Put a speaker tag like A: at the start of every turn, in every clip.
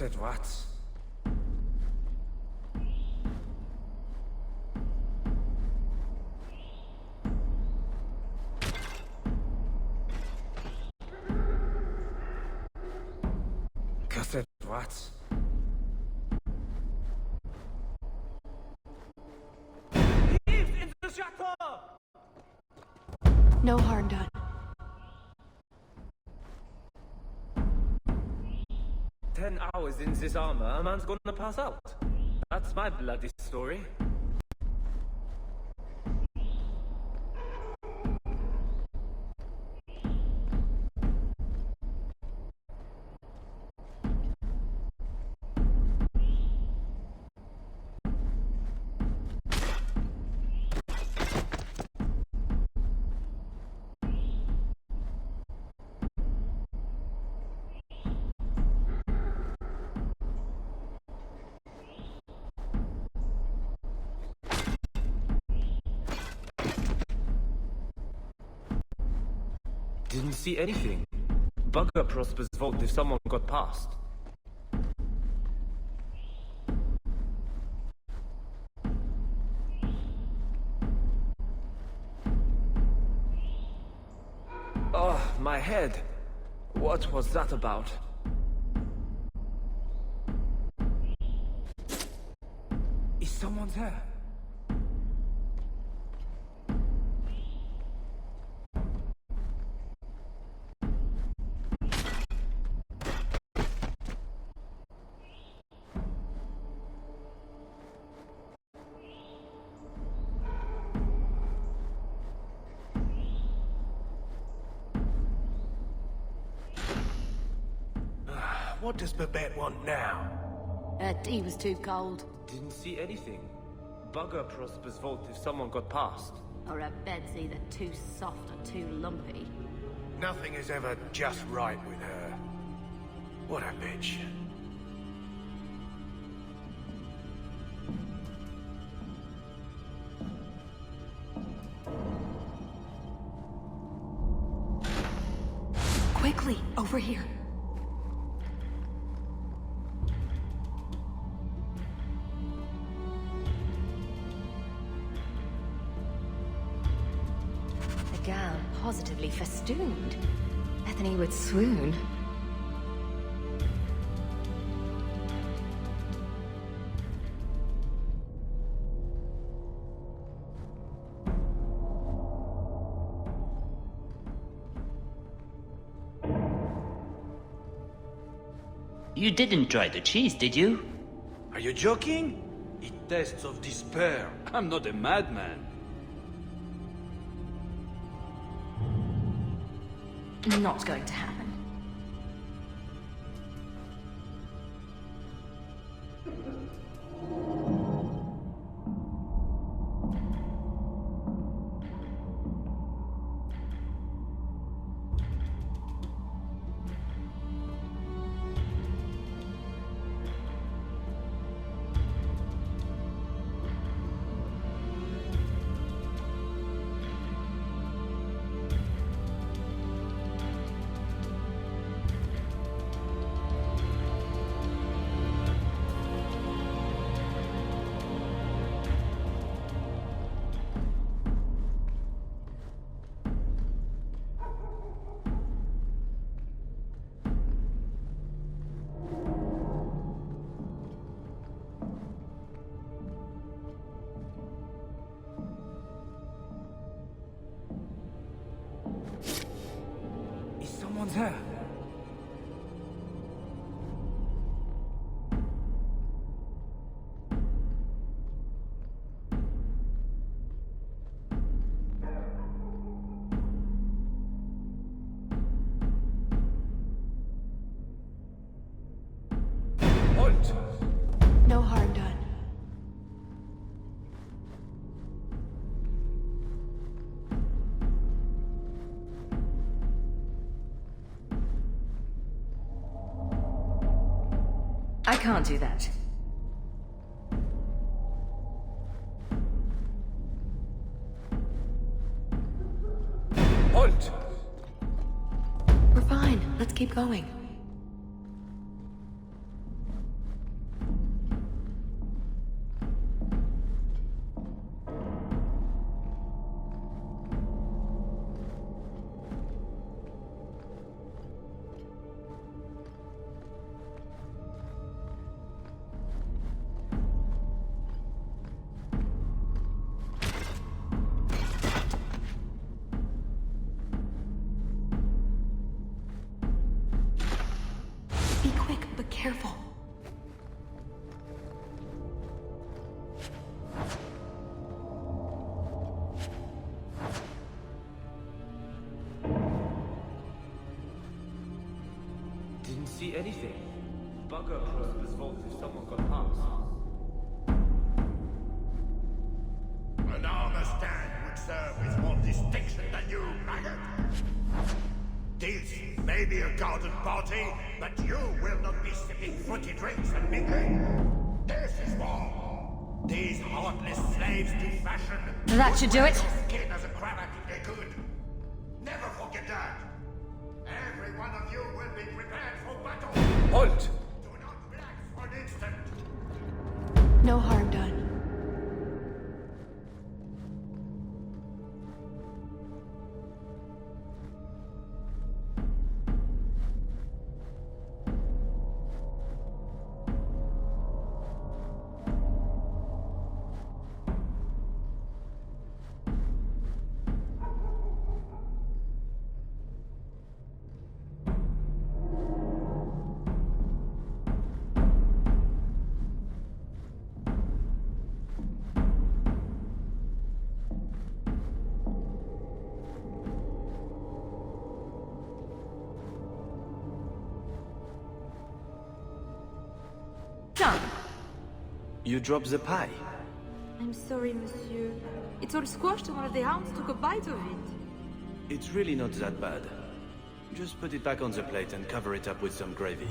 A: Cassette rats. Cassette rats. Thieves in the chateau!
B: No harm done.
A: 10 hours in this armor, a man's gonna pass out. That's my bloody story. Didn't see anything. Bugger Prosper's vault if someone got past. Oh, my head. What was that about? Is someone there?
C: What does Babette want now?
B: Her tea was too cold.
A: Didn't see anything. Bugger Prosper's vault if someone got past.
B: Or her bed's either too soft or too lumpy.
C: Nothing is ever just right with her. What a bitch.
B: Quickly, over here. The gown positively festooned. Bethany would swoon.
D: You didn't try the cheese, did you?
E: Are you joking? It tastes of despair. I'm not a madman.
B: Not going to happen.
A: Someone's here. Halt!
B: No harm done. I can't do that.
A: Halt!
B: We're fine. Let's keep going.
A: see anything. Bugger Prosper's vault if someone got past.
C: An armor stand would serve with more distinction than you, maggot. This may be a garden party, but you will not be sipping fruity drinks and mingling. This is war. These heartless slaves to fashion.
B: That should do it.
C: Your skin as a cravat if they could. Never forget that. Every one of you will be prepared for battle.
A: Halt!
C: Do not relax for an instant.
F: No harm done.
B: Done.
A: You dropped the pie.
F: I'm sorry, monsieur. It's all squashed and one of the hounds took a bite of it.
A: It's really not that bad. Just put it back on the plate and cover it up with some gravy.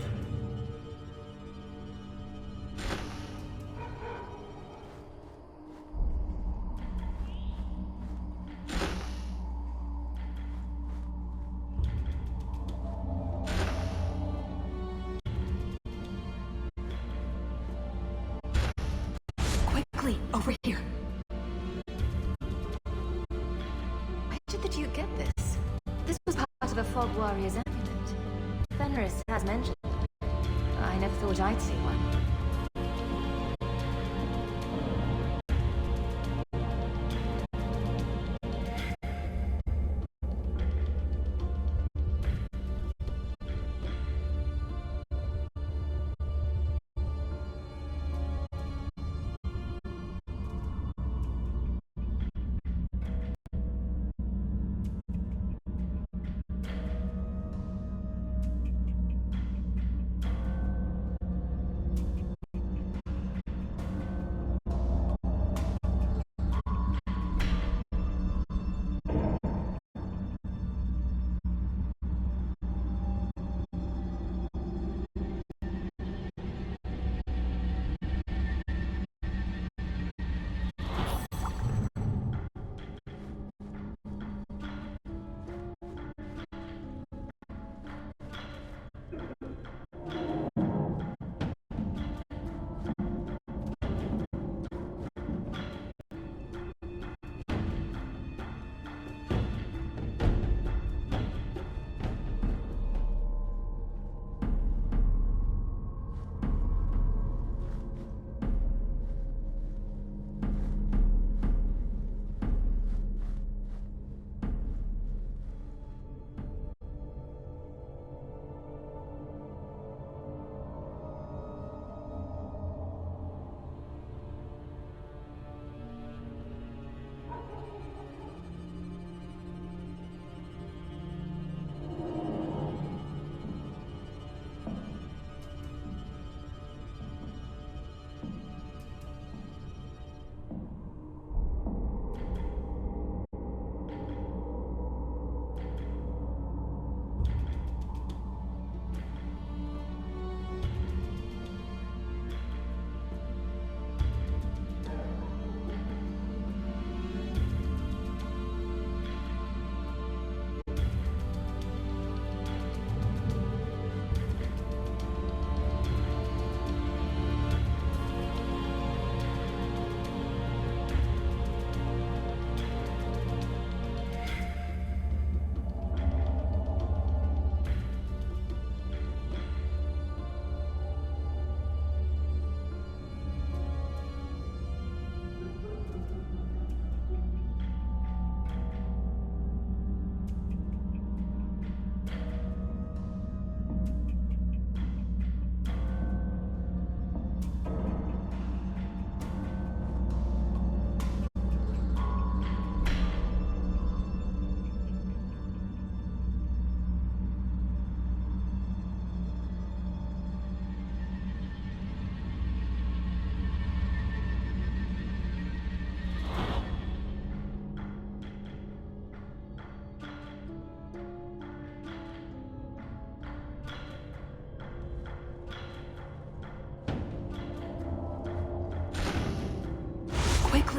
F: Quickly, over here. Where did the Duke get this?
B: This was part of a Fog Warrior's amulet. Fenris has mentioned it. I never thought I'd see one.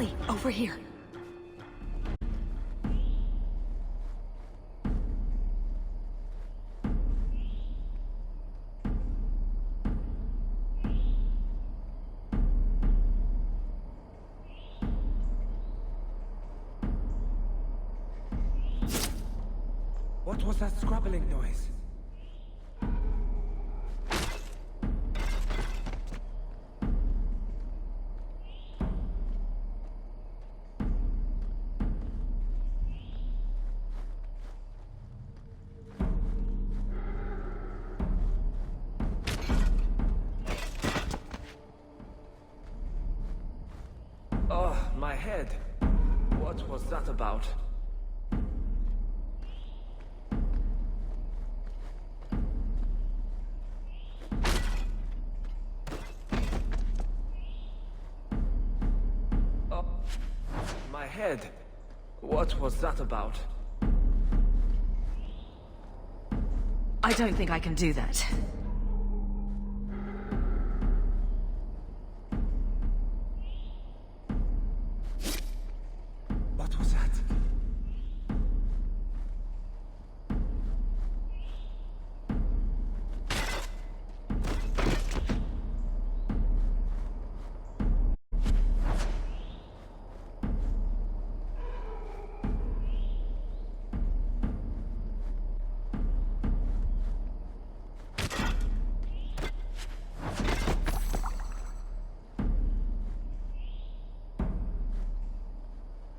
G: Quickly, over here.
A: What was that scrabbling noise? Oh, my head. What was that about? Oh, my head. What was that about?
G: I don't think I can do that.
A: What was that?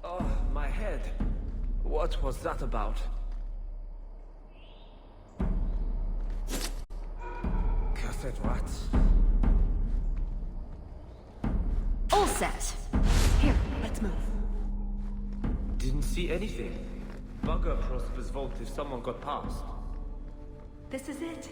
A: Oh, my head. What was that about? Cursed rats.
G: All set. Here, let's move.
A: Didn't see anything. Bugger Prosper's vault if someone got past.
F: This is it.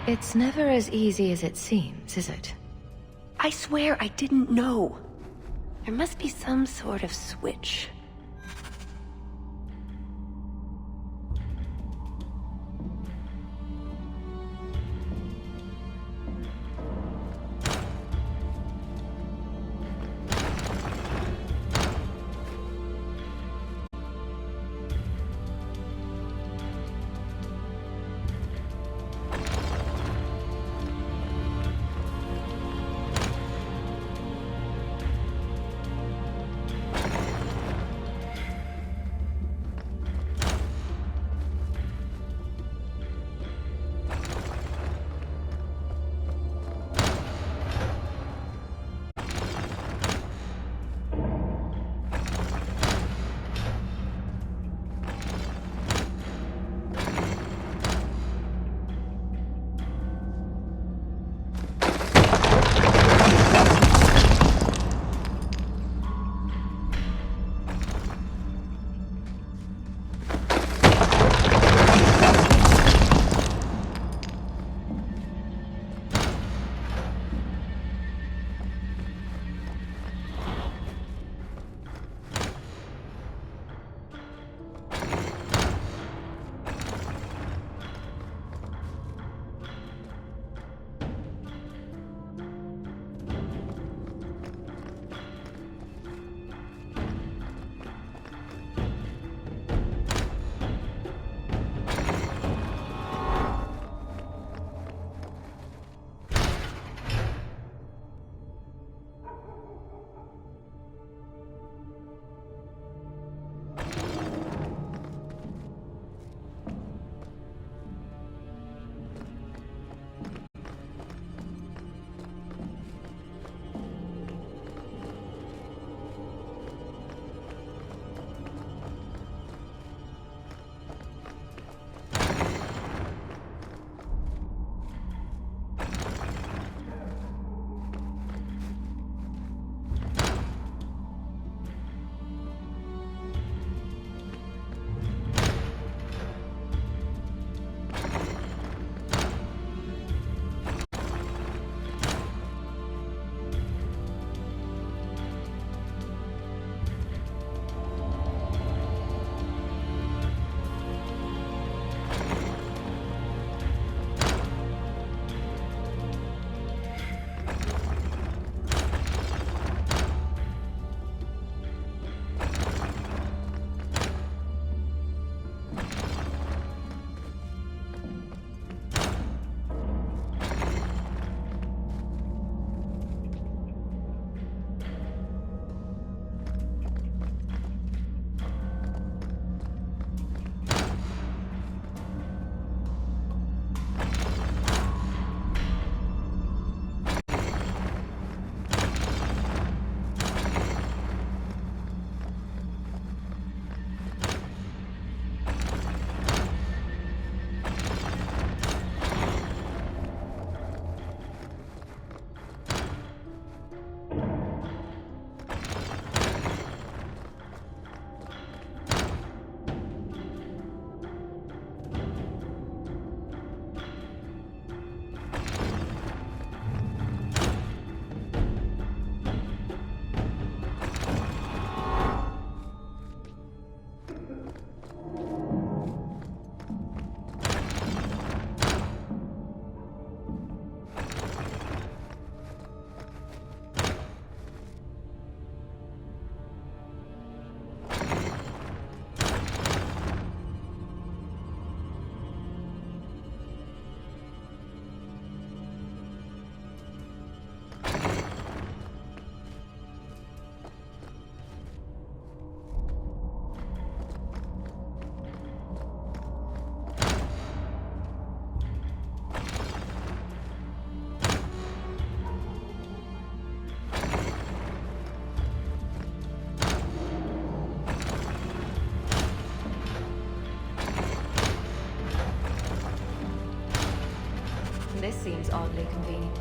B: It's never as easy as it seems, is it?
H: I swear I didn't know. There must be some sort of switch.
B: incredibly convenient.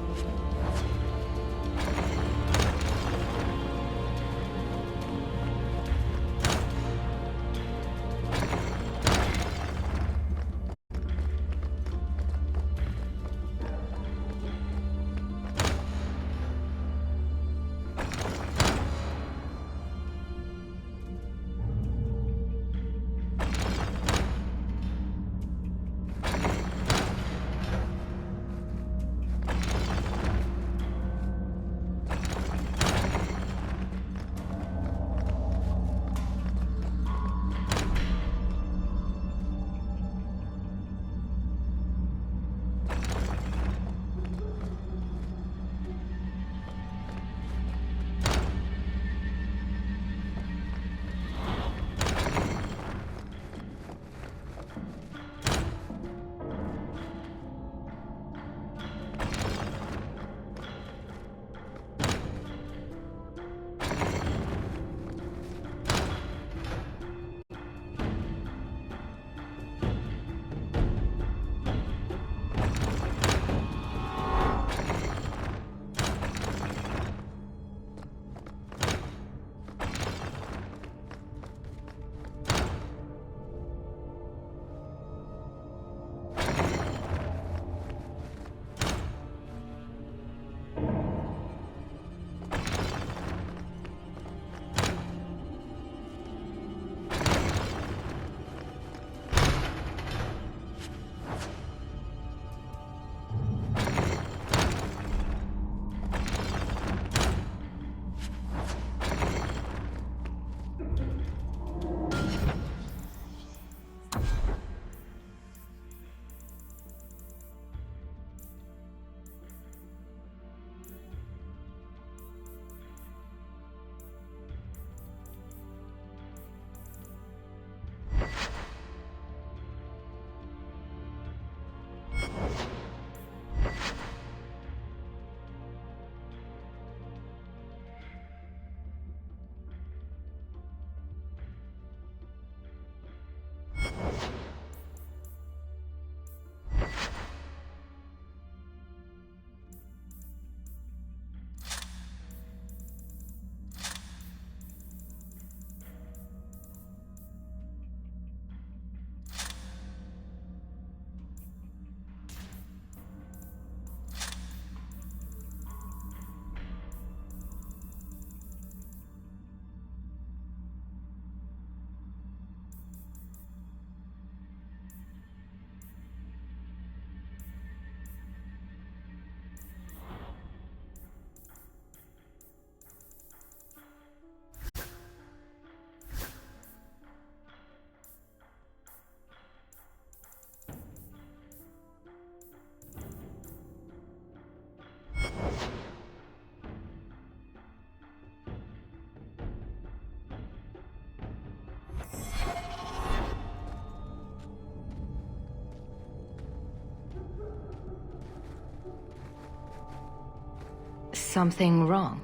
B: Something wrong?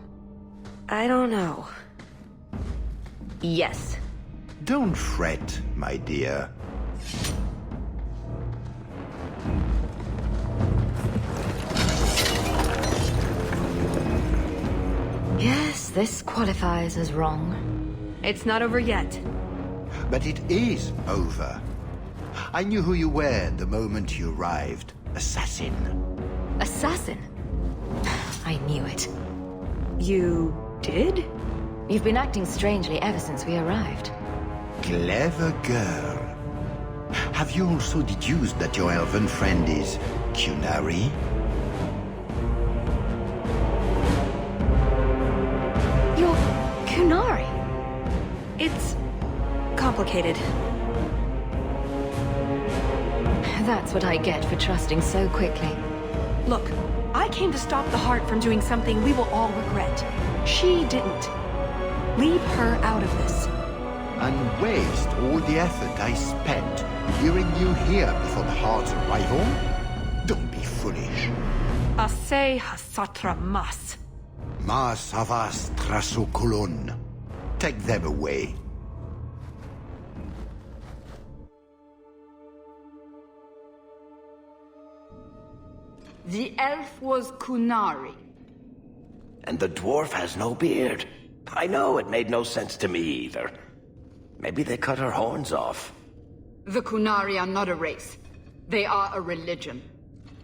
H: I don't know. Yes.
C: Don't fret, my dear.
B: Yes, this qualifies as wrong.
H: It's not over yet.
C: But it is over. I knew who you were the moment you arrived. Assassin.
B: Assassin? I knew it.
H: You did?
B: You've been acting strangely ever since we arrived.
C: Clever girl. Have you also deduced that your elven friend is Qunari?
B: You're Qunari?
H: It's complicated.
B: That's what I get for trusting so quickly.
H: Look, I came to stop the Heart from doing something we will all regret. She didn't. Leave her out of this.
C: And waste all the effort I spent luring you here before the Heart's arrival? Don't be foolish.
H: Ase hasatra mas.
C: Mas havas trasokolon. Take them away.
I: The elf was Kunari.
J: And the dwarf has no beard. I know, it made no sense to me either. Maybe they cut her horns off.
I: The Kunari are not a race. They are a religion.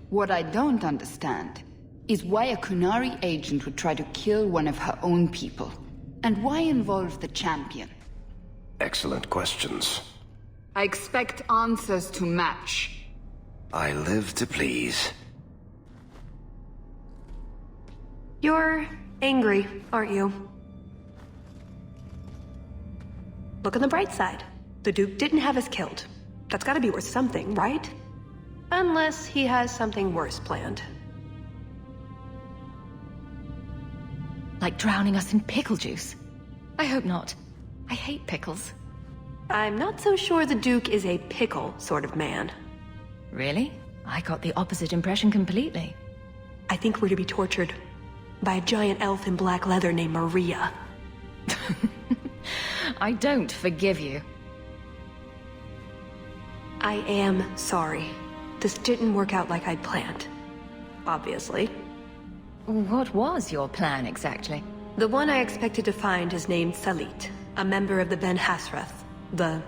I: What I don't understand is why a Kunari agent would try to kill one of her own people. And why involve the champion?
J: Excellent questions.
I: I expect answers to match.
J: I live to please.
H: You're angry, aren't you? Look on the bright side. The Duke didn't have us killed. That's gotta be worth something, right? Unless he has something worse planned.
B: Like drowning us in pickle juice? I hope not. I hate pickles.
H: I'm not so sure the Duke is a pickle sort of man.
B: Really? I got the opposite impression completely.
H: I think we're to be tortured by a giant elf in black leather named Maria.
B: I don't forgive you.
H: I am sorry. This didn't work out like I'd planned. Obviously.
B: What was your plan exactly?
H: The one I expected to find is named Salit, a member of the Ben Hasrath, the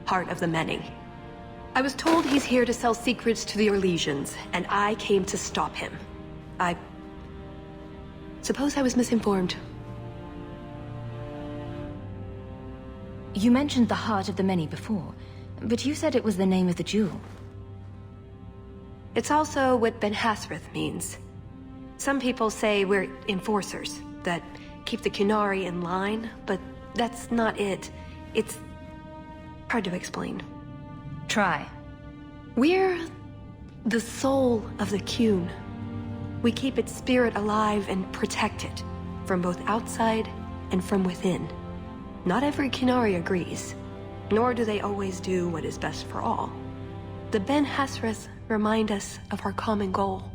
H: Heart of the Many. I was told he's here to sell secrets to the Orlesians, and I came to stop him. I suppose I was misinformed.
B: You mentioned the Heart of the Many before, but you said it was the name of the jewel.
H: It's also what Ben Hasrath means. Some people say we're enforcers, that keep the Kunari in line, but that's not it. It's hard to explain.
B: Try.
H: We're the soul of the Qun. We keep its spirit alive and protect it, from both outside and from within. Not every Kunari agrees, nor do they always do what is best for all. The Ben Hasrath remind us of our common goal.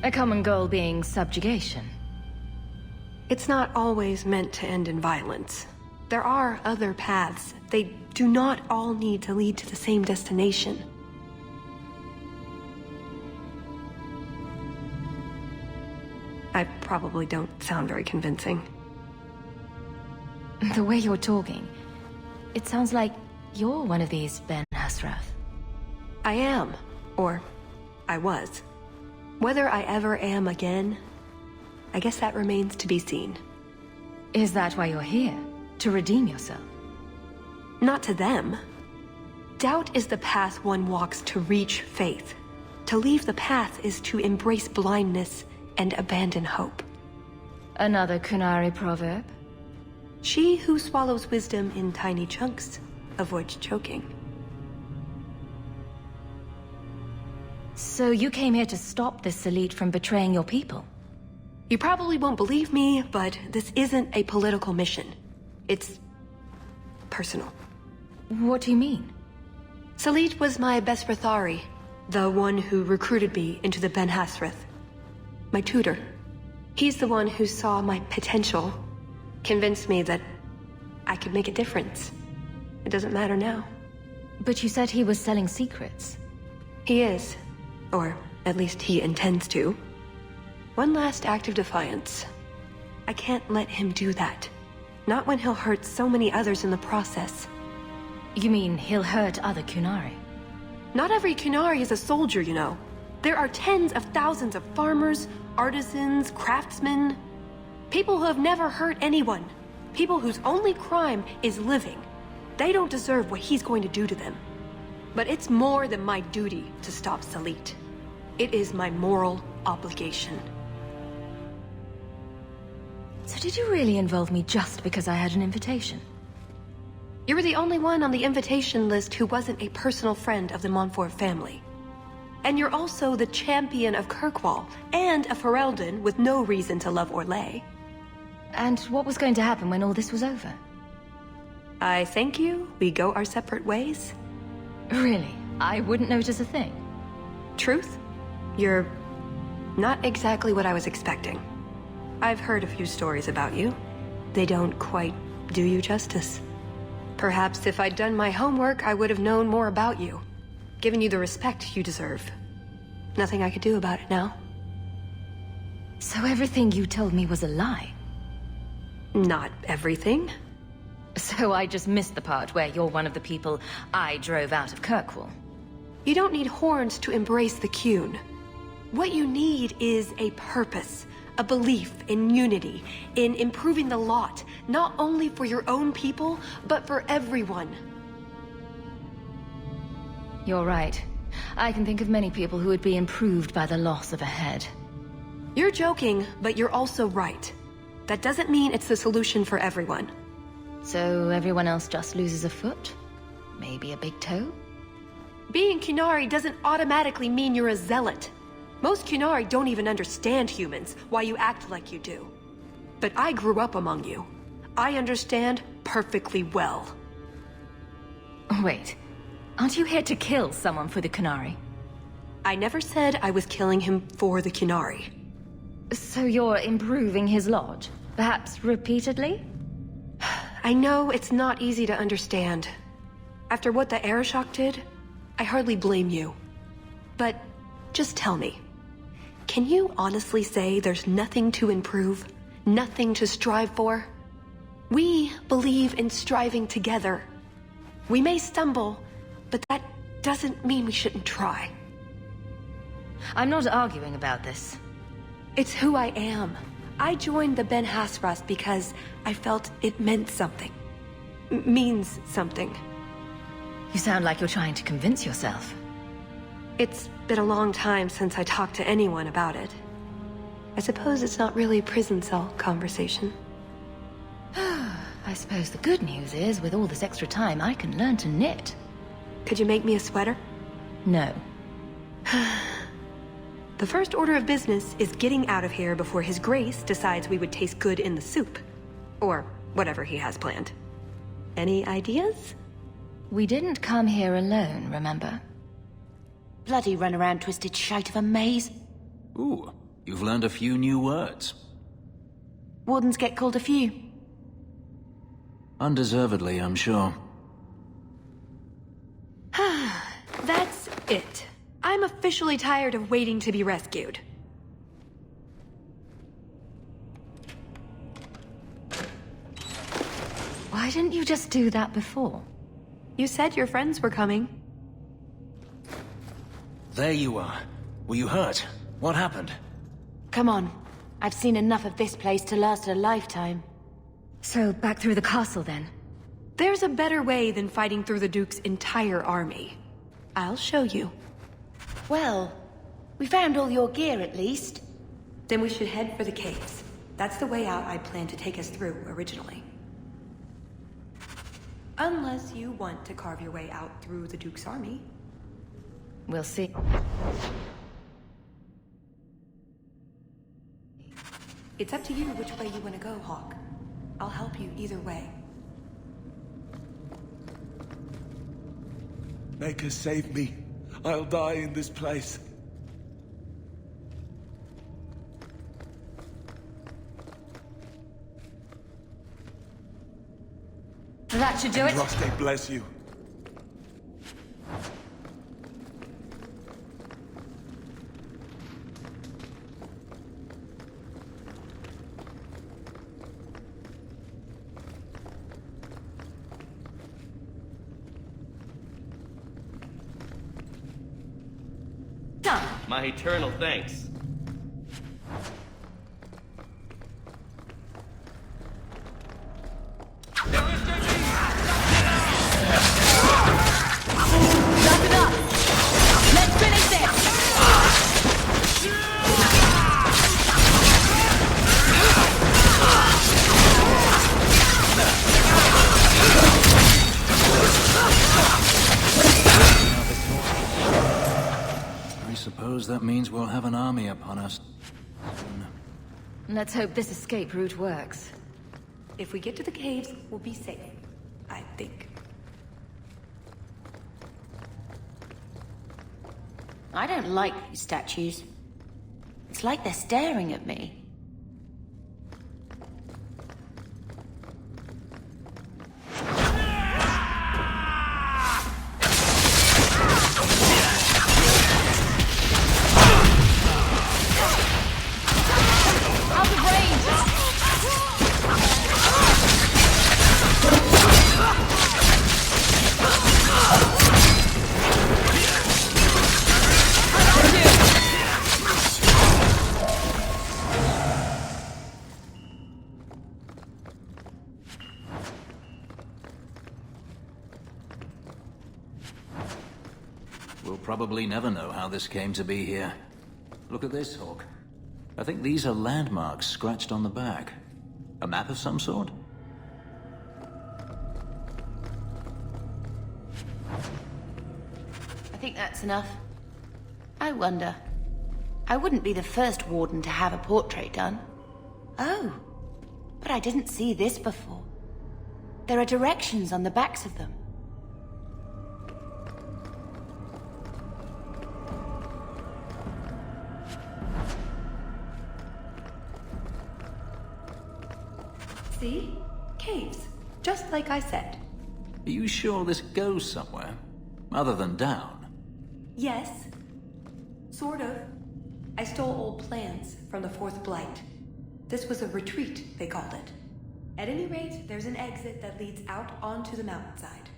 B: A common goal being subjugation.
H: It's not always meant to end in violence. There are other paths. They do not all need to lead to the same destination. I probably don't sound very convincing.
B: The way you're talking, it sounds like you're one of these Ben Hasrath.
H: I am. Or I was. Whether I ever am again, I guess that remains to be seen.
B: Is that why you're here? To redeem yourself?
H: Not to them. Doubt is the path one walks to reach faith. To leave the path is to embrace blindness and abandon hope.
B: Another Kunari proverb?
H: She who swallows wisdom in tiny chunks avoids choking.
B: So you came here to stop this Salit from betraying your people?
H: You probably won't believe me, but this isn't a political mission. It's personal.
B: What do you mean?
H: Salit was my Besrathari, the one who recruited me into the Ben Hasrath. My tutor. He's the one who saw my potential, convinced me that I could make a difference. It doesn't matter now.
B: But you said he was selling secrets.
H: He is. Or at least he intends to. One last act of defiance. I can't let him do that. Not when he'll hurt so many others in the process.
B: You mean he'll hurt other Kunari?
H: Not every Kunari is a soldier, you know. There are tens of thousands of farmers, artisans, craftsmen. People who have never hurt anyone. People whose only crime is living. They don't deserve what he's going to do to them. But it's more than my duty to stop Salit. It is my moral obligation.
B: So did you really involve me just because I had an invitation?
H: You were the only one on the invitation list who wasn't a personal friend of the Montfort family. And you're also the champion of Kirkwall, and a Ferelden with no reason to love Orlais.
B: And what was going to happen when all this was over?
H: I thank you, we go our separate ways.
B: Really? I wouldn't notice a thing?
H: Truth? You're not exactly what I was expecting. I've heard a few stories about you. They don't quite do you justice. Perhaps if I'd done my homework, I would have known more about you. Given you the respect you deserve. Nothing I could do about it now.
B: So everything you told me was a lie?
H: Not everything.
B: So I just missed the part where you're one of the people I drove out of Kirkwall.
H: You don't need horns to embrace the Qun. What you need is a purpose, a belief in unity, in improving the lot, not only for your own people, but for everyone.
B: You're right. I can think of many people who would be improved by the loss of a head.
H: You're joking, but you're also right. That doesn't mean it's the solution for everyone.
B: So everyone else just loses a foot? Maybe a big toe?
H: Being Qunari doesn't automatically mean you're a zealot. Most Qunari don't even understand humans, why you act like you do. But I grew up among you. I understand perfectly well.
B: Wait, aren't you here to kill someone for the Qunari?
H: I never said I was killing him for the Qunari.
B: So you're improving his lodge? Perhaps repeatedly?
H: I know it's not easy to understand. After what the Arishok did, I hardly blame you. But just tell me, can you honestly say there's nothing to improve? Nothing to strive for? We believe in striving together. We may stumble, but that doesn't mean we shouldn't try.
B: I'm not arguing about this.
H: It's who I am. I joined the Ben Hassras because I felt it meant something. Means something.
B: You sound like you're trying to convince yourself.
H: It's been a long time since I talked to anyone about it. I suppose it's not really a prison cell conversation.
B: I suppose the good news is, with all this extra time, I can learn to knit.
H: Could you make me a sweater?
B: No.
H: The first order of business is getting out of here before His Grace decides we would taste good in the soup. Or whatever he has planned. Any ideas?
B: We didn't come here alone, remember?
K: Bloody run around twisted shite of a maze.
E: Ooh, you've learned a few new words.
K: Wardens get called a few.
E: Undeservedly, I'm sure.
H: That's it. I'm officially tired of waiting to be rescued.
B: Why didn't you just do that before?
H: You said your friends were coming.
E: There you are. Were you hurt? What happened?
K: Come on. I've seen enough of this place to last a lifetime.
B: So, back through the castle, then?
H: There's a better way than fighting through the Duke's entire army. I'll show you.
K: Well, we found all your gear at least.
H: Then we should head for the caves. That's the way out I planned to take us through originally. Unless you want to carve your way out through the Duke's army.
B: We'll see.
H: It's up to you which way you want to go, Hawk. I'll help you either way.
L: Maker, save me. I'll die in this place.
B: That should do it.
L: Droste bless you.
A: My eternal thanks.
K: Wrap it up! Let's finish this!
E: I suppose that means we'll have an army upon us.
B: Let's hope this escape route works.
H: If we get to the caves, we'll be safe. I think.
K: I don't like these statues. It's like they're staring at me.
M: probably never know how this came to be here. Look at this, Hawk. I think these are landmarks scratched on the back. A map of some sort?
K: I think that's enough. I wonder. I wouldn't be the first warden to have a portrait done. Oh, but I didn't see this before. There are directions on the backs of them.
H: See? Caves. Just like I said.
M: Are you sure this goes somewhere? Other than down?
H: Yes. Sort of. I stole old plans from the Fourth Blight. This was a retreat, they called it. At any rate, there's an exit that leads out onto the mountainside.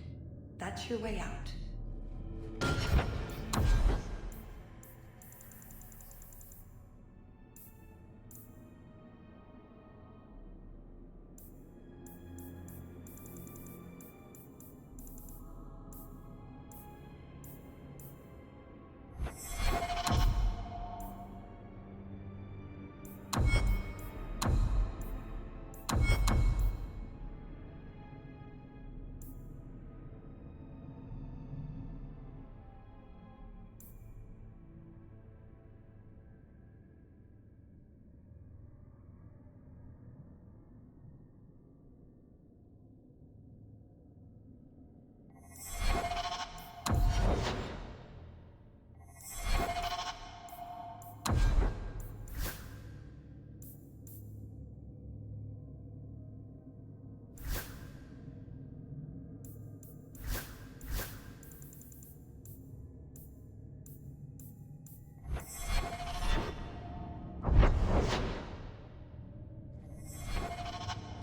H: That's your way out.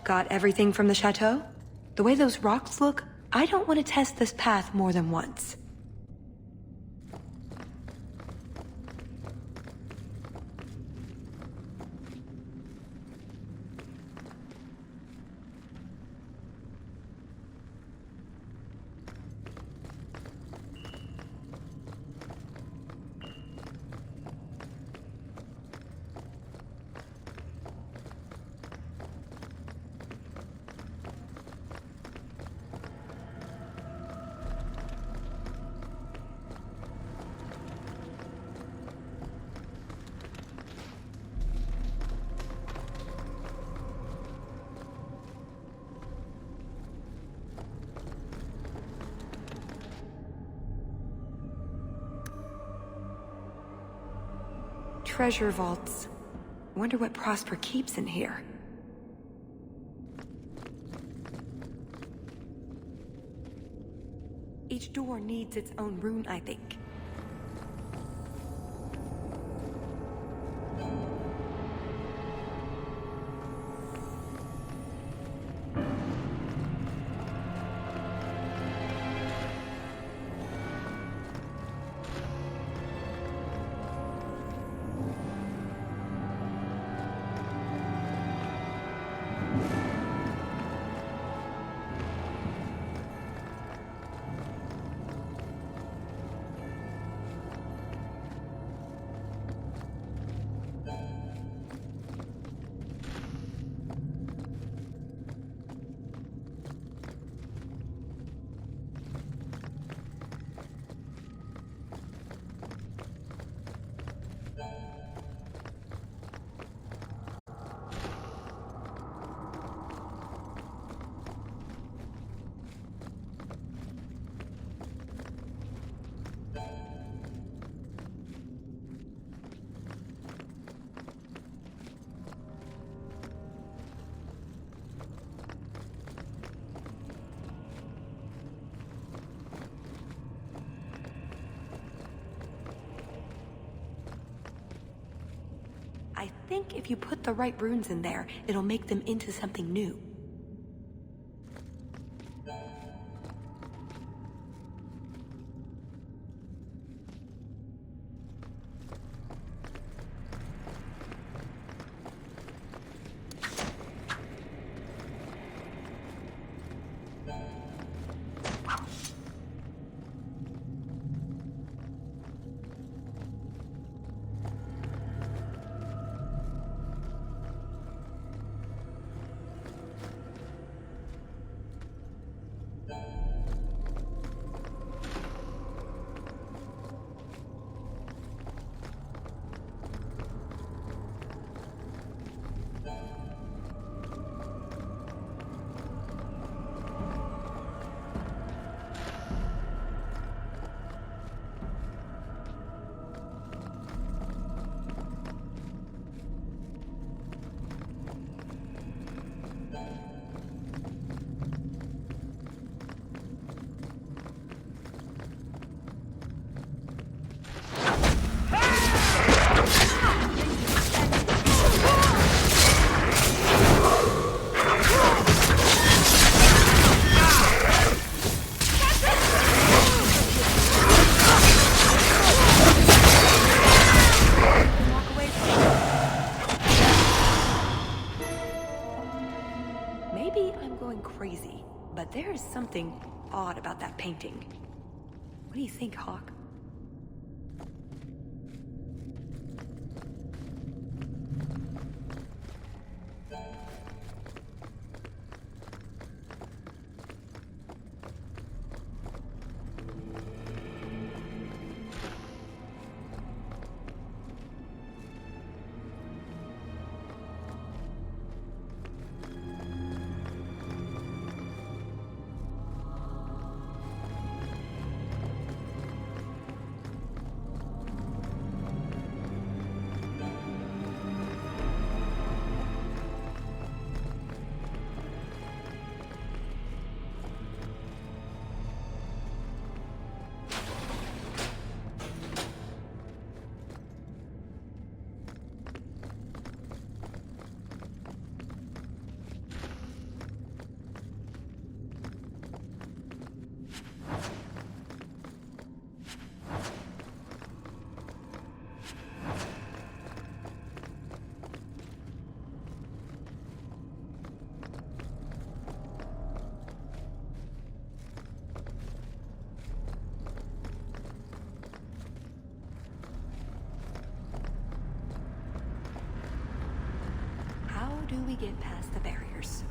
H: Got everything from the chateau? The way those rocks look, I don't want to test this path more than once. Treasure vaults. Wonder what Prosper keeps in here. Each door needs its own rune, I think. I think if you put the right runes in there, it'll make them into something new. but there is something odd about that painting. What do you think, Hawk? How do we get past the barriers?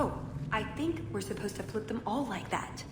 H: Oh, I think we're supposed to flip them all like that.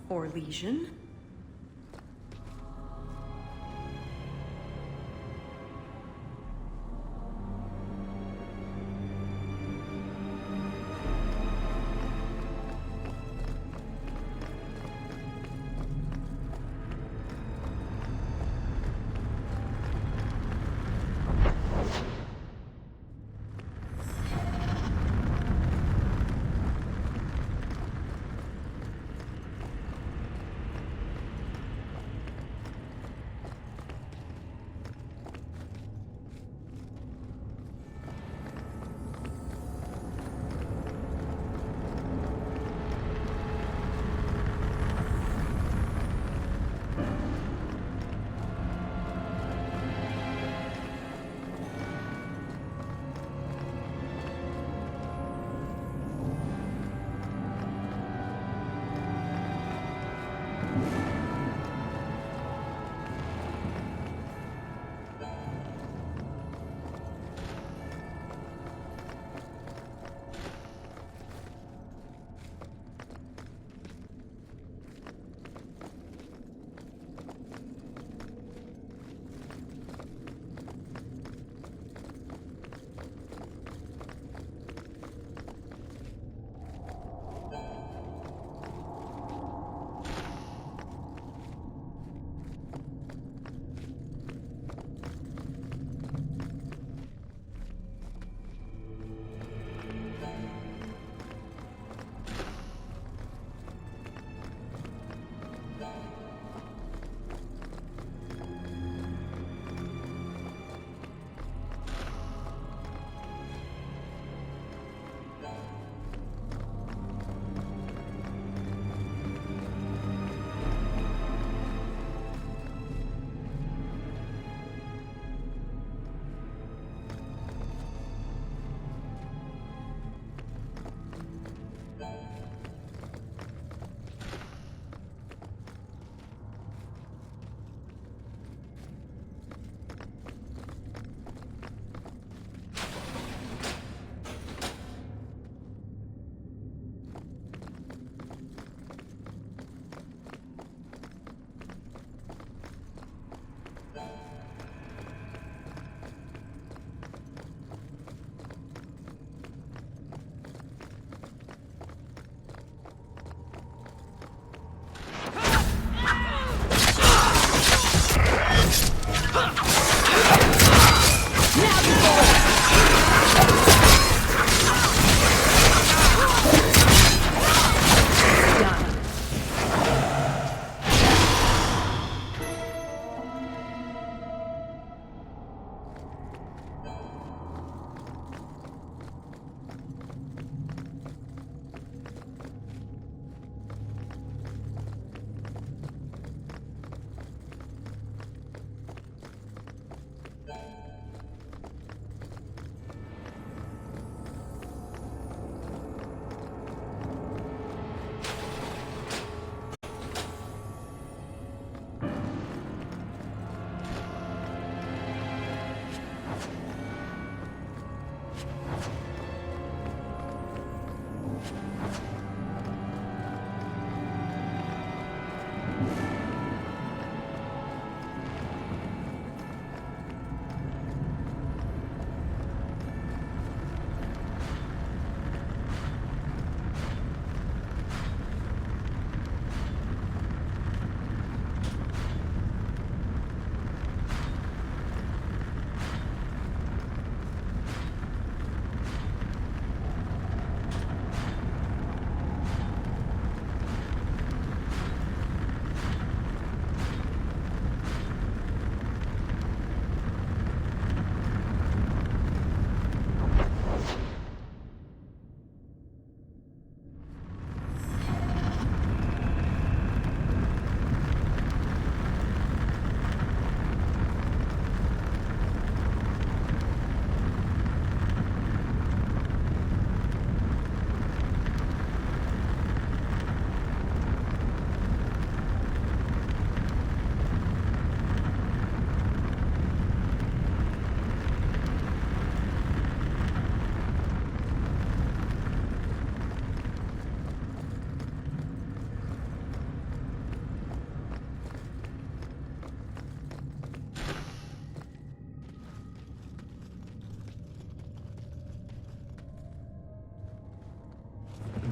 H: Or Legion.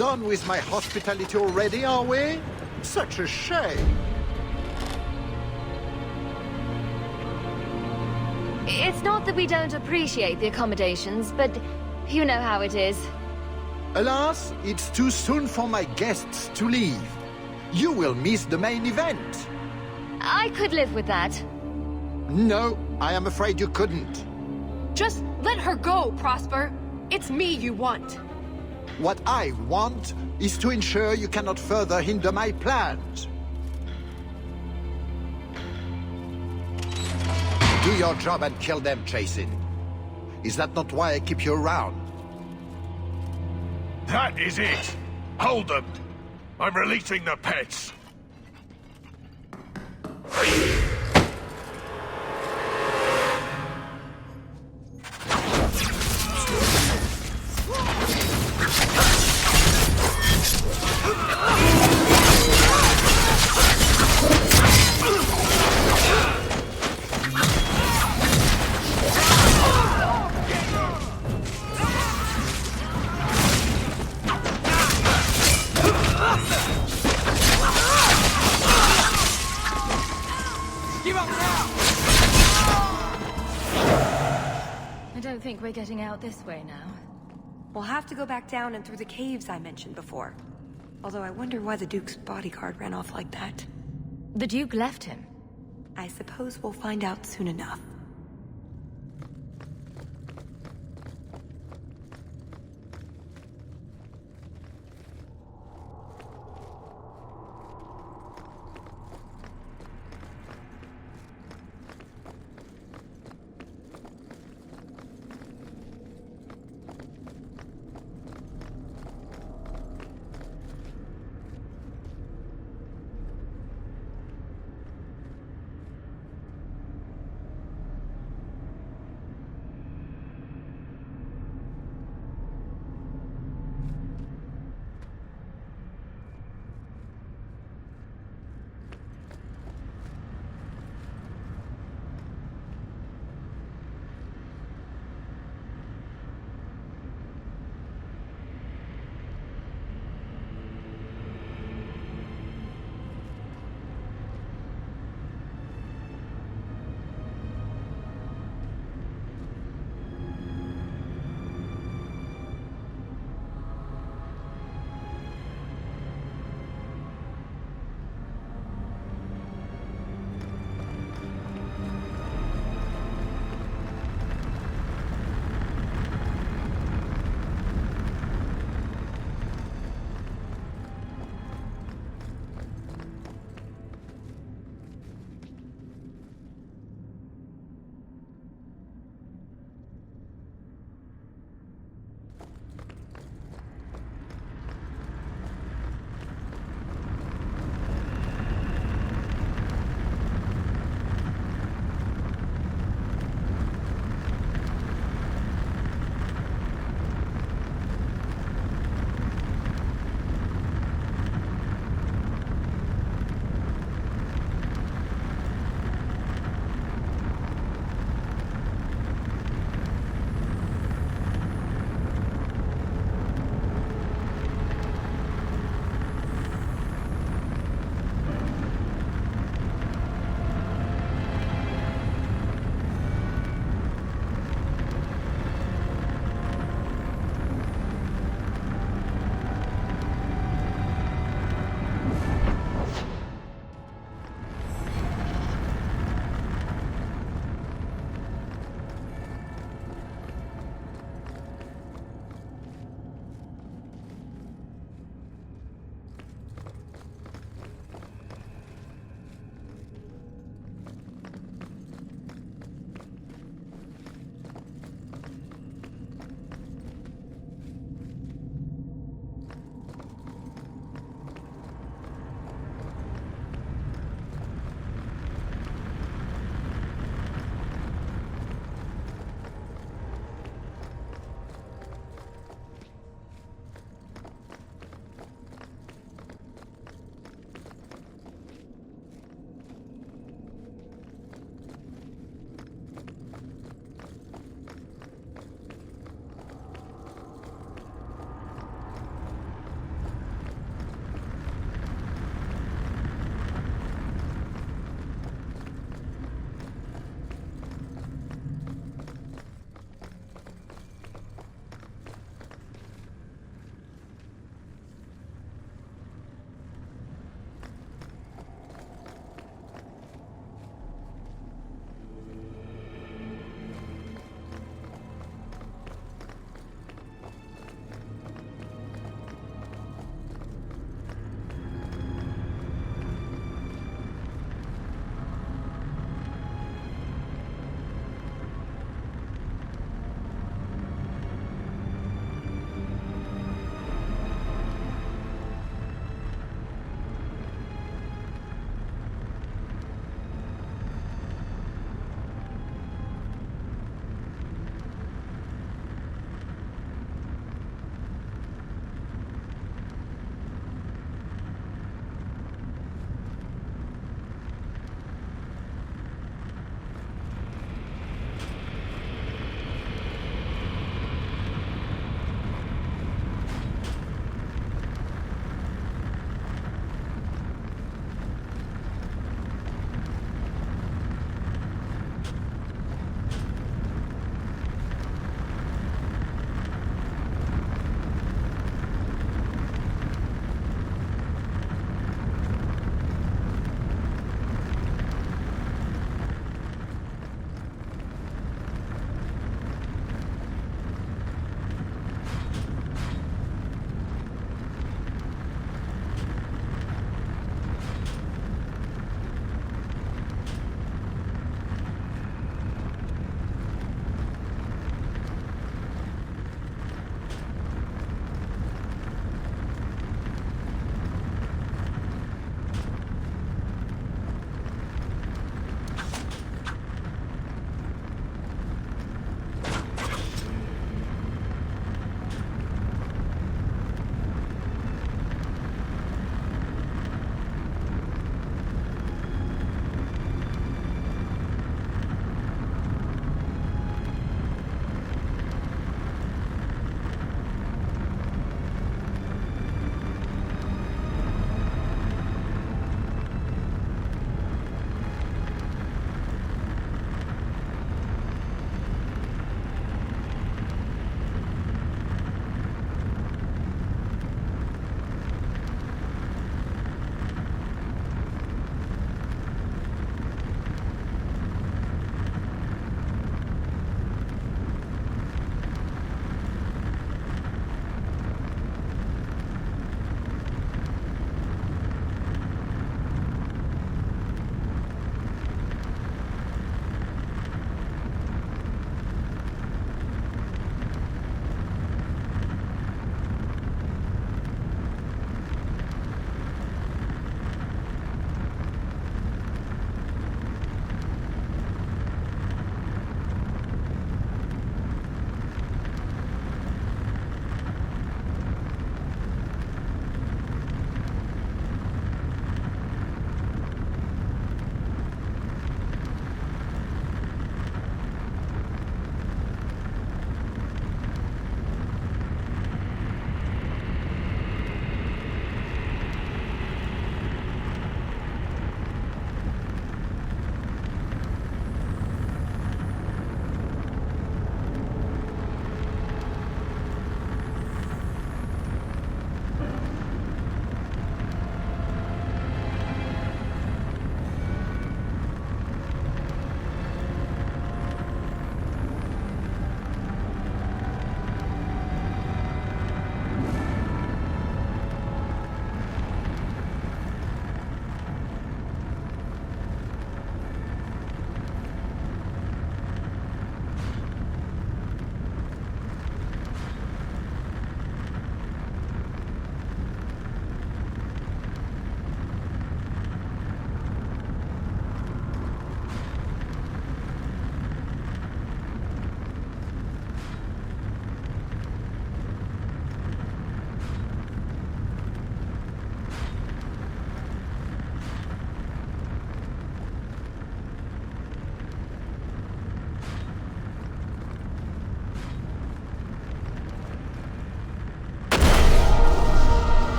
C: done with my hospitality already, are we? Such a shame.
B: It's not that we don't appreciate the accommodations, but you know how it is.
C: Alas, it's too soon for my guests to leave. You will miss the main event.
B: I could live with that.
C: No, I am afraid you couldn't.
H: Just let her go, Prosper. It's me you want.
C: What I want is to ensure you cannot further hinder my plans. Do your job and kill them, Jason. Is that not why I keep you around?
N: That is it! Hold them! I'm releasing the pets!
B: I don't think we're getting out this way now.
H: We'll have to go back down and through the caves I mentioned before. Although I wonder why the Duke's bodyguard ran off like that.
B: The Duke left him.
H: I suppose we'll find out soon enough.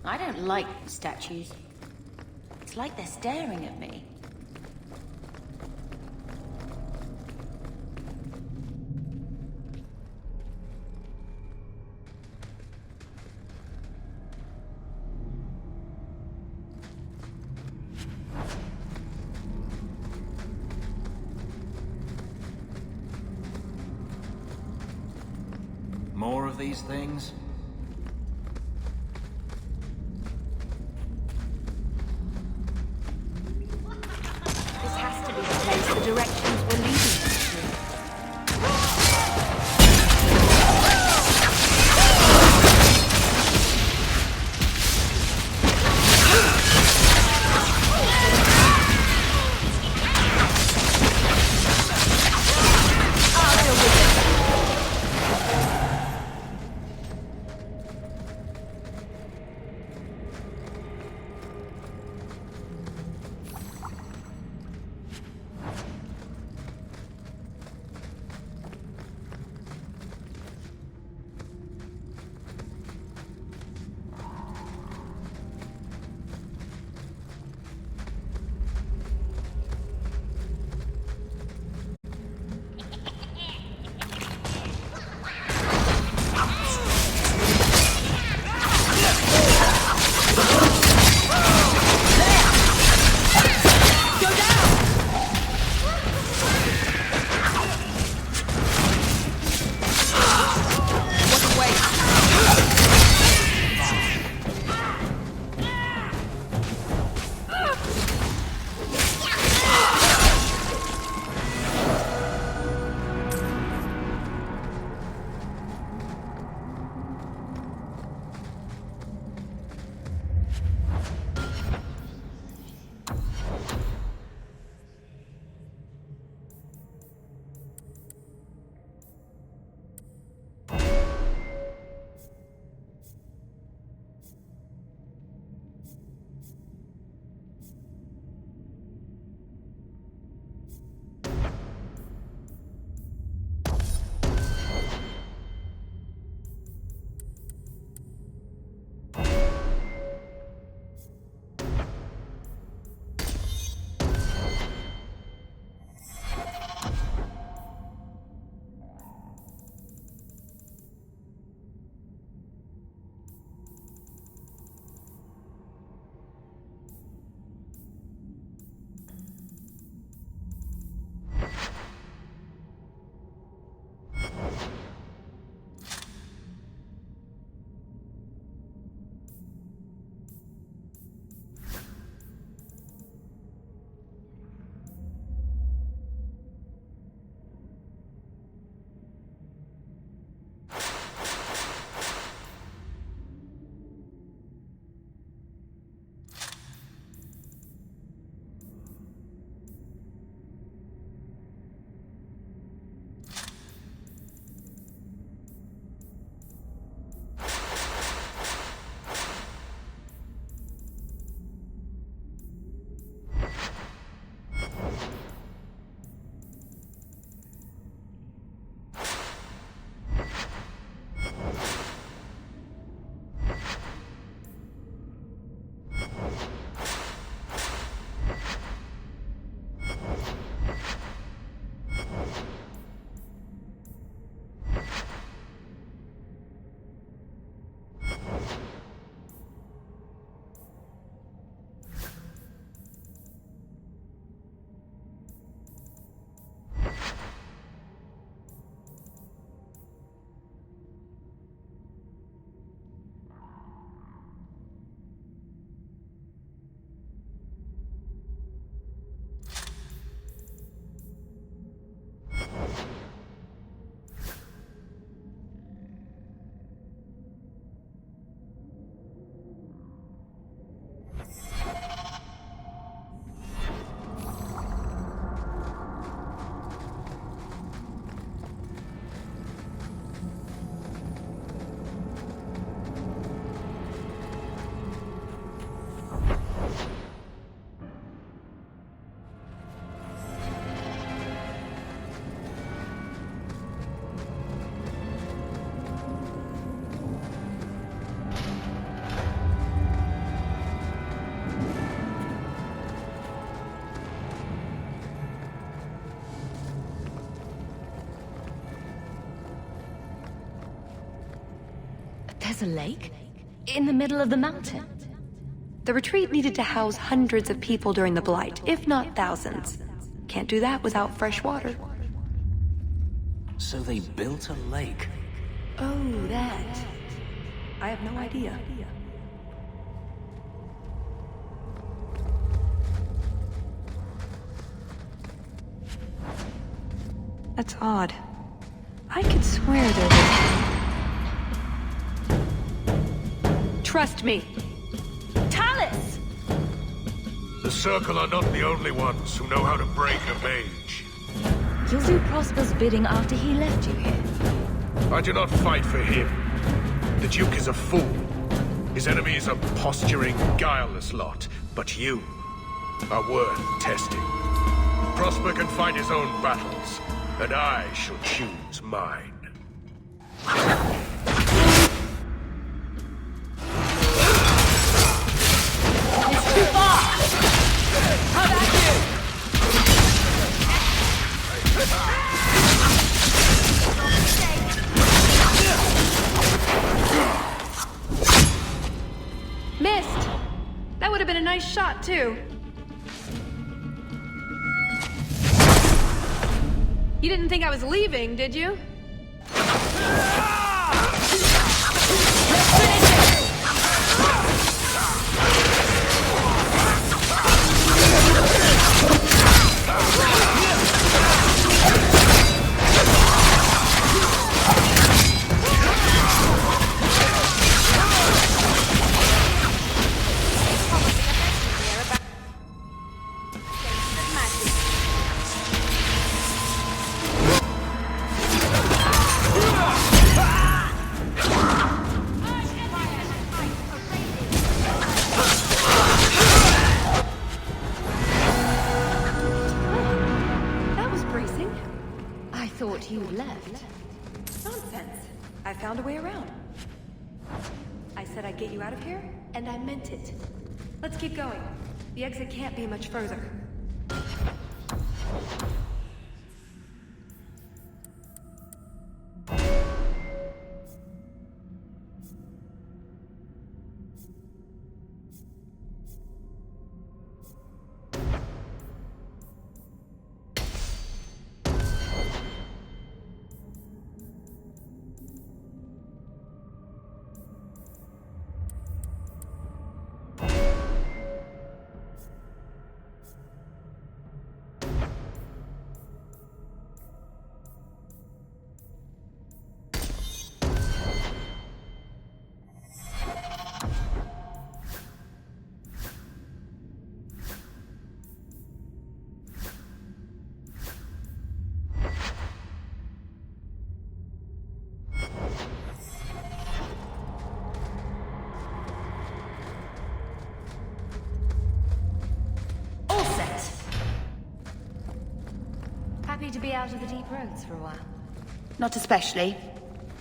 K: I don't like statues. It's like they're staring at me.
M: More of these things?
K: This has to be the place the directions were leading us to.
B: There's a lake? In the middle of the mountain?
H: The retreat needed to house hundreds of people during the Blight, if not thousands. Can't do that without fresh water.
M: So they built a lake.
H: Oh, that. I have no idea. That's odd. I could swear there was... Trust me.
B: Tallis!
N: The Circle are not the only ones who know how to break a mage.
B: You'll do Prosper's bidding after he left you here.
N: I do not fight for him. The Duke is a fool. His enemies a posturing, guileless lot. But you are worth testing. Prosper can fight his own battles, and I shall choose mine.
B: It's too far! How about you?
H: Missed! That would have been a nice shot, too. You didn't think I was leaving, did you?
B: You left.
H: Nonsense. I found a way around. I said I'd get you out of here, and I meant it. Let's keep going. The exit can't be much further.
B: Happy to be out of the deep roads for a while.
K: Not especially.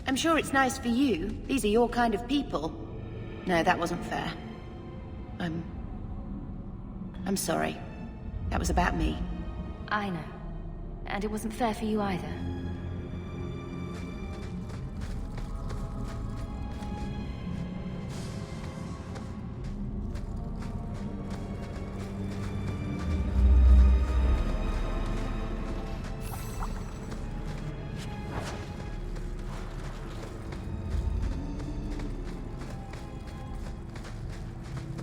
K: I'm sure it's nice for you. These are your kind of people. No, that wasn't fair. I'm sorry. That was about me.
B: I know. And it wasn't fair for you either.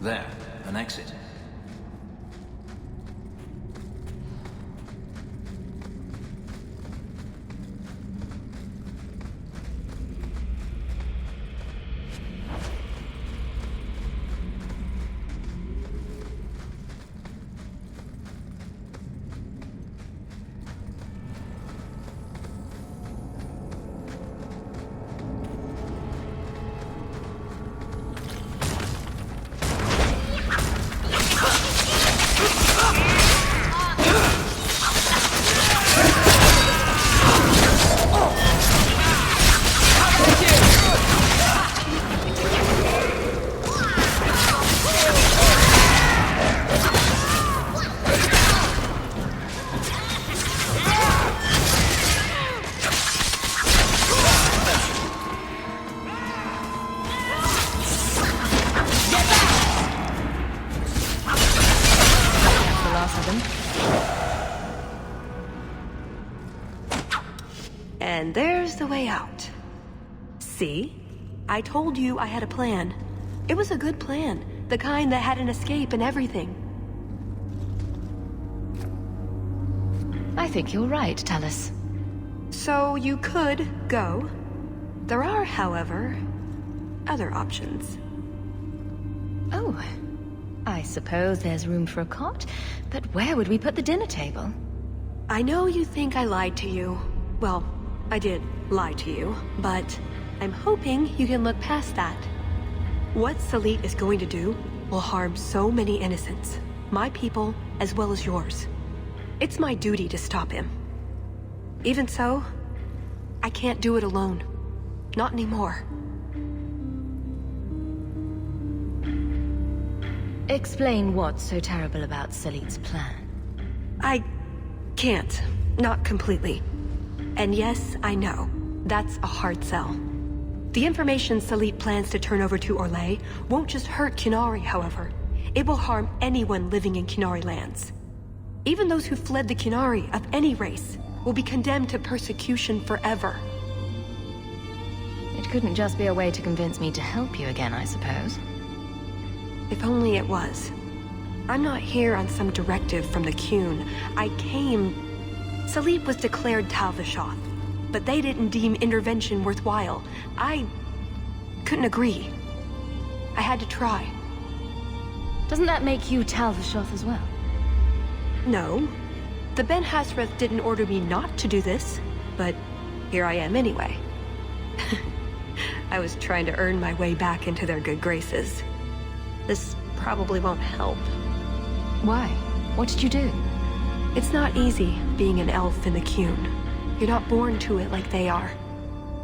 M: There, an exit.
H: And there's the way out. See? I told you I had a plan. It was a good plan. The kind that had an escape and everything.
B: I think you're right, Talus.
H: So you could go. There are, however, other options.
B: Oh, I suppose there's room for a cot, but where would we put the dinner table?
H: I know you think I lied to you. Well, I did lie to you, but I'm hoping you can look past that. What Salit is going to do will harm so many innocents, my people as well as yours. It's my duty to stop him. Even so, I can't do it alone. Not anymore.
B: Explain what's so terrible about Salit's plan.
H: I can't. Not completely. And yes, I know. That's a hard sell. The information Salit plans to turn over to Orlais won't just hurt Qunari, however. It will harm anyone living in Qunari lands. Even those who fled the Qunari of any race will be condemned to persecution forever.
B: It couldn't just be a way to convince me to help you again, I suppose.
H: If only it was. I'm not here on some directive from the Qun. I came... Salit was declared Tal Vashoth, but they didn't deem intervention worthwhile. I couldn't agree. I had to try.
B: Doesn't that make you Tal Vashoth as well?
H: No. The Ben Hassrath didn't order me not to do this, but here I am anyway. I was trying to earn my way back into their good graces. This probably won't help.
B: Why? What did you do?
H: It's not easy being an elf in the Qun. You're not born to it like they are.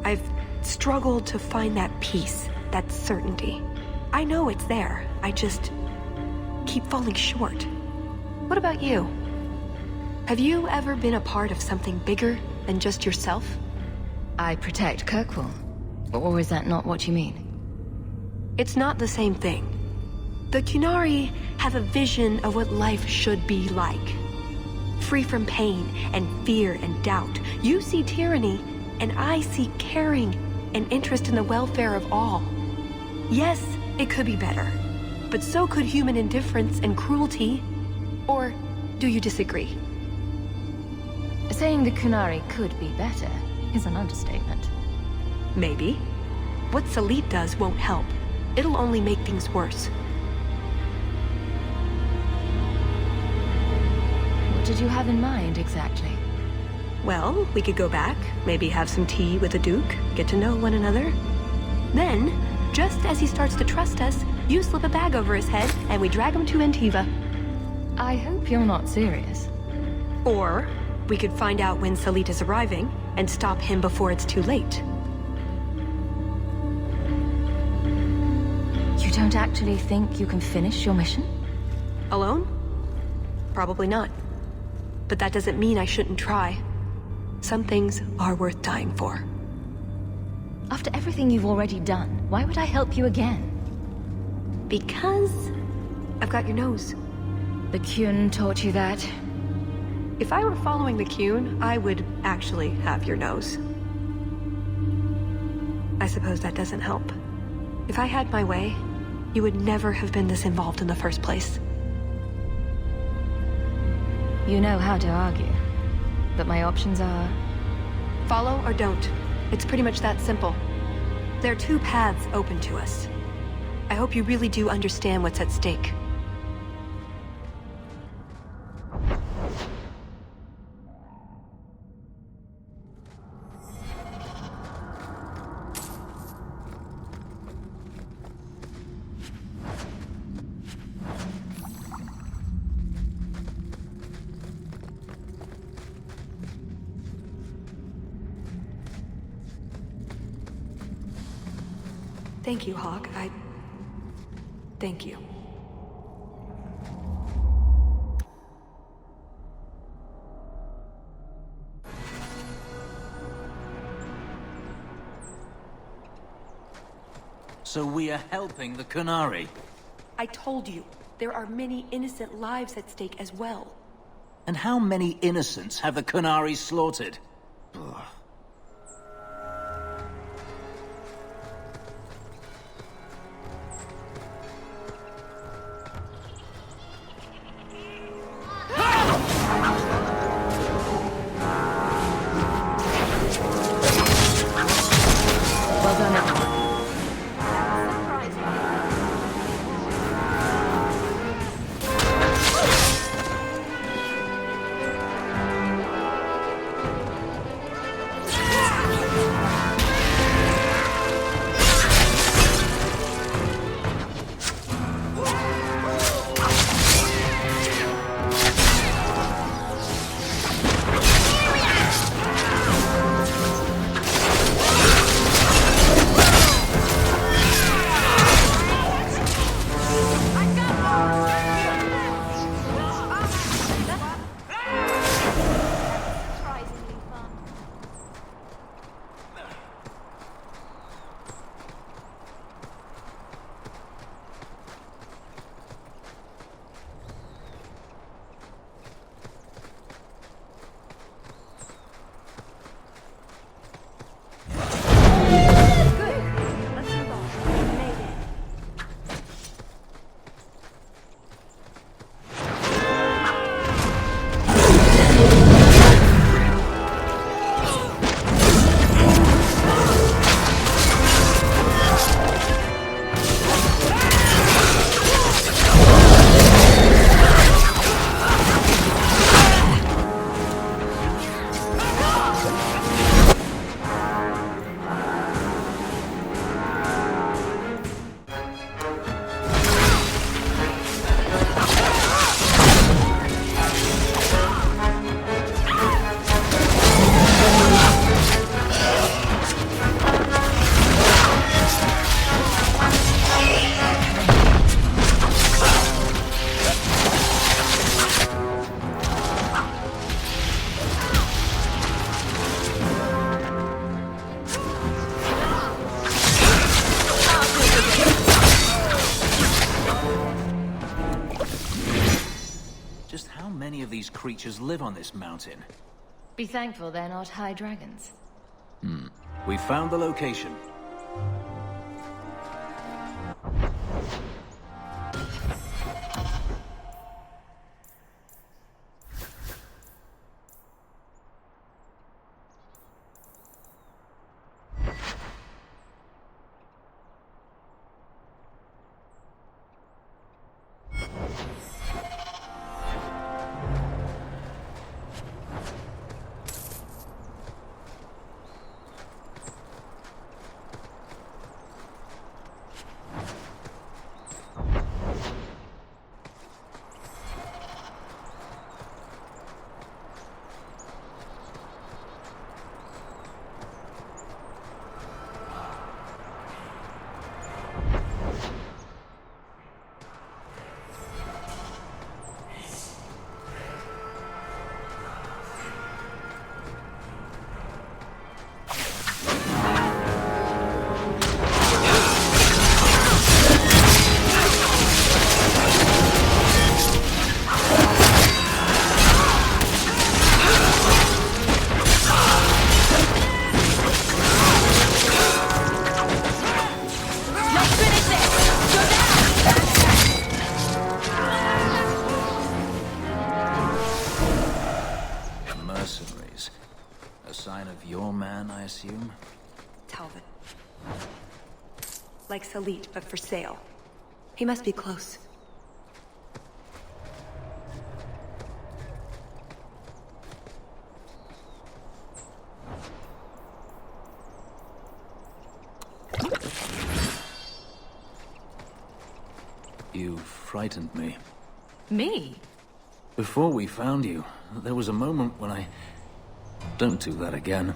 H: I've struggled to find that peace, that certainty. I know it's there. I just keep falling short. What about you? Have you ever been a part of something bigger than just yourself?
B: I protect Kirkwall. Or is that not what you mean?
H: It's not the same thing. The Qunari have a vision of what life should be like. Free from pain and fear and doubt. You see tyranny, and I see caring and interest in the welfare of all. Yes, it could be better, but so could human indifference and cruelty. Or do you disagree?
B: Saying the Qunari could be better is an understatement.
H: Maybe. What Salit does won't help. It'll only make things worse.
B: What did you have in mind, exactly?
H: Well, we could go back, maybe have some tea with the Duke, get to know one another. Then, just as he starts to trust us, you slip a bag over his head, and we drag him to Antiva.
B: I hope you're not serious.
H: Or, we could find out when Salit is arriving, and stop him before it's too late.
B: You don't actually think you can finish your mission?
H: Alone? Probably not. But that doesn't mean I shouldn't try. Some things are worth dying for.
B: After everything you've already done, why would I help you again?
H: Because I've got your nose.
B: The Qun taught you that?
H: If I were following the Qun, I would actually have your nose. I suppose that doesn't help. If I had my way, you would never have been this involved in the first place.
B: You know how to argue. But my options are...
H: Follow or don't. It's pretty much that simple. There are two paths open to us. I hope you really do understand what's at stake. Thank you, Hawke. Thank you.
M: So we are helping the Qunari.
H: I told you, there are many innocent lives at stake as well.
M: And how many innocents have the Qunari slaughtered? Ugh. many of these creatures live on this mountain?
B: Be thankful they're not high dragons.
M: We found the location. I assume?
H: Talbot. Like Salit, but for sale. He must be close.
M: You frightened me.
G: Me?
M: Before we found you, there was a moment when I... Don't do that again.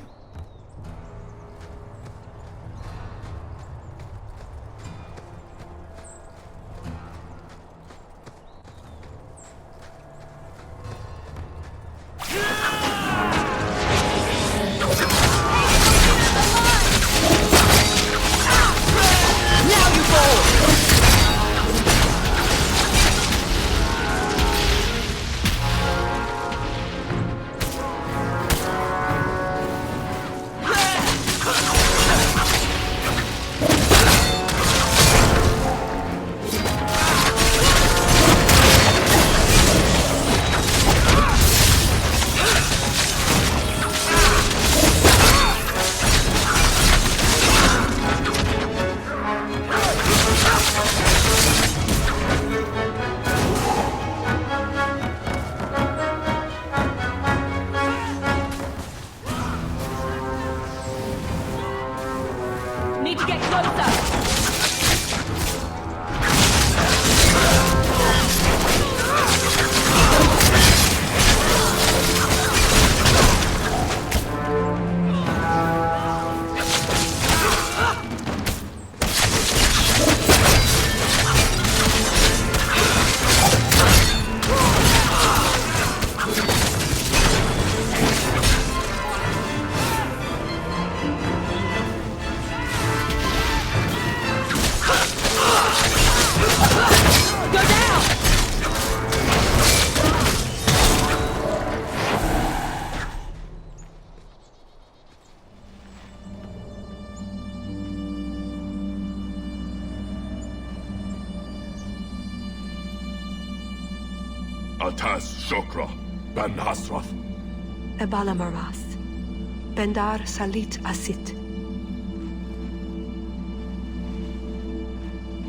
G: Need to get closer!
L: Atas Shokra, Ben Hasrath.
H: Ebala Maras. Bendar Salit Asit.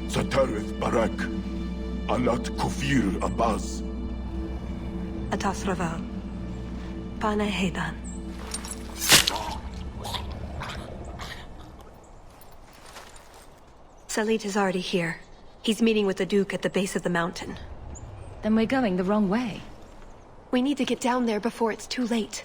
L: Satarith Barak. Alat Kufir Abbas.
H: Atas Raval. Pana Hedan. Salit is already here. He's meeting with the Duke at the base of the mountain.
B: Then we're going the wrong way.
H: We need to get down there before it's too late.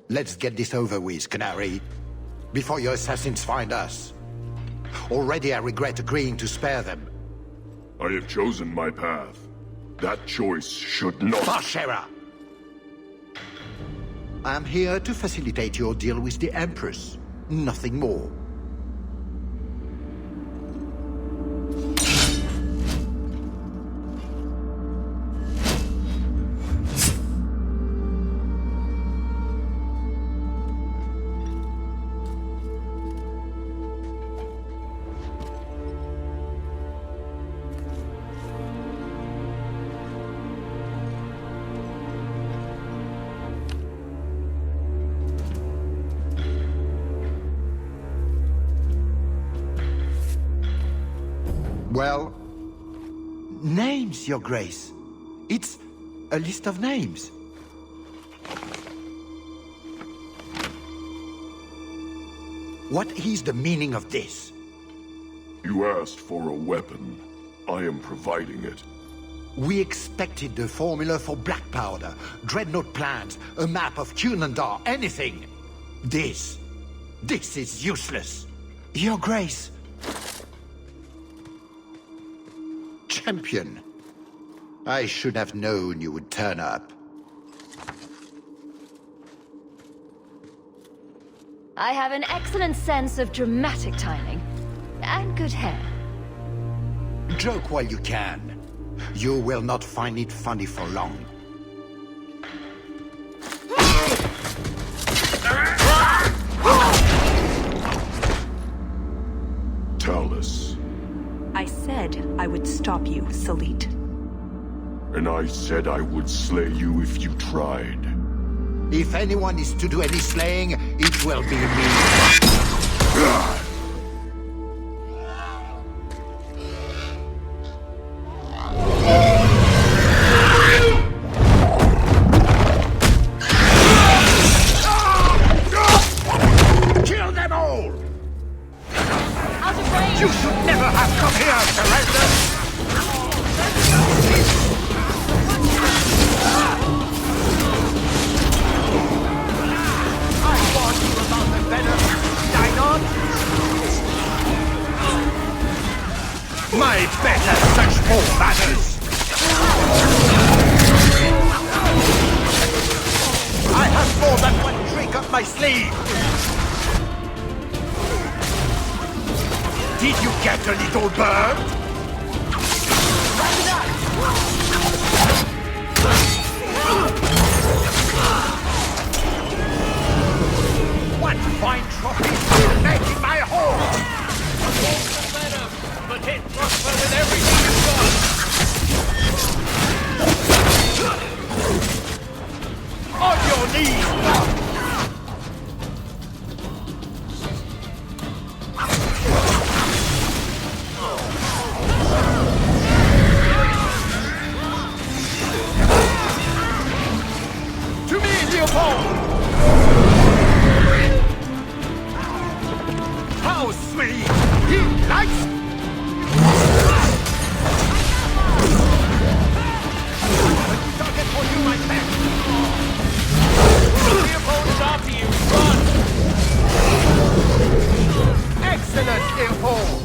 C: Let's get this over with, Canary, before your assassins find us. Already I regret agreeing to spare them.
O: I have chosen my path. That choice should not...
C: Bashera! I am here to facilitate your deal with the Empress. Nothing more. Well, names, Your Grace. It's a list of names. What is the meaning of this?
O: You asked for a weapon. I am providing it.
C: We expected the formula for black powder, dreadnought plans, a map of Cunandar, anything. This is useless. Your Grace. Champion. I should have known you would turn up.
B: I have an excellent sense of dramatic timing. And good hair.
C: Joke while you can. You will not find it funny for long.
O: Talus.
H: I said I would stop you, Salit.
O: And I said I would slay you if you tried.
C: If anyone is to do any slaying, it will be me. Kill them all!
G: Out of range!
C: You should never have come here, surrender! I warned you about the venom, did I not? My better such more matters! I have more than one trick up my sleeve! Did you get a little bird? What fine trophies will make in my hall!
A: But hit prosper with everything you've got!
C: On your knees! To me, Leopold! How sweet! He likes... Target for you, my pet!
A: Leopold is after you! Run!
C: Excellent, Leopold!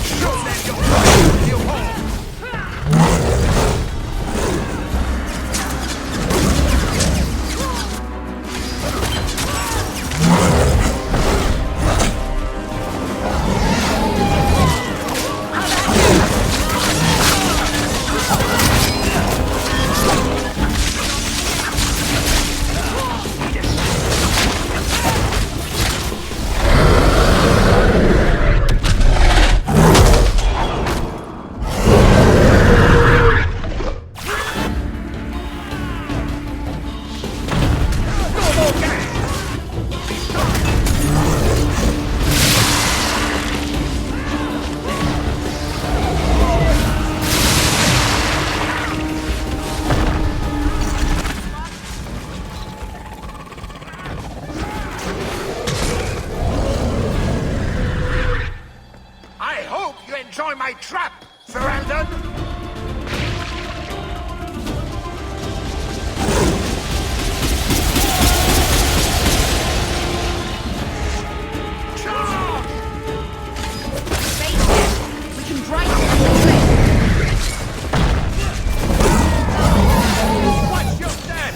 C: Show them your... my trap, Ferelden?
K: We can drive it.
C: Watch your step!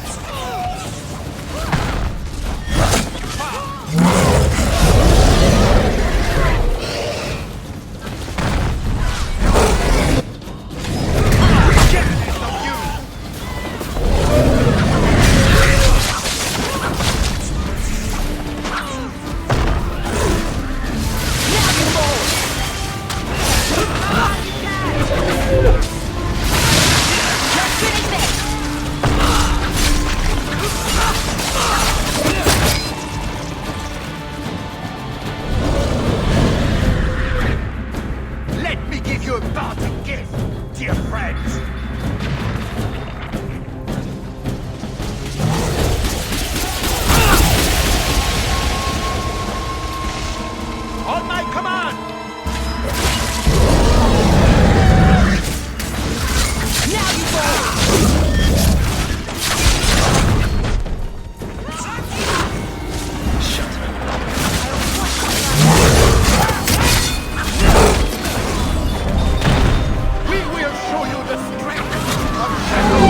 C: Let me give you a parting gift, dear friends. On my command! Now you fall! We will show you the strength of Shadow.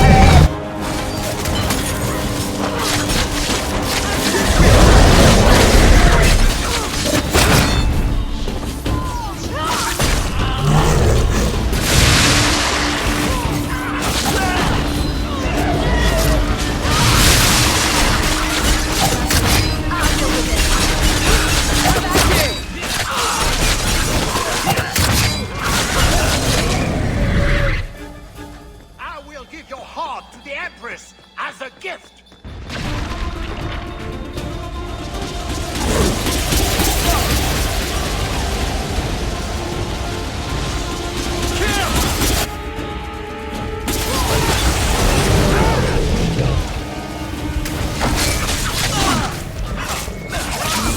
C: I will give your heart to the Empress as a gift.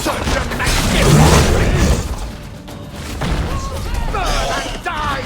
C: Such a magnificent burn and die!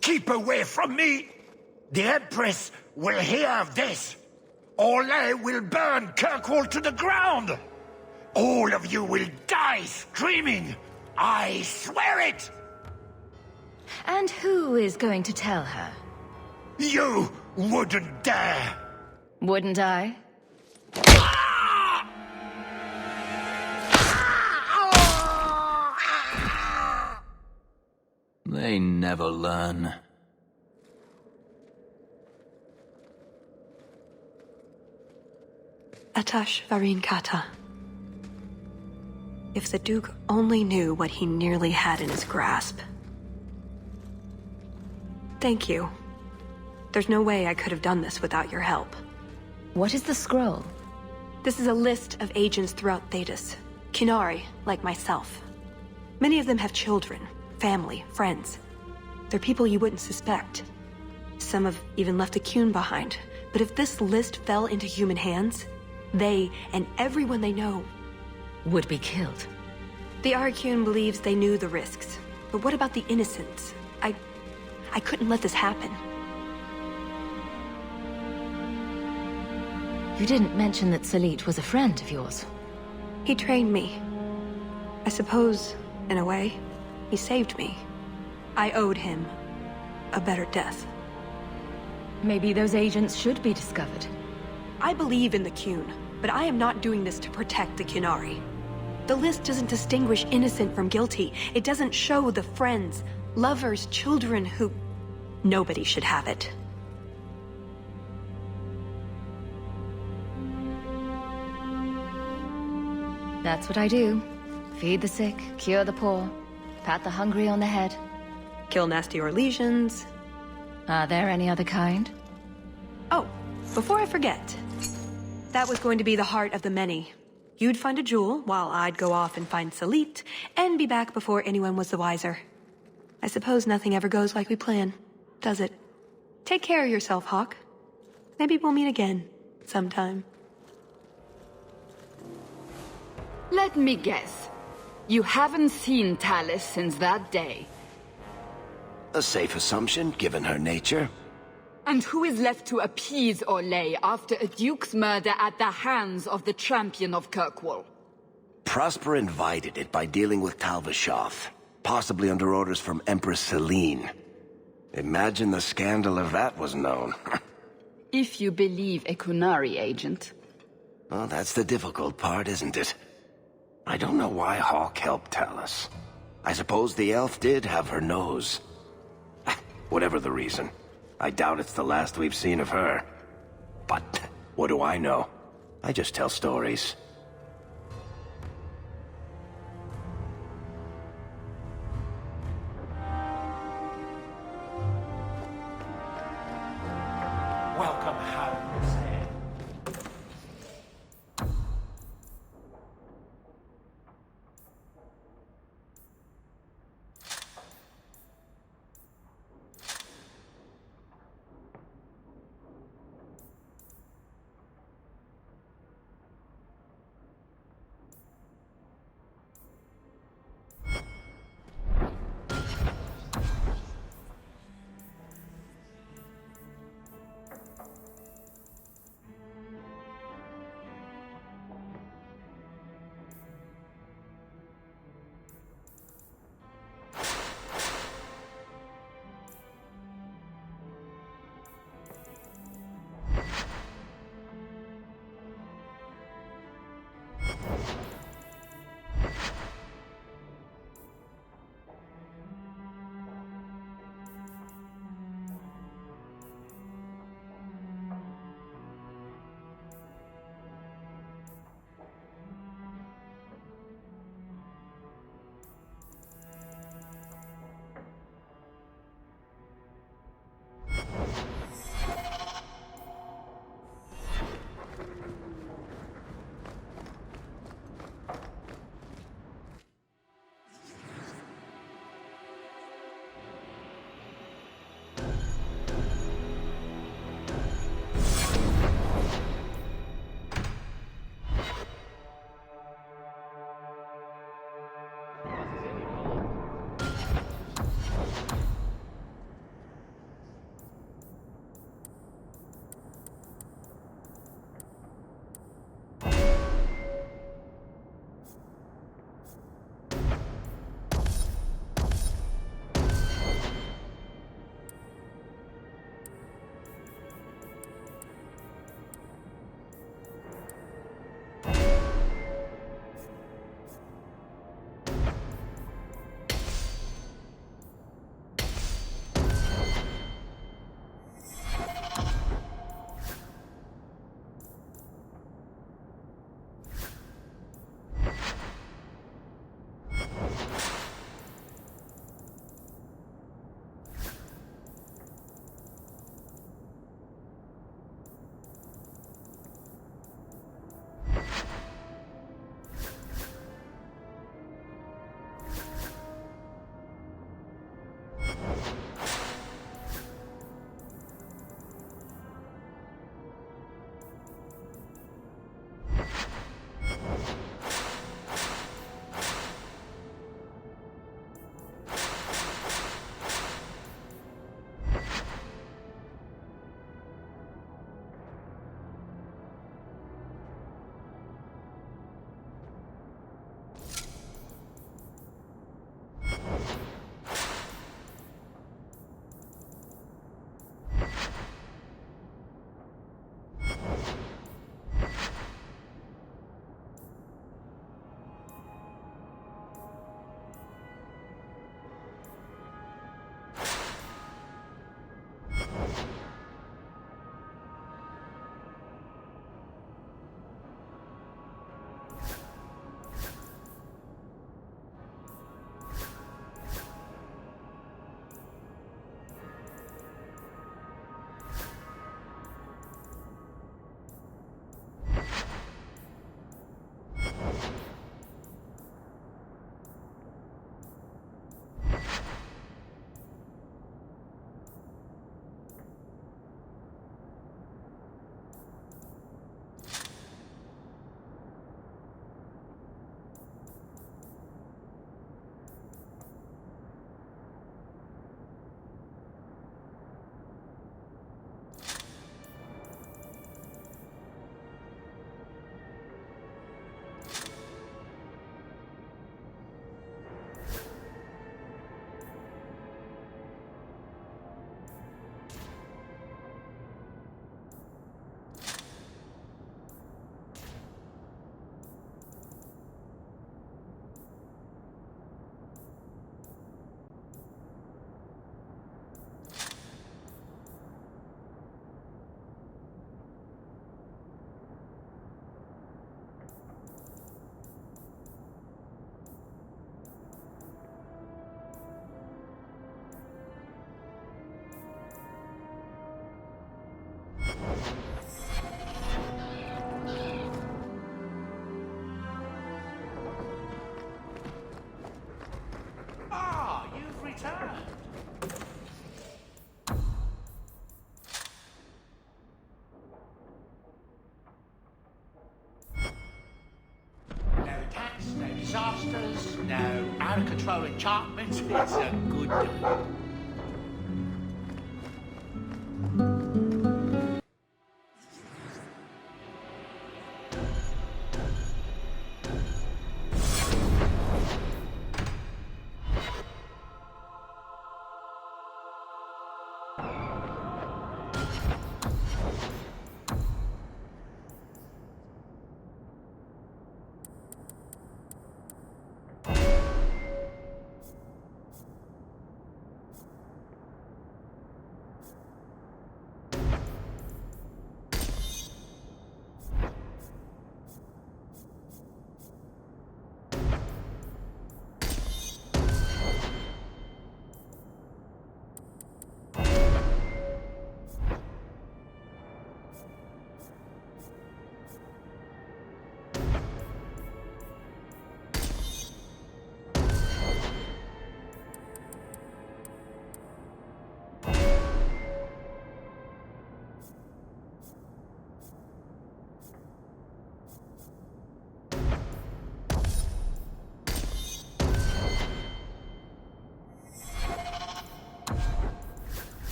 C: Keep away from me! The Empress will hear of this. Orlais will burn Kirkwall to the ground! All of you will die screaming! I swear it!
B: And who is going to tell her?
C: You wouldn't dare!
B: Wouldn't I?
M: They never learn.
H: Atash Varin Kata. If the Duke only knew what he nearly had in his grasp. Thank you. There's no way I could have done this without your help.
B: What is the scroll?
H: This is a list of agents throughout Thedas. Qunari, like myself. Many of them have children, family, friends. They're people you wouldn't suspect. Some have even left a Qun behind. But if this list fell into human hands, they and everyone they know
B: would be killed.
H: The Arcune believes they knew the risks. But what about the innocents? I couldn't let this happen.
B: You didn't mention that Salit was a friend of yours.
H: He trained me. I suppose, in a way, he saved me. I owed him a better death.
B: Maybe those agents should be discovered.
H: I believe in the Qun, but I am not doing this to protect the Qunari. The list doesn't distinguish innocent from guilty. It doesn't show the friends, lovers, children who... Nobody should have it.
B: That's what I do. Feed the sick, cure the poor, pat the hungry on the head.
H: Kill nasty Orlesians.
B: Are there any other kind?
H: Oh, before I forget. That was going to be the heart of the many. You'd find a jewel, while I'd go off and find Salit, and be back before anyone was the wiser. I suppose nothing ever goes like we plan, does it? Take care of yourself, Hawk. Maybe we'll meet again, sometime.
I: Let me guess. You haven't seen Tallis since that day.
J: A safe assumption, given her nature.
I: And who is left to appease Orlais after a duke's murder at the hands of the champion of Kirkwall?
J: Prosper invited it by dealing with Tal Vashoth, possibly under orders from Empress Celine. Imagine the scandal if that was known.
I: If you believe a Kunari agent.
J: Well, that's the difficult part, isn't it? I don't know why Hawk helped Tallis. I suppose the elf did have her nose. Whatever the reason, I doubt it's the last we've seen of her. But what do I know? I just tell stories.
E: Welcome home, Sam.
P: out-of-control enchantments. It's a good day.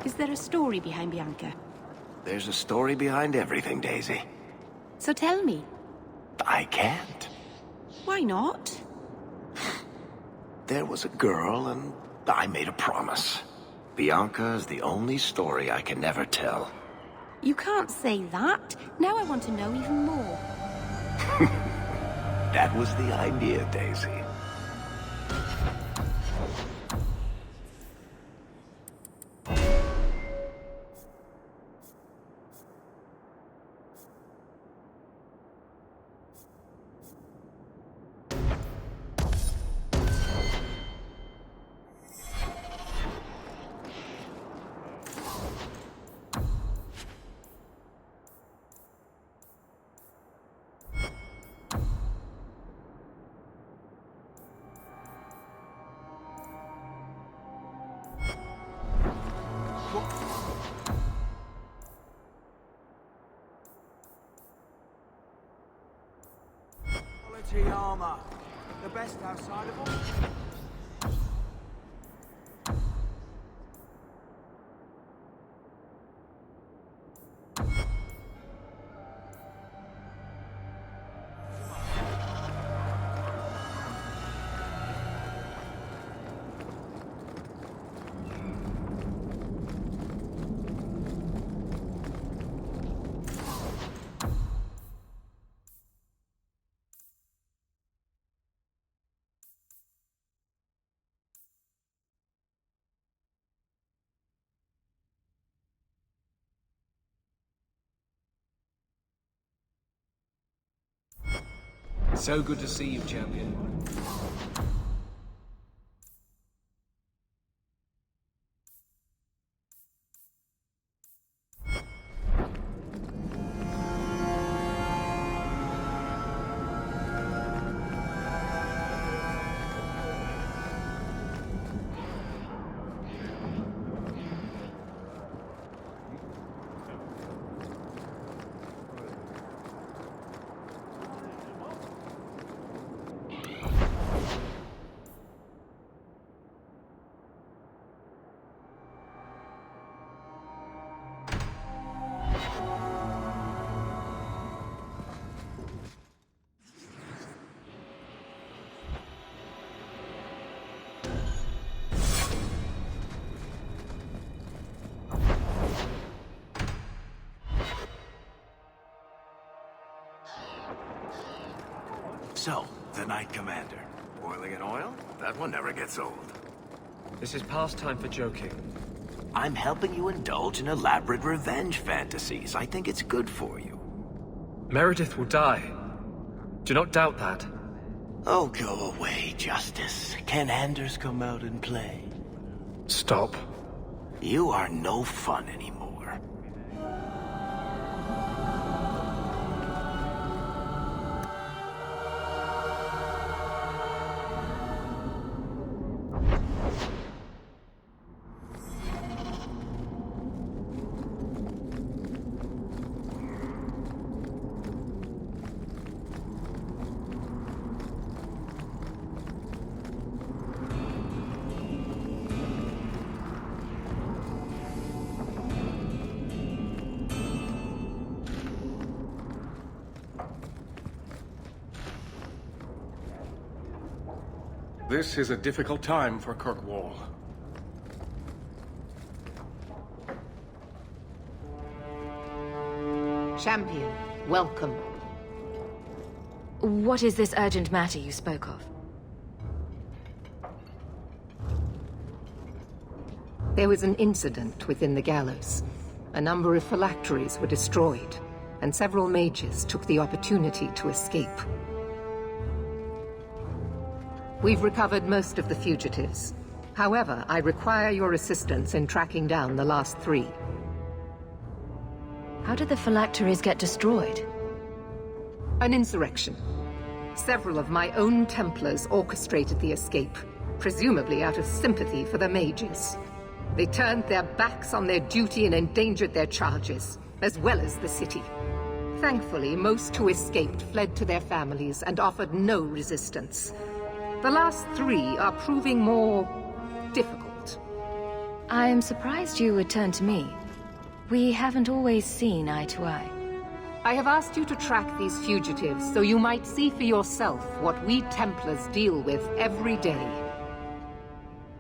H: Is there a story behind Bianca?
J: There's a story behind everything, Daisy.
H: So tell me.
J: I can't.
H: Why not?
J: There was a girl, and I made a promise. Bianca is the only story I can never tell.
H: You can't say that. Now I want to know even more.
J: That was the idea, Daisy.
Q: Mighty armor. The best outside of all.
R: So good to see you, champion.
J: So, the Knight Commander. Boiling in oil? That one never gets old.
A: This is past time for joking.
J: I'm helping you indulge in elaborate revenge fantasies. I think it's good for you.
A: Meredith will die. Do not doubt that.
J: Oh, go away, Justice. Can Anders come out and play?
A: Stop.
J: You are no fun anymore.
S: This is a difficult time for Kirkwall.
T: Champion, welcome.
B: What is this urgent matter you spoke of?
T: There was an incident within the gallows. A number of phylacteries were destroyed, and several mages took the opportunity to escape. We've recovered most of the fugitives. However, I require your assistance in tracking down the last 3.
B: How did the phylacteries get destroyed?
T: An insurrection. Several of my own Templars orchestrated the escape, presumably out of sympathy for the mages. They turned their backs on their duty and endangered their charges, as well as the city. Thankfully, most who escaped fled to their families and offered no resistance. The last 3 are proving more difficult.
B: I am surprised you would turn to me. We haven't always seen eye to eye.
T: I have asked you to track these fugitives so you might see for yourself what we Templars deal with every day.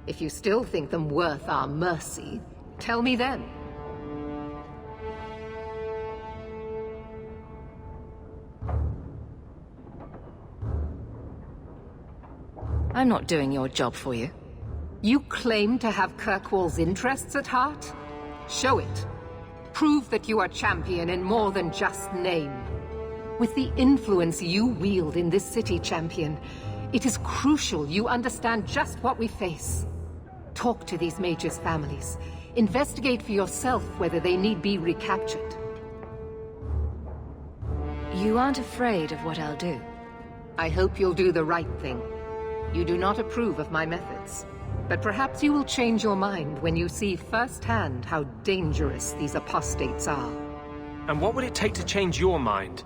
T: If you still think them worth our mercy, tell me then.
B: I'm not doing your job for you.
T: You claim to have Kirkwall's interests at heart? Show it. Prove that you are champion in more than just name. With the influence you wield in this city, champion, it is crucial you understand just what we face. Talk to these mages' families. Investigate for yourself whether they need be recaptured.
B: You aren't afraid of what I'll do?
T: I hope you'll do the right thing. You do not approve of my methods, but perhaps you will change your mind when you see firsthand how dangerous these apostates are.
A: And what would it take to change your mind?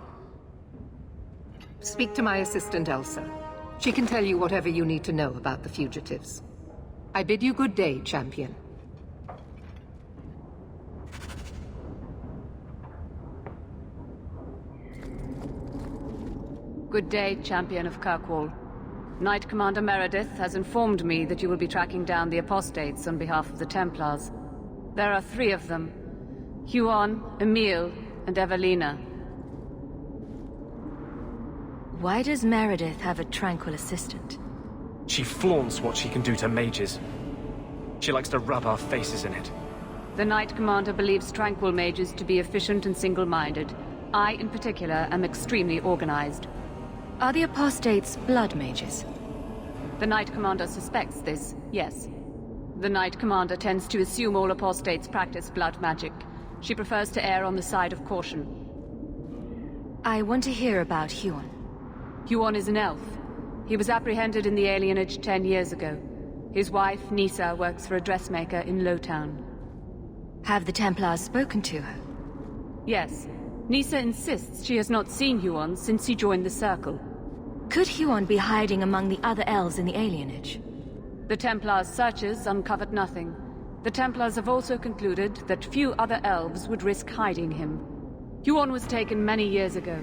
T: Speak to my assistant, Elsa. She can tell you whatever you need to know about the fugitives. I bid you good day, champion.
U: Good day, champion of Kirkwall. Knight Commander Meredith has informed me that you will be tracking down the apostates on behalf of the Templars. There are 3 of them. Huon, Emile, and Evelina.
B: Why does Meredith have a tranquil assistant?
R: She flaunts what she can do to mages. She likes to rub our faces in it.
U: The Knight Commander believes tranquil mages to be efficient and single-minded. I, in particular, am extremely organized.
B: Are the apostates blood mages?
U: The Knight Commander suspects this, yes. The Knight Commander tends to assume all apostates practice blood magic. She prefers to err on the side of caution.
B: I want to hear about Huon.
U: Huon is an elf. He was apprehended in the alienage 10 years ago. His wife, Nisa, works for a dressmaker in Lowtown.
B: Have the Templars spoken to her?
U: Yes. Nisa insists she has not seen Huon since he joined the Circle.
B: Could Huon be hiding among the other elves in the alienage?
U: The Templars' searches uncovered nothing. The Templars have also concluded that few other elves would risk hiding him. Huon was taken many years ago.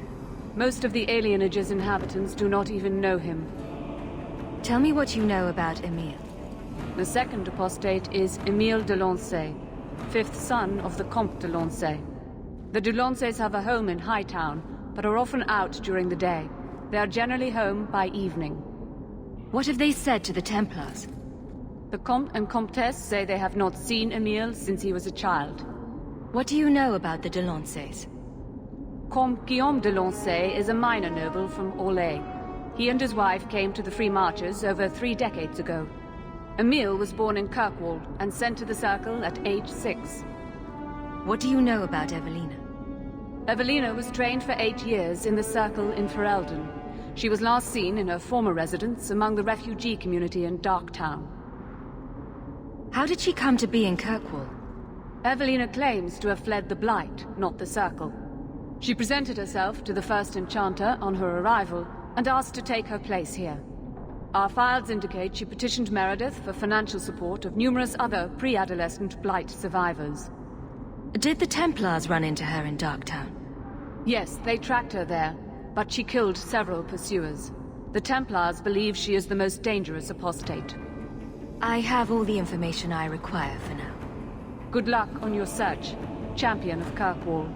U: Most of the alienage's inhabitants do not even know him.
B: Tell me what you know about Emile.
U: The second apostate is Emile de Lancey, 5th son of the Comte de Lancey. The de Lanceys have a home in Hightown, but are often out during the day. They are generally home by evening.
B: What have they said to the Templars?
U: The Comte and Comtesse say they have not seen Emile since he was a child.
B: What do you know about the de Lanceys?
U: Comte Guillaume de Lancey is a minor noble from Orlais. He and his wife came to the Free Marches over 3 decades ago. Emile was born in Kirkwall and sent to the Circle at age 6.
B: What do you know about Evelina?
U: Evelina was trained for 8 years in the Circle in Ferelden. She was last seen in her former residence among the refugee community in Darktown.
B: How did she come to be in Kirkwall?
U: Evelina claims to have fled the Blight, not the Circle. She presented herself to the First Enchanter on her arrival and asked to take her place here. Our files indicate she petitioned Meredith for financial support of numerous other pre-adolescent Blight survivors.
B: Did the Templars run into her in Darktown?
U: Yes, they tracked her there, but she killed several pursuers. The Templars believe she is the most dangerous apostate.
B: I have all the information I require for now.
U: Good luck on your search, champion of Kirkwall.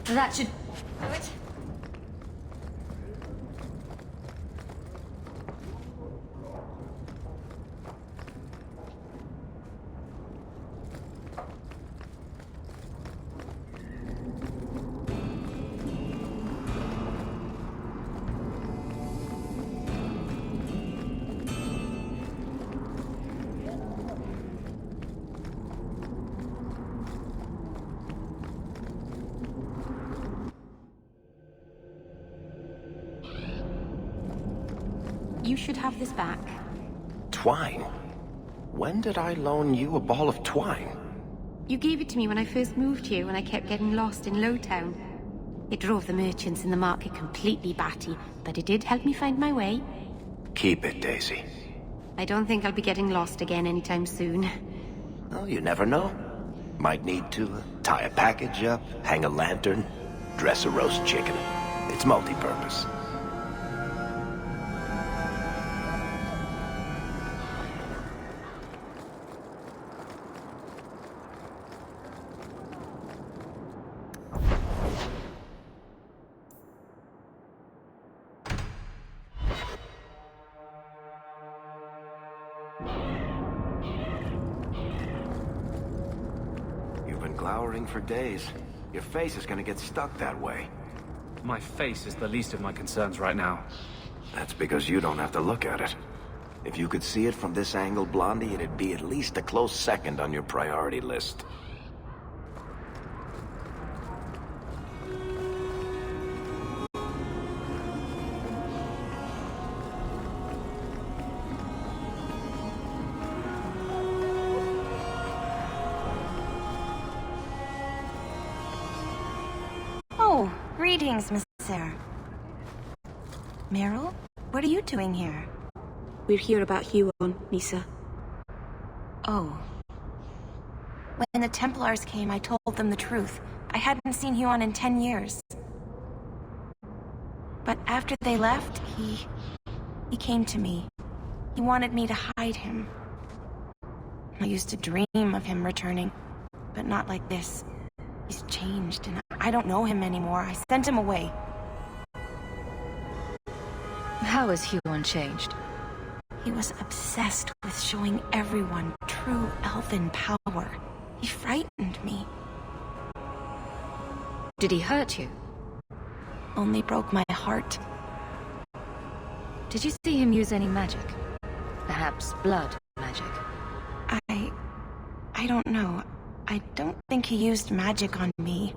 B: That should do it.
K: You should have this back.
J: Twine? When did I loan you a ball of twine?
K: You gave it to me when I first moved here, when I kept getting lost in Lowtown. It drove the merchants in the market completely batty, but it did help me find my way.
J: Keep it, Daisy.
K: I don't think I'll be getting lost again anytime soon.
J: Well, you never know. Might need to tie a package up, hang a lantern, dress a roast chicken. It's multi-purpose. Glowering for days. Your face is gonna get stuck that way.
R: My face is the least of my concerns right now.
J: That's because you don't have to look at it. If you could see it from this angle, Blondie, it'd be at least a close second on your priority list.
K: Greetings, Monsieur. Meryl? What are you doing here?
F: We're here about Huon, Nisa.
K: Oh. When the Templars came, I told them the truth. I hadn't seen Huon in 10 years. But after they left, he came to me. He wanted me to hide him. I used to dream of him returning, but not like this. He's changed, and I don't know him anymore. I sent him away.
B: How has Huon changed?
K: He was obsessed with showing everyone true elven power. He frightened me.
B: Did he hurt you?
K: Only broke my heart.
B: Did you see him use any magic? Perhaps blood magic?
K: I don't know. I don't think he used magic on me.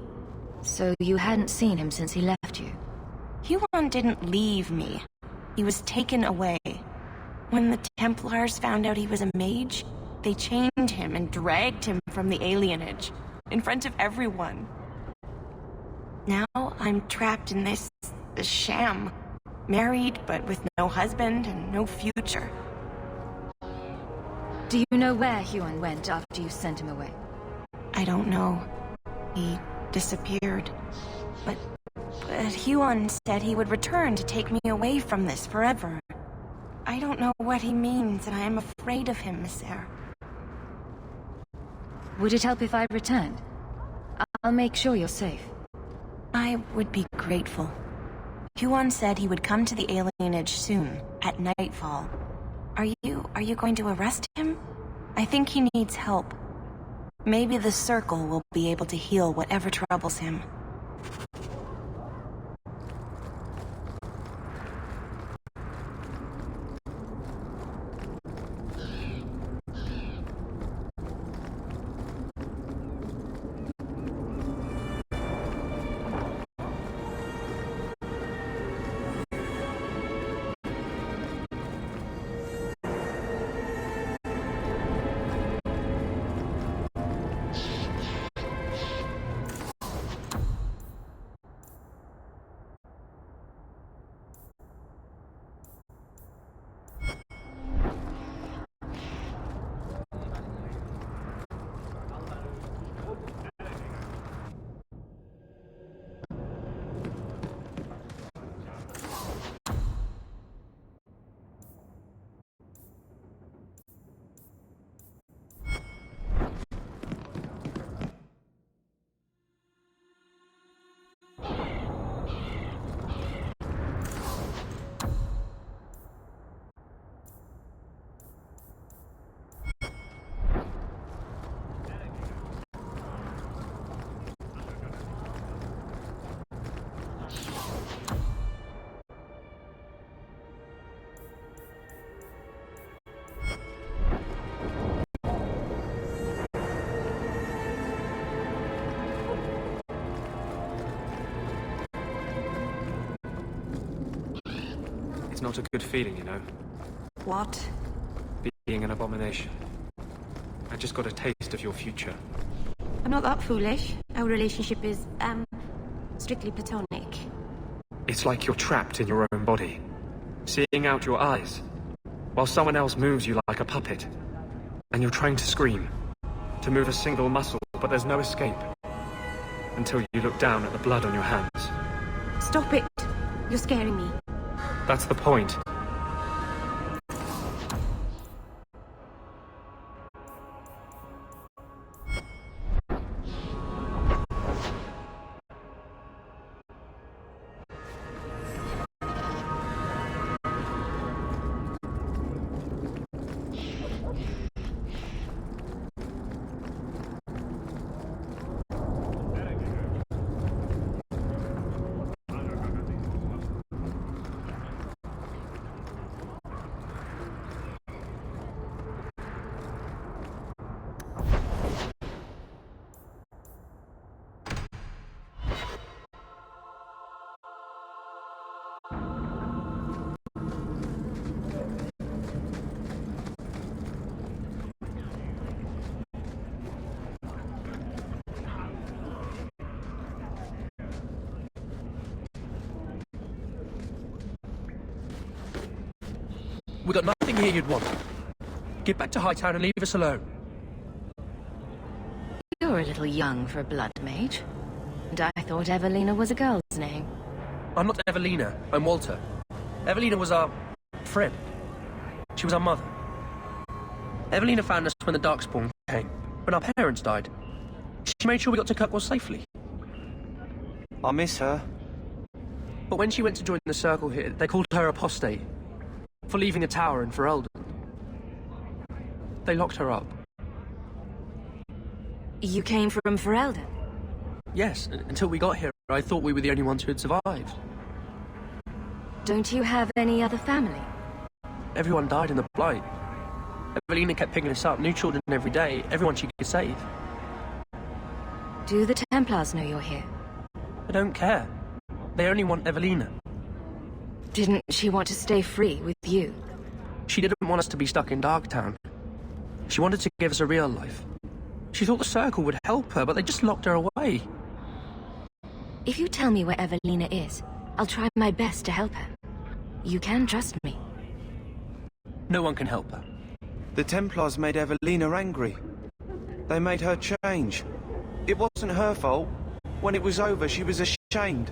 B: So you hadn't seen him since he left you?
K: Huon didn't leave me. He was taken away. When the Templars found out he was a mage, they chained him and dragged him from the alienage, in front of everyone. Now I'm trapped in this sham. Married, but with no husband and no future.
B: Do you know where Huon went after you sent him away?
K: I don't know. He disappeared. But Huon said he would return to take me away from this forever. I don't know what he means, and I am afraid of him, Monsieur.
B: Would it help if I returned? I'll make sure you're safe.
K: I would be grateful. Huon said he would come to the alienage soon, at nightfall. Are you going to arrest him? I think he needs help. Maybe the Circle will be able to heal whatever troubles him.
R: It's not a good feeling, you know.
F: What?
R: Being an abomination. I just got a taste of your future.
F: I'm not that foolish. Our relationship is, strictly platonic.
R: It's like you're trapped in your own body, seeing out your eyes, while someone else moves you like a puppet. And you're trying to scream, to move a single muscle, but there's no escape. Until you look down at the blood on your hands.
F: Stop it! You're scaring me.
R: That's the point.
Q: We got nothing here you'd want. Get back to Hightown and leave us alone.
B: You're a little young for a blood mage. And I thought Evelina was a girl's name.
Q: I'm not Evelina, I'm Walter. Evelina was our friend. She was our mother. Evelina found us when the Darkspawn came, when our parents died. She made sure we got to Kirkwall safely.
D: I miss her.
Q: But when she went to join the Circle here, they called her apostate for leaving the tower in Ferelden. They locked her up.
B: You came from Ferelden?
Q: Yes, until we got here, I thought we were the only ones who had survived.
B: Don't you have any other family?
Q: Everyone died in the Blight. Evelina kept picking us up, new children every day, everyone she could save.
B: Do the Templars know you're here?
Q: I don't care. They only want Evelina.
B: Didn't she want to stay free with you?
Q: She didn't want us to be stuck in Darktown. She wanted to give us a real life. She thought the Circle would help her, but they just locked her away.
B: If you tell me where Evelina is, I'll try my best to help her. You can trust me.
Q: No one can help her.
D: The Templars made Evelina angry. They made her change. It wasn't her fault. When it was over, she was ashamed.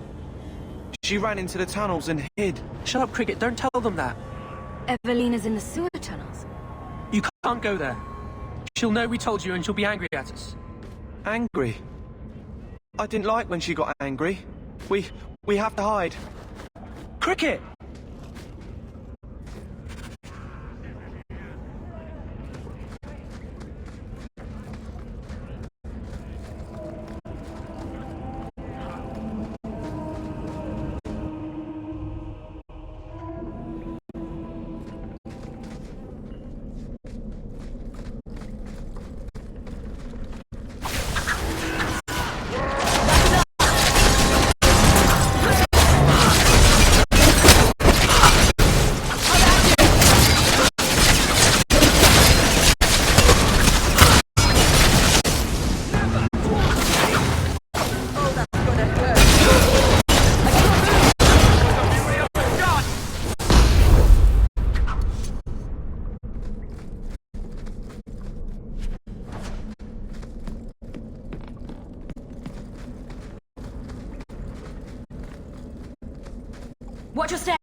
D: She ran into the tunnels and hid.
Q: Shut up, Cricket. Don't tell them that.
B: Evelina's in the sewer tunnels.
Q: You can't go there. She'll know we told you and she'll be angry at us.
D: Angry? I didn't like when she got angry. We have to hide.
Q: Cricket!
B: Watch your step!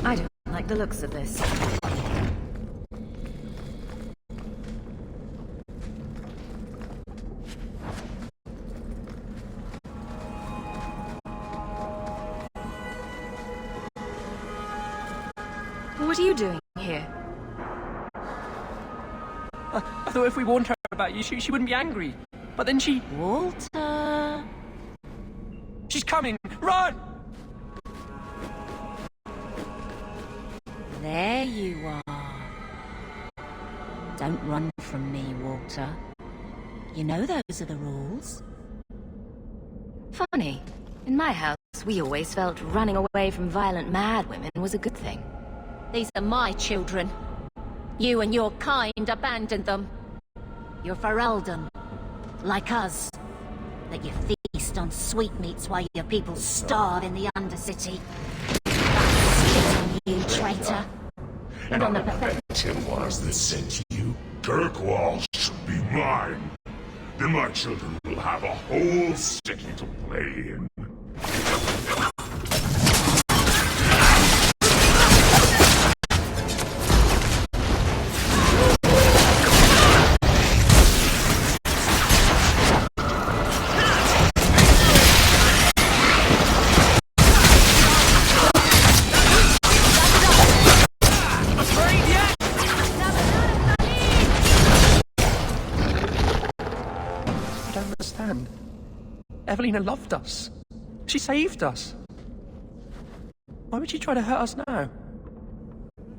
B: I don't like the looks of this. What are you doing here?
Q: I thought if we warned her about you, she wouldn't be angry. But then she...
K: Walter...
Q: She's coming! Run!
K: There you are. Don't run from me, Walter. You know those are the rules.
B: Funny. In my house, we always felt running away from violent mad women was a good thing.
K: These are my children. You and your kind abandoned them. You're Ferelden. Like us. That you feast on sweetmeats while your people starve in the Undercity. You traitor.
O: And on the pathetic it was that sent you. Kirkwall should be mine. Then my children will have a whole city to play in.
Q: Evelina loved us. She saved us. Why would she try to hurt us now?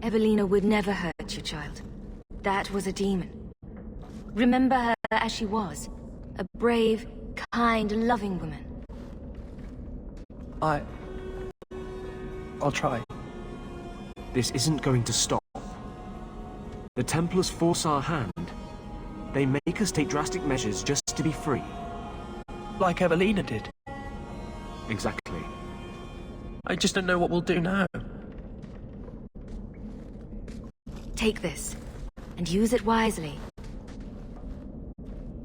B: Evelina would never hurt you, child. That was a demon. Remember her as she was. A brave, kind, loving woman.
Q: I'll try.
R: This isn't going to stop. The Templars force our hand. They make us take drastic measures just to be free.
Q: Like Evelina did.
R: Exactly.
Q: I just don't know what we'll do now.
B: Take this, and use it wisely.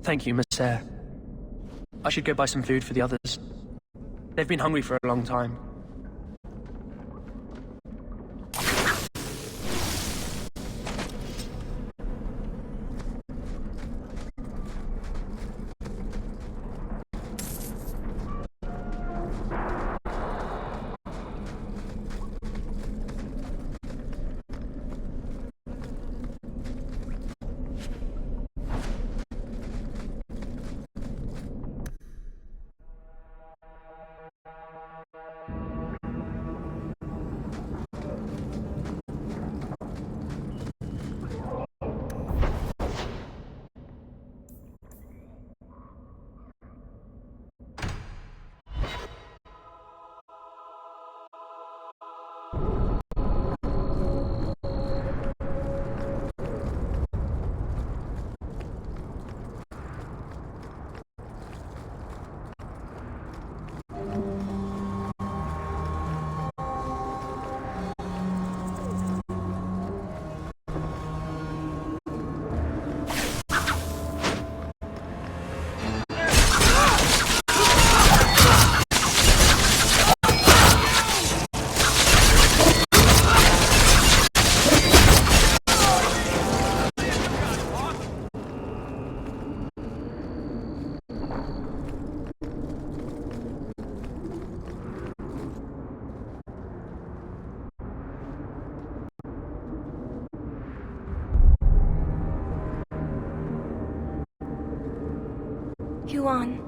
Q: Thank you, Miss Eyre. I should go buy some food for the others. They've been hungry for a long time.
B: Huan.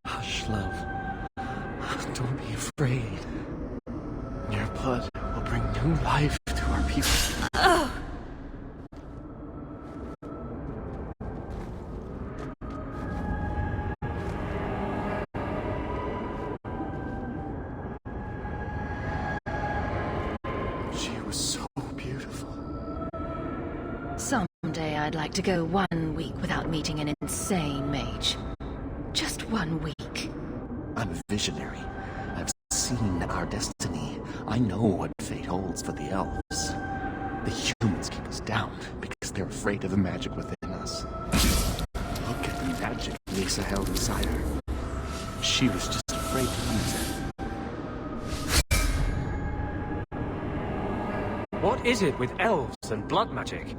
R: Hush, love. Don't be afraid. Your blood will bring new life to our people. She was so beautiful.
B: Someday I'd like to go 1 week without meeting an insane mage. Just 1 week.
N: I'm a visionary. I've seen our destiny. I know what fate holds for the elves. The humans keep us down because they're afraid of the magic within us. Look at the magic Lisa held inside her. She was just afraid to use it.
R: What is it with elves and blood magic?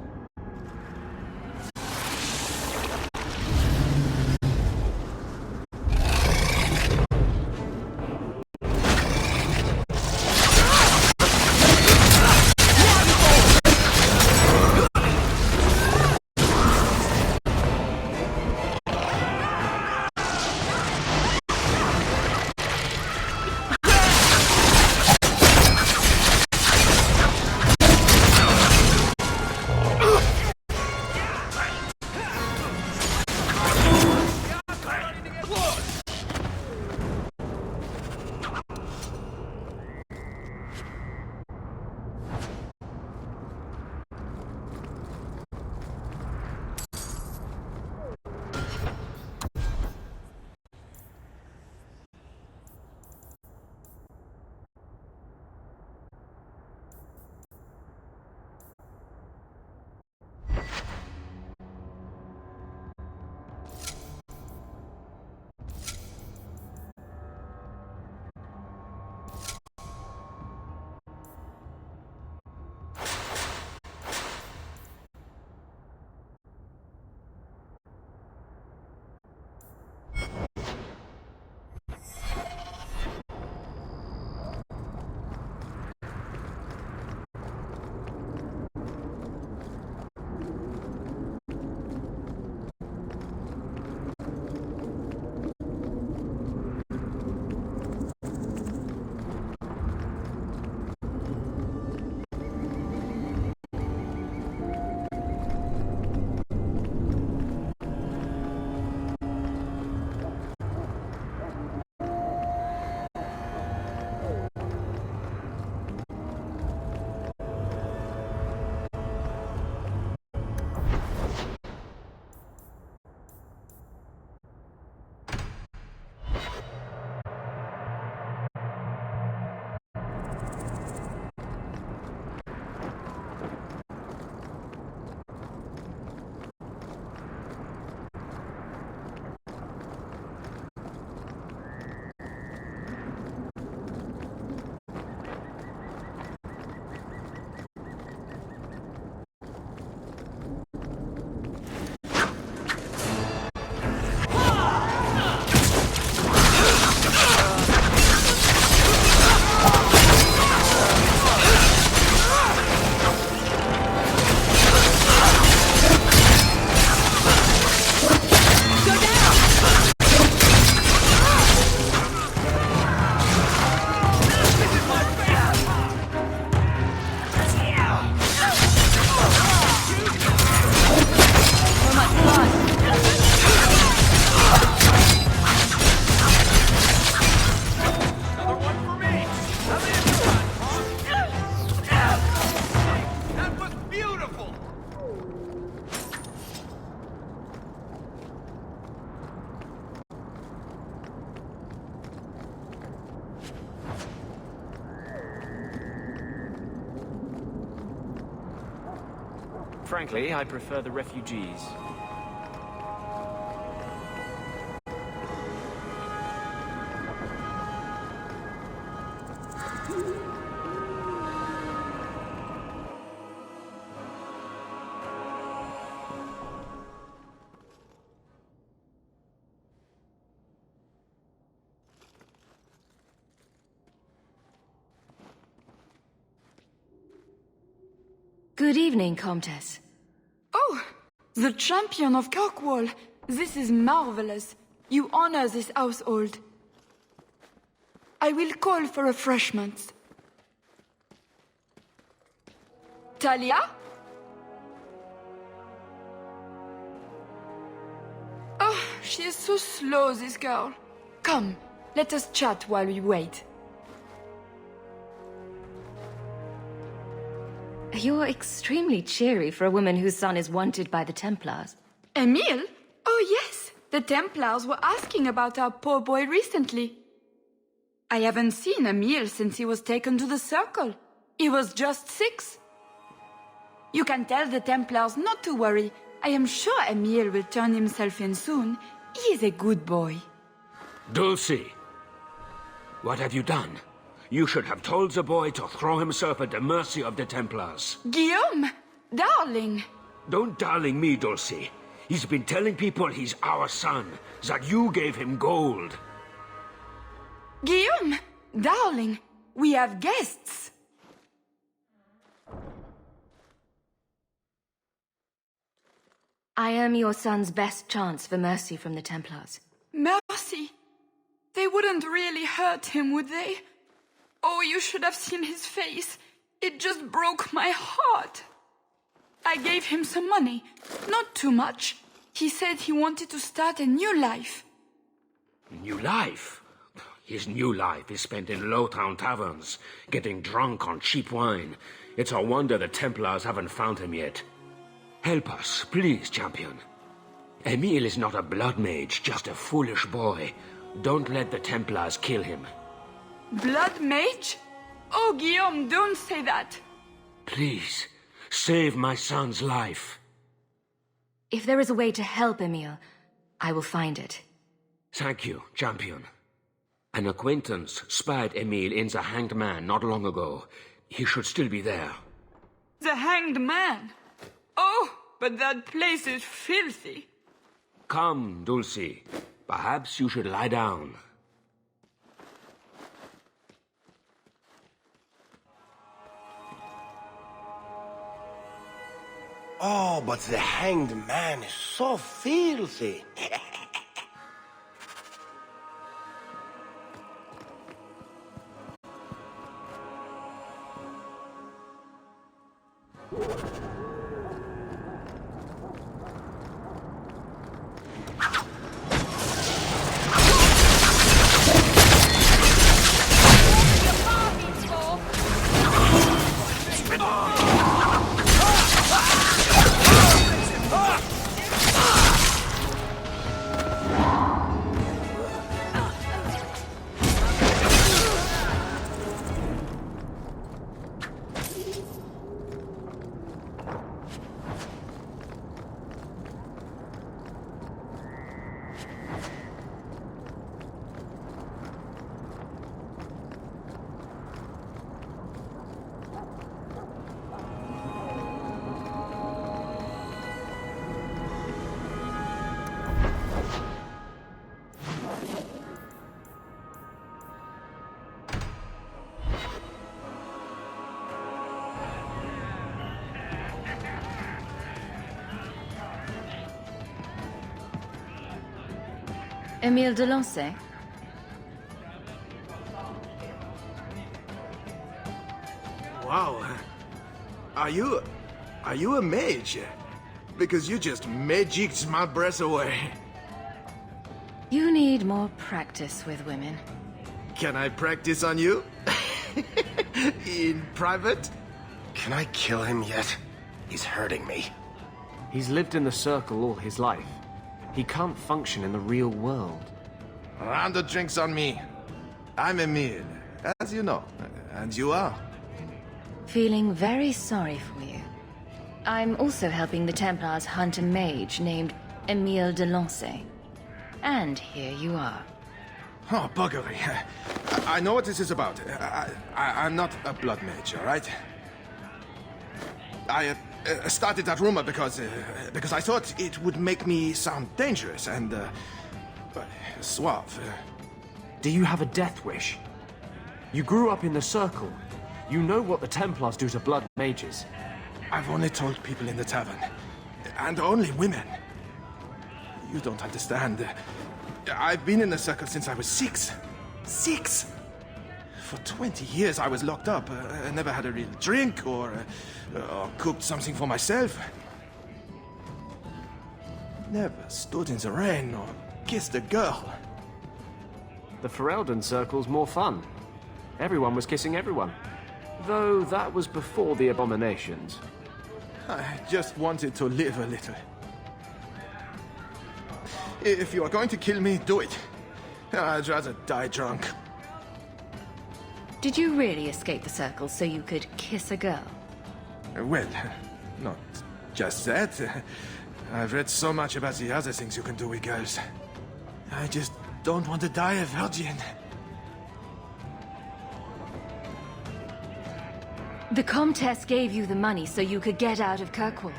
O: Ugh!
L: Frankly, I prefer the refugees.
B: Good evening, Comtesse.
V: Oh, the champion of Kirkwall. This is marvelous. You honor this household. I will call for refreshments. Talia? Oh, she is so slow, this girl. Come, let us chat while we wait.
B: You're extremely cheery for a woman whose son is wanted by the Templars.
V: Emile? Oh yes, the Templars were asking about our poor boy recently. I haven't seen Emile since he was taken to the Circle. He was just 6. You can tell the Templars not to worry. I am sure Emile will turn himself in soon. He is a good boy.
W: Dulcie, what have you done? You should have told the boy to throw himself at the mercy of the Templars.
V: Guillaume! Darling!
W: Don't darling me, Dulcie. He's been telling people he's our son, that you gave him gold.
V: Guillaume! Darling! We have guests!
B: I am your son's best chance for mercy from the Templars.
V: Mercy? They wouldn't really hurt him, would they? Oh, you should have seen his face. It just broke my heart. I gave him some money. Not too much. He said he wanted to start a new life.
W: New life? His new life is spent in low-town taverns, getting drunk on cheap wine. It's a wonder the Templars haven't found him yet. Help us, please, champion. Emile is not a blood mage, just a foolish boy. Don't let the Templars kill him.
V: Blood mage? Oh, Guillaume, don't say that.
W: Please, save my son's life.
B: If there is a way to help Emile, I will find it.
W: Thank you, champion. An acquaintance spied Emile in the Hanged Man not long ago. He should still be there.
V: The Hanged Man? Oh, but that place is filthy.
W: Come, Dulcie. Perhaps you should lie down.
J: Oh, but the Hanged Man is so filthy.
B: Emile de Lancey?
X: Wow. Are you a mage? Because you just magicked my breath away.
B: You need more practice with women.
X: Can I practice on you? In private?
J: Can I kill him yet? He's hurting me.
L: He's lived in the Circle all his life. He can't function in the real world.
X: Round of drinks on me. I'm Emile, as you know. And you are?
B: Feeling very sorry for you. I'm also helping the Templars hunt a mage named Emile de Lancey. And here you are.
X: Oh, buggery. I know what this is about. I'm not a blood mage, all right? I started that rumor because I thought it would make me sound dangerous and, suave.
L: Do you have a death wish? You grew up in the Circle. You know what the Templars do to blood mages.
X: I've only told people in the tavern. And only women. You don't understand. I've been in the Circle since I was 6. 6! For 20 years I was locked up. I never had a real drink or cooked something for myself. Never stood in the rain or kissed a girl.
L: The Ferelden Circle's more fun. Everyone was kissing everyone. Though that was before the abominations.
X: I just wanted to live a little. If you are going to kill me, do it. I'd rather die drunk.
B: Did you really escape the Circle so you could kiss a girl?
X: Well, not just that. I've read so much about the other things you can do with girls. I just don't want to die a virgin.
B: The Comtesse gave you the money so you could get out of Kirkwall.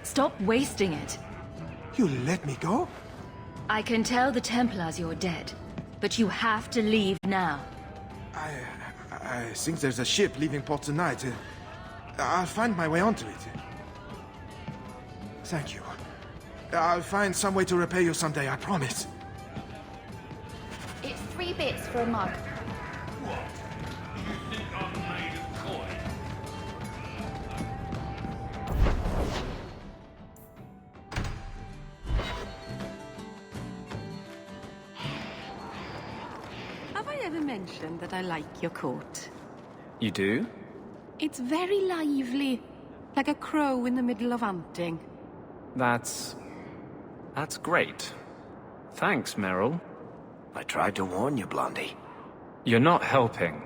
B: Stop wasting it.
X: You let me go?
B: I can tell the Templars you're dead, but you have to leave now.
X: I think there's a ship leaving port tonight. I'll find my way onto it. Thank you. I'll find some way to repay you someday, I promise.
K: It's 3 bits for a mug.
O: What? You think I'm made of coin?
H: Have I ever mentioned that I like your coat?
R: You do?
H: It's very lively, like a crow in the middle of hunting.
R: That's great. Thanks, Meryl.
J: I tried to warn you, Blondie.
R: You're not helping.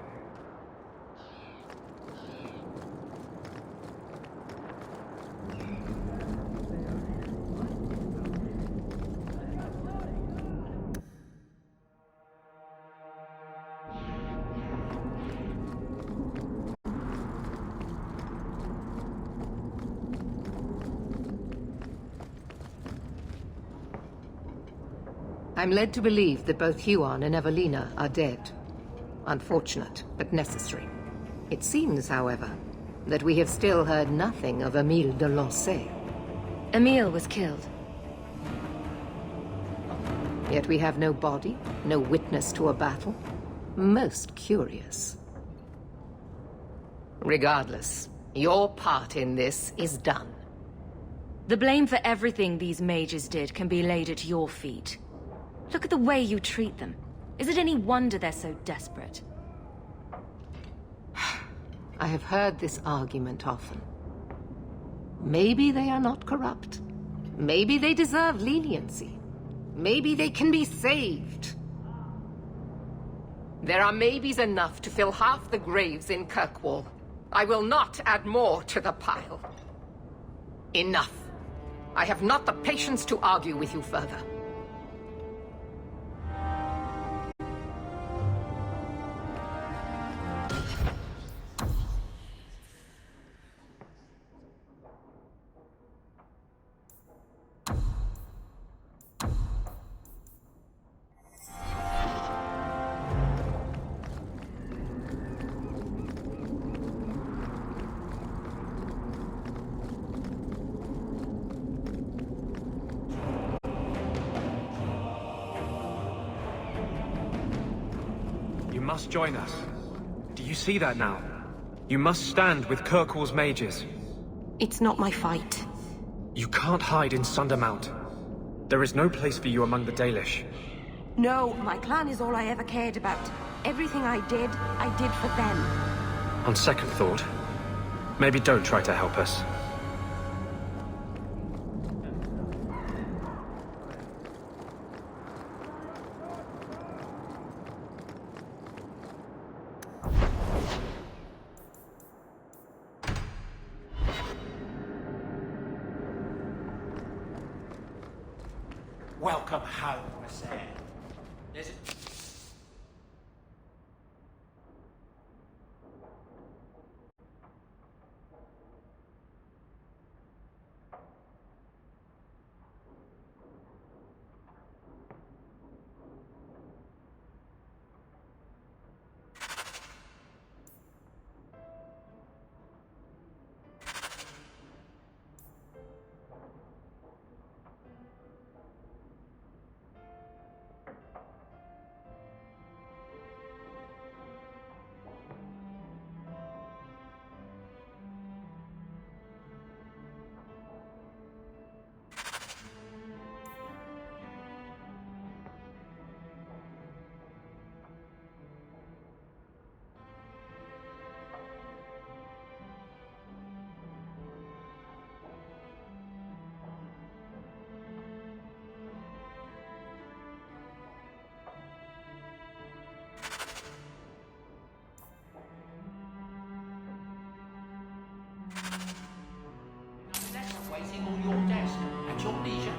T: I'm led to believe that both Huon and Evelina are dead. Unfortunate, but necessary. It seems, however, that we have still heard nothing of Emile de Lancey.
B: Emile was killed.
T: Yet we have no body, no witness to a battle. Most curious. Regardless, your part in this is done.
B: The blame for everything these mages did can be laid at your feet. Look at the way you treat them. Is it any wonder they're so desperate?
T: I have heard this argument often. Maybe they are not corrupt. Maybe they deserve leniency. Maybe they can be saved. There are maybes enough to fill half the graves in Kirkwall. I will not add more to the pile. Enough. I have not the patience to argue with you further.
R: You must join us. Do you see that now? You must stand with Kirkwall's mages.
H: It's not my fight.
R: You can't hide in Sundermount. There is no place for you among the Dalish.
H: No, my clan is all I ever cared about. Everything I did for them.
R: On second thought, maybe don't try to help us.
P: Welcome home, Sam. There's a... waiting on your desk at your leisure.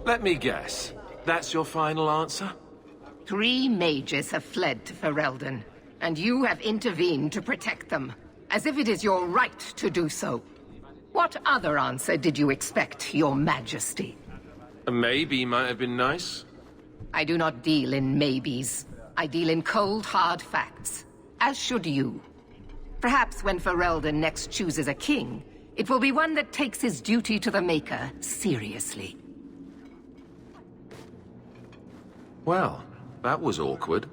L: Let me guess. That's your final answer?
T: 3 mages have fled to Ferelden, and you have intervened to protect them, as if it is your right to do so. What other answer did you expect, your majesty?
L: A maybe might have been nice.
T: I do not deal in maybes. I deal in cold, hard facts. As should you. Perhaps when Ferelden next chooses a king, it will be one that takes his duty to the Maker seriously.
L: Well, that was awkward.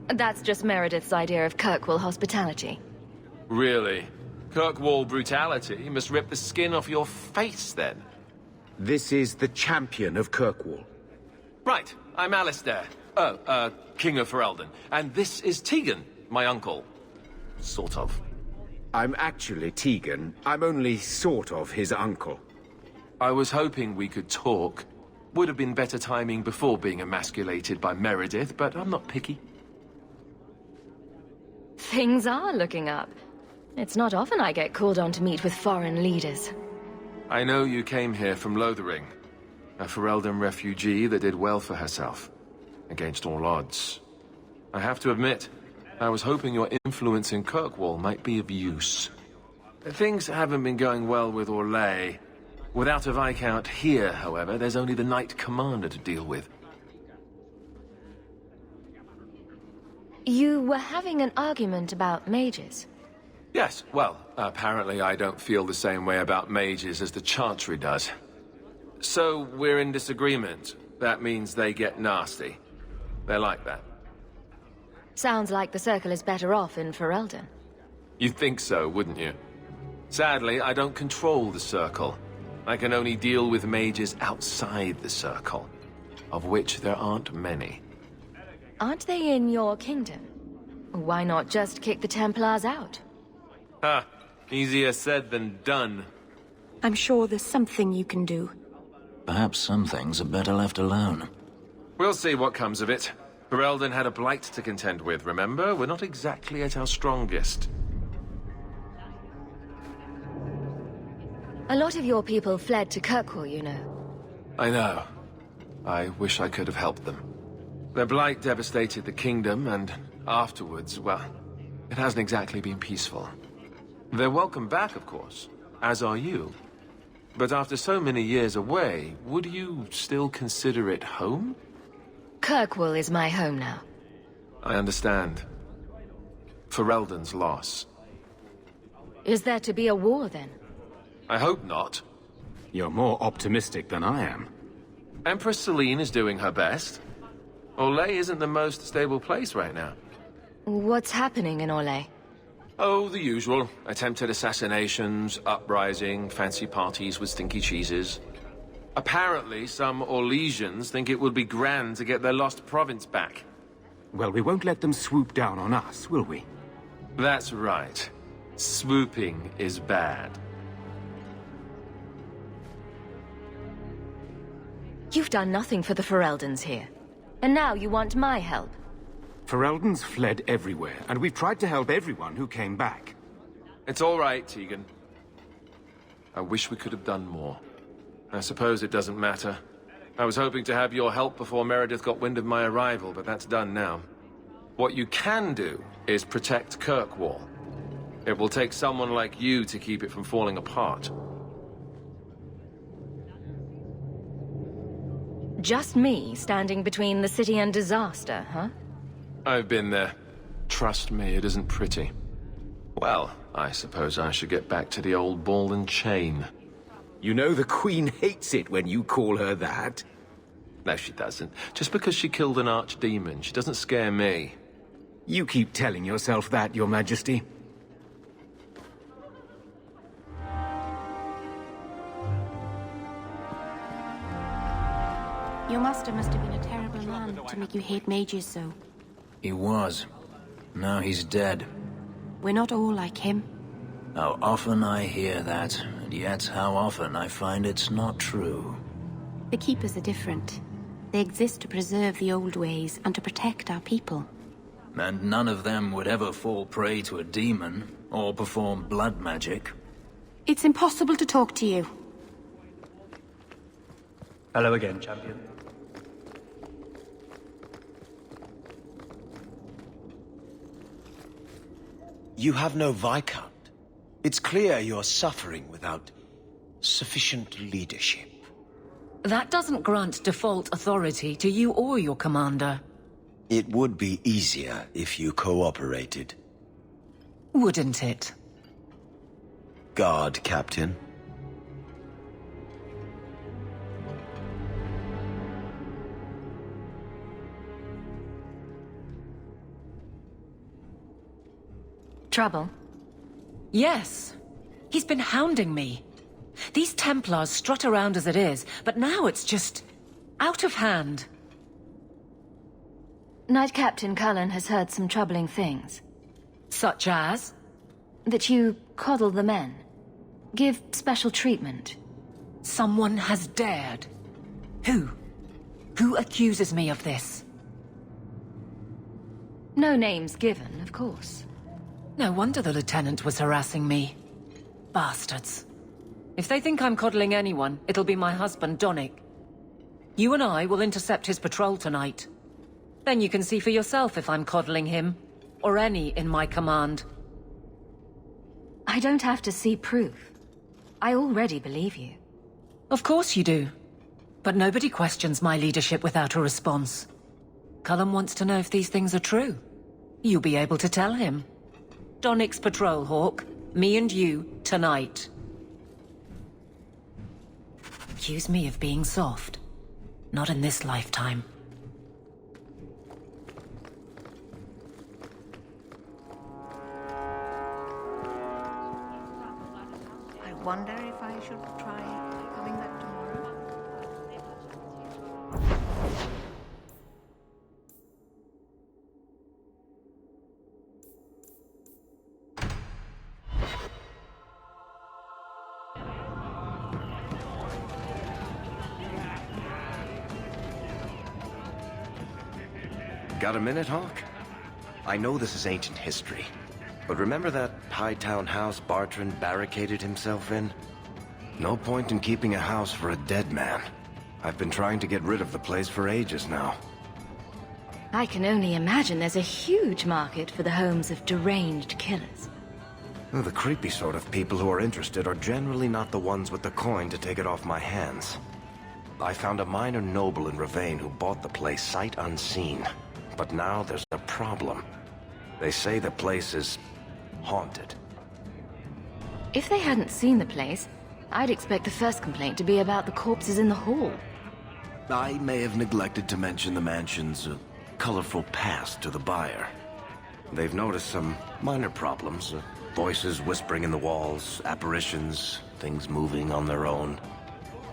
B: That's just Meredith's idea of Kirkwall hospitality.
L: Really? Kirkwall brutality must rip the skin off your face, then.
C: This is the champion of Kirkwall.
L: Right, I'm Alistair. King of Ferelden. And this is Tegan, my uncle. Sort of.
C: I'm actually Tegan. I'm only sort of his uncle.
L: I was hoping we could talk. Would have been better timing before being emasculated by Meredith, but I'm not picky.
B: Things are looking up. It's not often I get called on to meet with foreign leaders.
L: I know you came here from Lothering, a Ferelden refugee that did well for herself, against all odds. I have to admit, I was hoping your influence in Kirkwall might be of use. Things haven't been going well with Orlais. Without a Viscount here, however, there's only the Knight Commander to deal with.
B: You were having an argument about mages?
L: Yes, well, apparently I don't feel the same way about mages as the Chantry does. So, we're in disagreement. That means they get nasty. They're like that.
B: Sounds like the Circle is better off in Ferelden.
L: You'd think so, wouldn't you? Sadly, I don't control the Circle. I can only deal with mages outside the Circle, of which there aren't many.
B: Aren't they in your kingdom? Why not just kick the Templars out?
L: Ha! Easier said than done.
G: I'm sure there's something you can do.
I: Perhaps some things are better left alone.
L: We'll see what comes of it. Ferelden had a blight to contend with, remember? We're not exactly at our strongest.
B: A lot of your people fled to Kirkwall, you know.
L: I know. I wish I could have helped them. Their blight devastated the kingdom, and afterwards, well, it hasn't exactly been peaceful. They're welcome back, of course, as are you. But after so many years away, would you still consider it home?
B: Kirkwall is my home now.
L: I understand. Ferelden's loss.
B: Is there to be a war, then?
L: I hope not.
C: You're more optimistic than I am.
L: Empress Celine is doing her best. Orlais isn't the most stable place right now.
B: What's happening in Orlais?
L: Oh, the usual. Attempted assassinations, uprising, fancy parties with stinky cheeses. Apparently, some Orlesians think it would be grand to get their lost province back.
C: Well, we won't let them swoop down on us, will we?
L: That's right. Swooping is bad.
B: You've done nothing for the Fereldans here. And now you want my help.
C: Fereldans fled everywhere, and we've tried to help everyone who came back.
L: It's all right, Tegan. I wish we could have done more. I suppose it doesn't matter. I was hoping to have your help before Meredith got wind of my arrival, but that's done now. What you can do is protect Kirkwall. It will take someone like you to keep it from falling apart.
B: Just me standing between the city and disaster, huh?
L: I've been there. Trust me, it isn't pretty. Well, I suppose I should get back to the old ball and chain.
C: You know the Queen hates it when you call her that.
L: No, she doesn't. Just because she killed an archdemon, she doesn't scare me.
C: You keep telling yourself that, Your Majesty.
A: Your master must have been a terrible man to make you hate mages so.
I: He was. Now he's dead.
A: We're not all like him.
I: How often I hear that, and yet how often I find it's not true.
A: The Keepers are different. They exist to preserve the old ways and to protect our people.
I: And none of them would ever fall prey to a demon, or perform blood magic.
A: It's impossible to talk to you.
Q: Hello again, champion.
J: You have no Viscount. It's clear you're suffering without sufficient leadership.
E: That doesn't grant default authority to you or your commander.
J: It would be easier if you cooperated.
E: Wouldn't it?
J: Guard, Captain.
B: Trouble?
E: Yes. He's been hounding me. These Templars strut around as it is, but now it's just out of hand.
B: Knight Captain Cullen has heard some troubling things.
E: Such as?
B: That you coddle the men. Give special treatment.
E: Someone has dared. Who? Who accuses me of this?
B: No names given, of course.
E: No wonder the Lieutenant was harassing me. Bastards. If they think I'm coddling anyone, it'll be my husband, Donnic. You and I will intercept his patrol tonight. Then you can see for yourself if I'm coddling him, or any in my command.
B: I don't have to see proof. I already believe you.
E: Of course you do. But nobody questions my leadership without a response. Cullen wants to know if these things are true. You'll be able to tell him. Donnic's patrol, Hawke. Me and you, tonight. Accuse me of being soft. Not in this lifetime.
A: I wonder if I should try coming back tomorrow.
J: Got a minute, Hawke? I know this is ancient history, but remember that Hightown house Bartrand barricaded himself in? No point in keeping a house for a dead man. I've been trying to get rid of the place for ages now.
B: I can only imagine there's a huge market for the homes of deranged killers.
J: Well, the creepy sort of people who are interested are generally not the ones with the coin to take it off my hands. I found a minor noble in Ravane who bought the place sight unseen. But now there's a problem. They say the place is haunted.
B: If they hadn't seen the place, I'd expect the first complaint to be about the corpses in the hall.
J: I may have neglected to mention the mansion's colorful past to the buyer. They've noticed some minor problems. Voices whispering in the walls, apparitions, things moving on their own.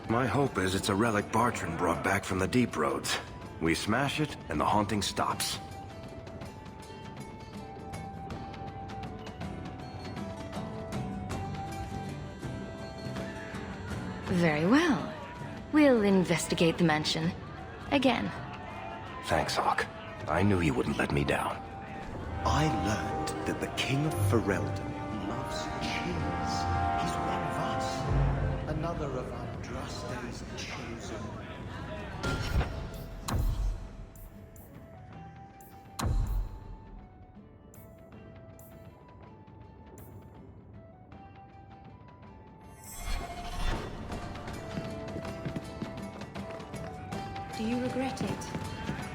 J: My hope is it's a relic Bartrand brought back from the Deep Roads. We smash it, and the haunting stops.
B: Very well. We'll investigate the mansion. Again.
J: Thanks, Hawk. I knew you wouldn't let me down.
N: I learned that the King of Ferelden loves cheese. He's one of us. Another of Andraste's chosen.
A: Do you regret it?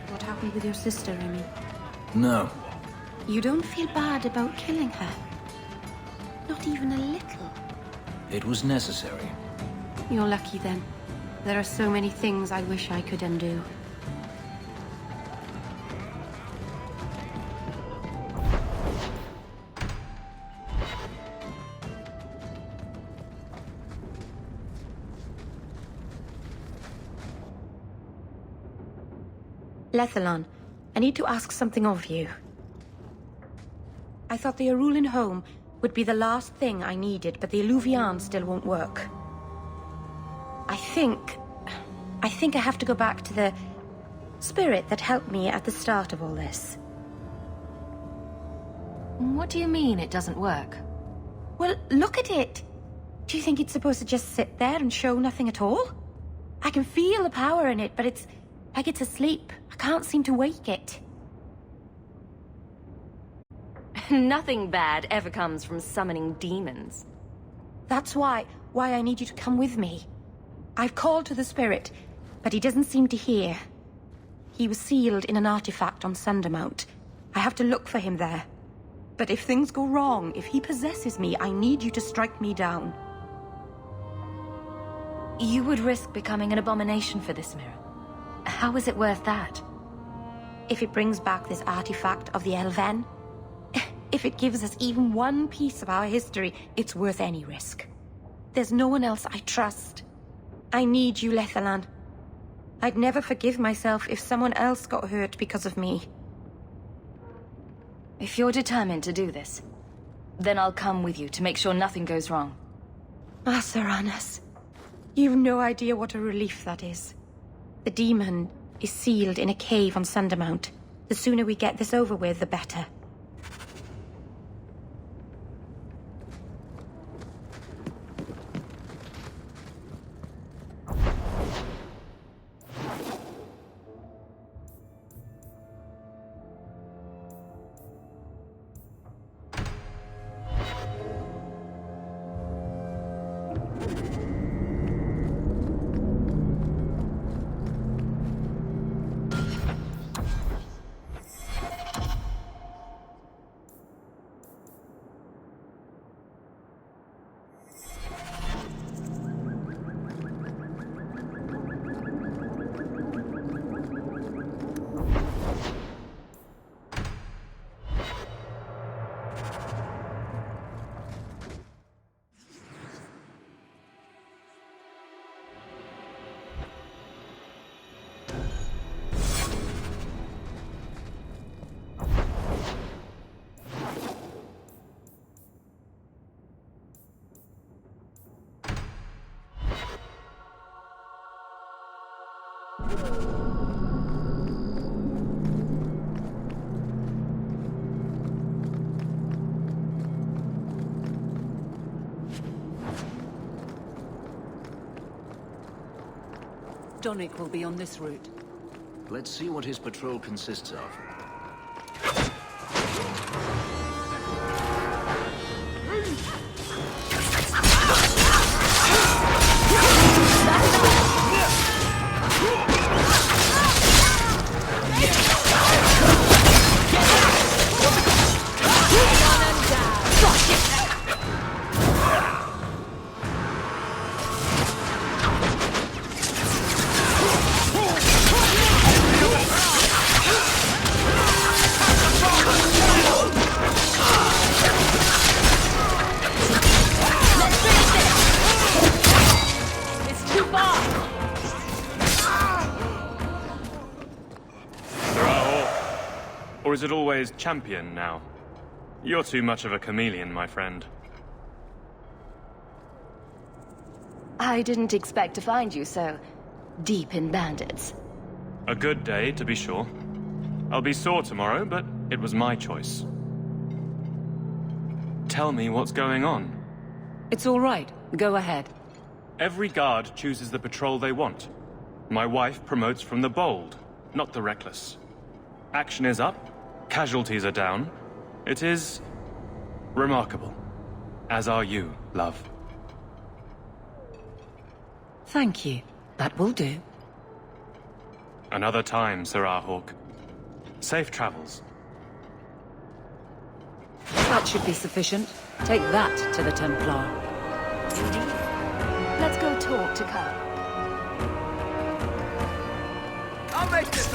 A: What happened with your sister, Remy?
I: No.
A: You don't feel bad about killing her? Not even a little?
I: It was necessary.
A: You're lucky then. There are so many things I wish I could undo. Lethalon, I need to ask something of you. I thought the Arulin home would be the last thing I needed, but the Eluvian still won't work. I think I have to go back to the spirit that helped me at the start of all this.
B: What do you mean it doesn't work?
A: Well, look at it! Do you think it's supposed to just sit there and show nothing at all? I can feel the power in it, but it's like it's asleep. I can't seem to wake it.
B: Nothing bad ever comes from summoning demons.
A: That's why I need you to come with me. I've called to the spirit, but he doesn't seem to hear. He was sealed in an artifact on Sundermount. I have to look for him there. But if things go wrong, if he possesses me, I need you to strike me down.
B: You would risk becoming an abomination for this mirror. How is it worth that?
A: If it brings back this artifact of the Elven, if it gives us even one piece of our history, it's worth any risk. There's no one else I trust. I need you, Lethalon. I'd never forgive myself if someone else got hurt because of me.
B: If you're determined to do this, then I'll come with you to make sure nothing goes wrong.
A: Ah, Serranus. You've no idea what a relief that is. The demon is sealed in a cave on Sundermount. The sooner we get this over with, the better.
E: Donnic will be on this route.
I: Let's see what his patrol consists of.
R: Or is it always champion now? You're too much of a chameleon, my friend.
B: I didn't expect to find you so deep in bandits.
R: A good day, to be sure. I'll be sore tomorrow, but it was my choice. Tell me what's going on.
E: It's all right. Go ahead.
R: Every guard chooses the patrol they want. My wife promotes from the bold, not the reckless. Action is up, casualties are down. It is remarkable. As are you, love.
E: Thank you. That will do.
R: Another time, Sirrah Hawke. Safe travels.
E: That should be sufficient. Take that to the Templar.
B: Indeed. Let's go talk to Carl.
P: I'll make this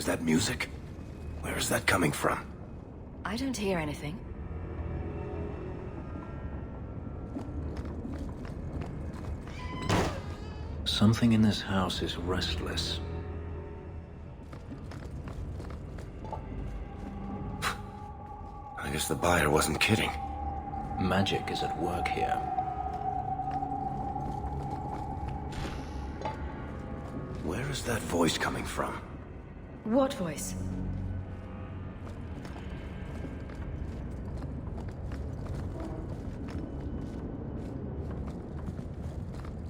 J: that music? Where is that coming from?
B: I don't hear anything.
I: Something in this house is restless.
J: I guess the buyer wasn't kidding.
I: Magic is at work here.
J: Where is that voice coming from?
B: What voice?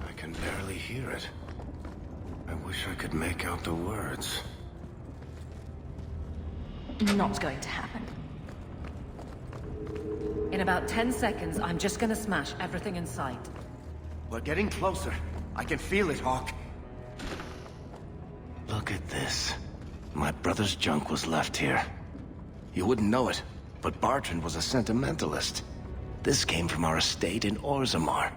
J: I can barely hear it. I wish I could make out the words.
B: Not going to happen.
E: In about 10 seconds, I'm just gonna smash everything in sight.
J: We're getting closer. I can feel it, Hawk. Look at this. My brother's junk was left here. You wouldn't know it, but Bartrand was a sentimentalist. This came from our estate in Orzammar.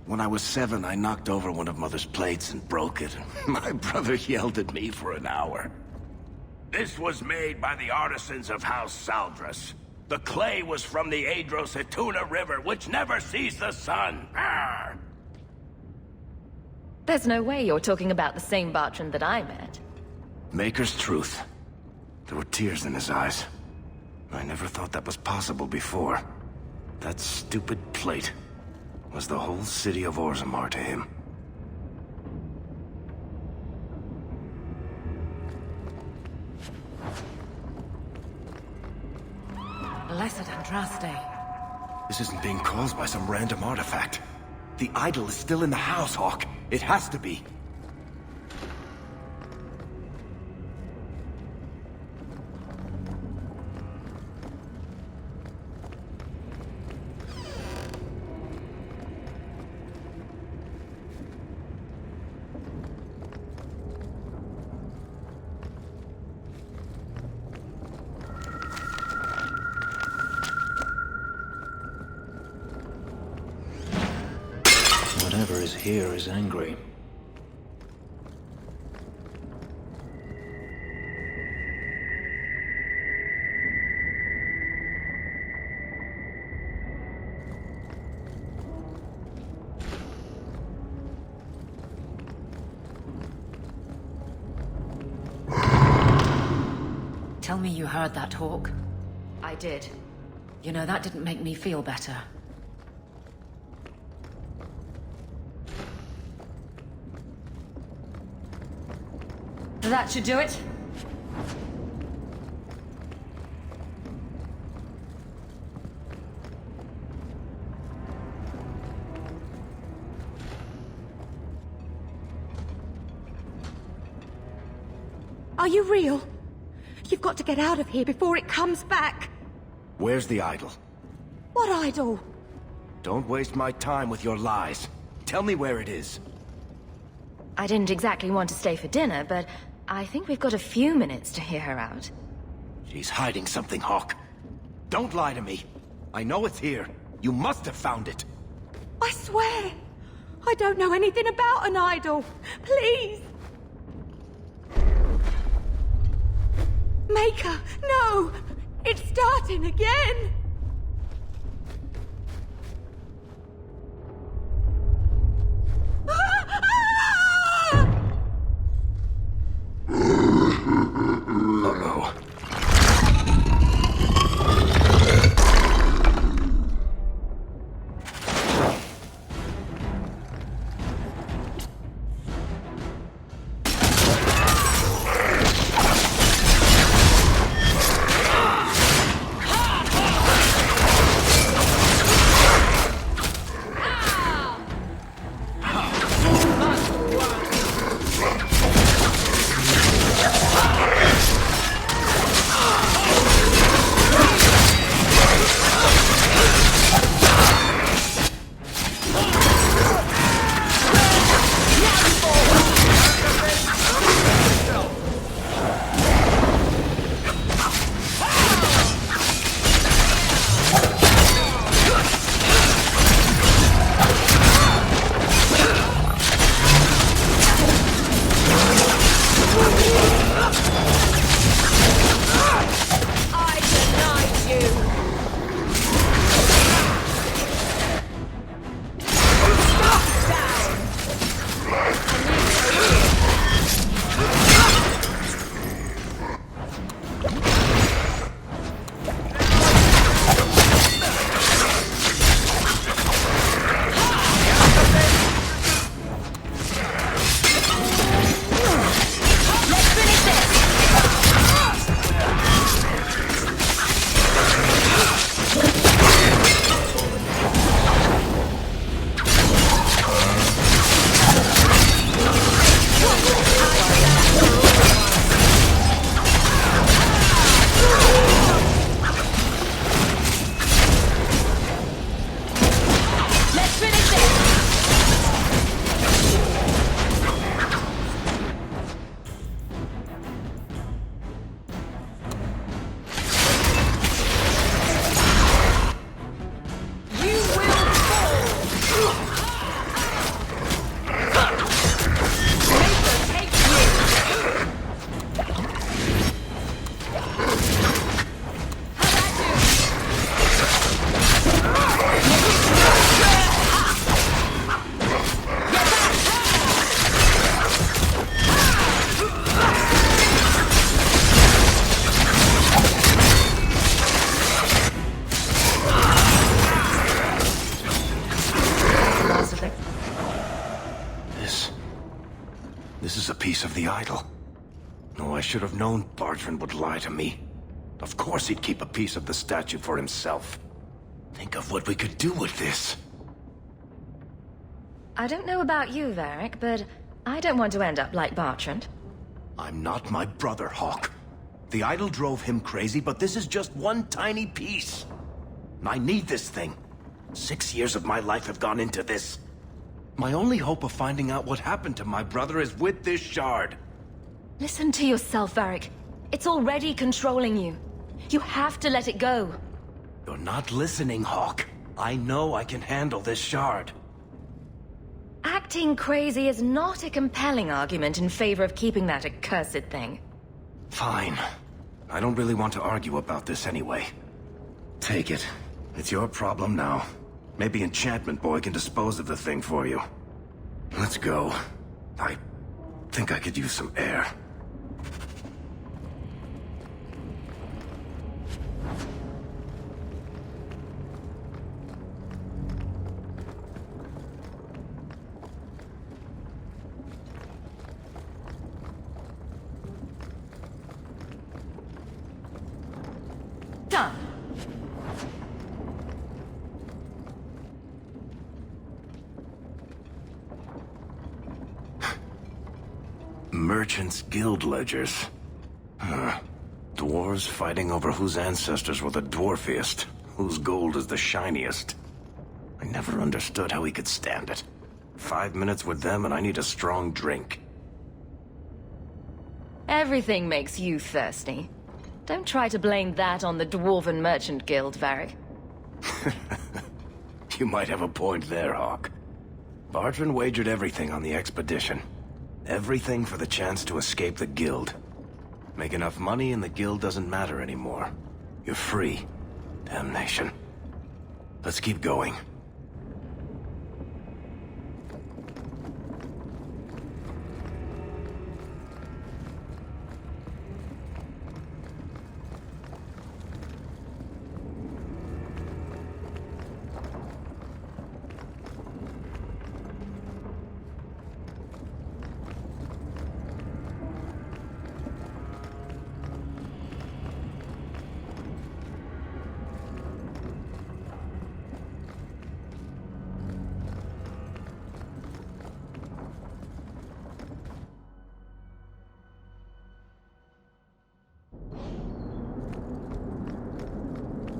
J: When I was 7, I knocked over one of Mother's plates and broke it. My brother yelled at me for an hour.
O: This was made by the artisans of House Saldras. The clay was from the Adros-Etuna River, which never sees the sun. Arr!
B: There's no way you're talking about the same Bartrand that I met.
J: Maker's truth. There were tears in his eyes. I never thought that was possible before. That stupid plate was the whole city of Orzammar to him.
E: Blessed Andraste.
J: This isn't being caused by some random artifact. The idol is still in the house, Hawk. It has to be.
I: Whatever is here is angry.
E: Tell me you heard that, Hawk.
B: I did.
E: You know, that didn't make me feel better. That should do it.
G: Are you real? You've got to get out of here before it comes back.
J: Where's the idol?
G: What idol?
J: Don't waste my time with your lies. Tell me where it is.
B: I didn't exactly want to stay for dinner, but I think we've got a few minutes to hear her out.
J: She's hiding something, Hawk. Don't lie to me. I know it's here. You must have found it.
G: I swear. I don't know anything about an idol. Please. Maker, no! It's starting again!
J: Uh-oh. piece of the idol. No, I should have known Bartrand would lie to me. Of course he'd keep a piece of the statue for himself. Think of what we could do with this.
B: I don't know about you, Varric, but I don't want to end up like Bartrand.
J: I'm not my brother, Hawke. The idol drove him crazy, but this is just one tiny piece. I need this thing. 6 years of my life have gone into this. My only hope of finding out what happened to my brother is with this shard.
B: Listen to yourself, Varric. It's already controlling you. You have to let it go.
J: You're not listening, Hawke. I know I can handle this shard.
B: Acting crazy is not a compelling argument in favor of keeping that accursed thing.
J: Fine. I don't really want to argue about this anyway. Take it. It's your problem now. Maybe Enchantment Boy can dispose of the thing for you. Let's go. I think I could use some air.
B: Done.
J: Merchants' Guild ledgers. Dwarves fighting over whose ancestors were the dwarfiest, whose gold is the shiniest. I never understood how he could stand it. 5 minutes with them and I need a strong drink.
B: Everything makes you thirsty. Don't try to blame that on the Dwarven Merchant Guild, Varric.
J: You might have a point there, Hawke. Bartrand wagered everything on the expedition. Everything for the chance to escape the Guild. Make enough money and the Guild doesn't matter anymore. You're free. Damnation. Let's keep going.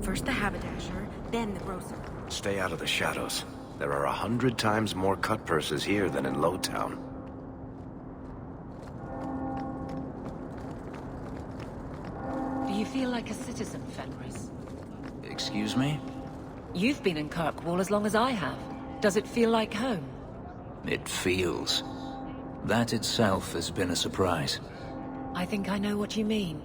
A: First the haberdasher, then the grocer.
J: Stay out of the shadows. There are 100 times more cut purses here than in Lowtown.
E: Do you feel like a citizen, Fenris?
I: Excuse me?
E: You've been in Kirkwall as long as I have. Does it feel like home?
I: It feels. That itself has been a surprise.
E: I think I know what you mean.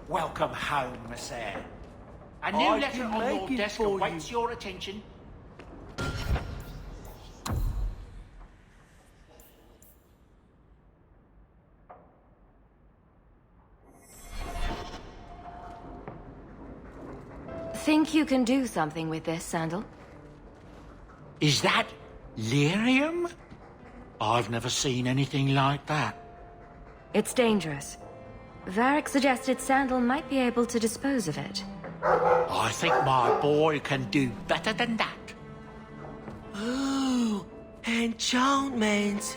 F: Welcome home, Messere. A new letter on your desk awaits your attention.
B: Think you can do something with this, Sandal?
F: Is that lyrium? I've never seen anything like that.
B: It's dangerous. Varric suggested Sandal might be able to dispose of it.
F: I think my boy can do better than that.
M: Ooh, enchantments.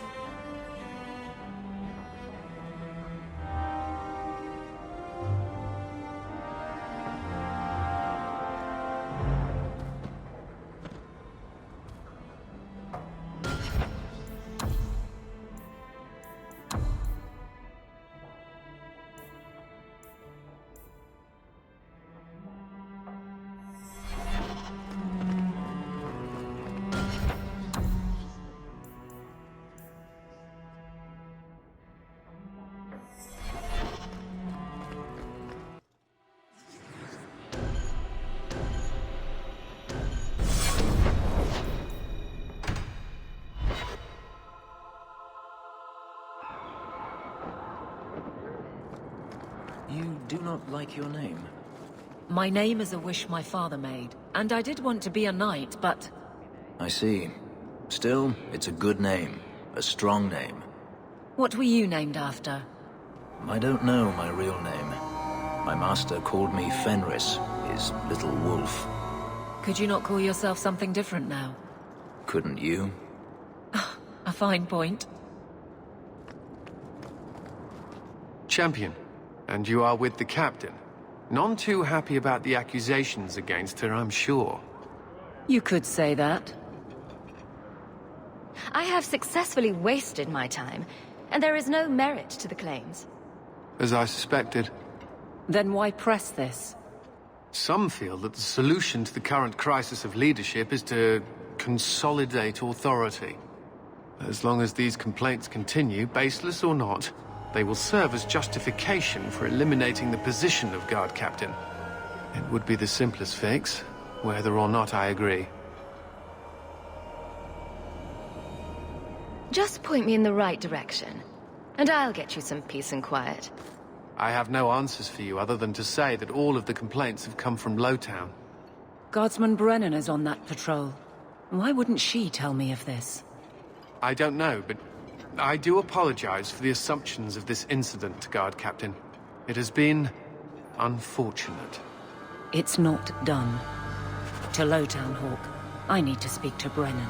I: do not like your name.
E: My name is a wish my father made, and I did want to be a knight, but...
I: I see. Still, it's a good name. A strong name.
E: What were you named after?
I: I don't know my real name. My master called me Fenris, his little wolf.
E: Could you not call yourself something different now?
I: Couldn't you?
E: A fine point.
L: Champion, and you are with the captain. None too happy about the accusations against her, I'm sure.
E: You could say that.
B: I have successfully wasted my time, and there is no merit to the claims.
L: As I suspected.
E: Then why press this?
L: Some feel that the solution to the current crisis of leadership is to consolidate authority. As long as these complaints continue, baseless or not, they will serve as justification for eliminating the position of guard captain. It would be the simplest fix, whether or not I agree.
B: Just point me in the right direction, and I'll get you some peace and quiet.
L: I have no answers for you other than to say that all of the complaints have come from Lowtown.
E: Guardsman Brennan is on that patrol. Why wouldn't she tell me of this?
L: I don't know, but I do apologize for the assumptions of this incident, Guard Captain. It has been unfortunate.
E: It's not done. To Lowtown, Hawk. I need to speak to Brennan.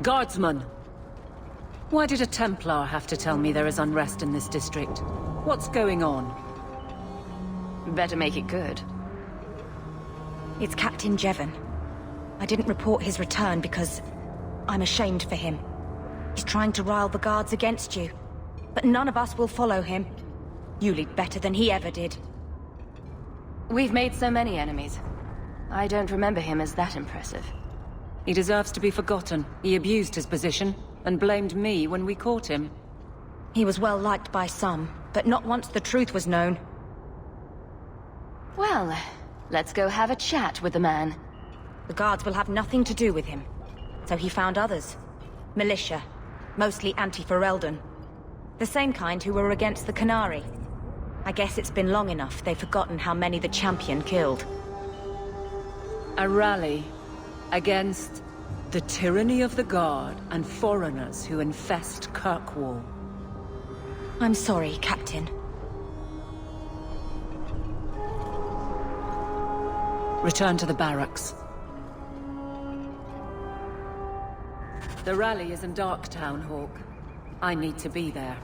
E: Guardsman! Why did a Templar have to tell me there is unrest in this district? What's going on?
B: Better make it good.
A: It's Captain Jevon. I didn't report his return because I'm ashamed for him. He's trying to rile the guards against you. But none of us will follow him. You lead better than he ever did.
B: We've made so many enemies. I don't remember him as that impressive.
E: He deserves to be forgotten. He abused his position, and blamed me when we caught him.
A: He was well liked by some, but not once the truth was known.
B: Well, let's go have a chat with the man.
A: The guards will have nothing to do with him. So he found others. Militia. Mostly anti-Ferelden. The same kind who were against the Qunari. I guess it's been long enough they've forgotten how many the Champion killed.
E: A rally against the tyranny of the Guard and foreigners who infest Kirkwall.
A: I'm sorry, Captain.
E: Return to the barracks. The rally is in Darktown, Hawk. I need to be there.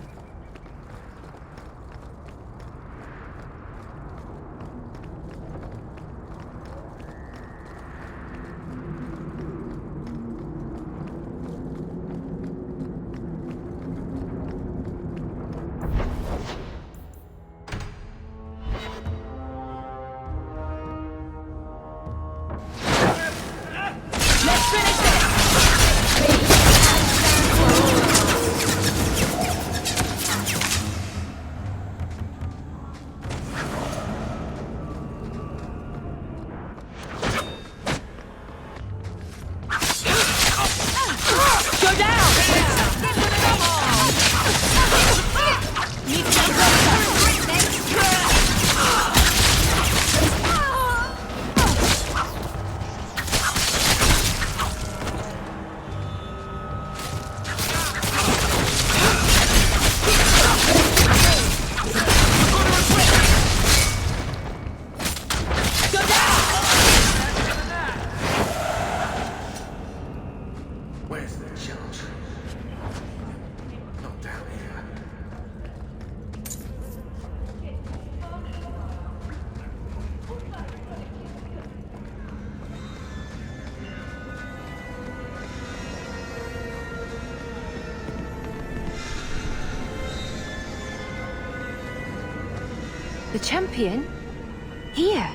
B: The champion? Here?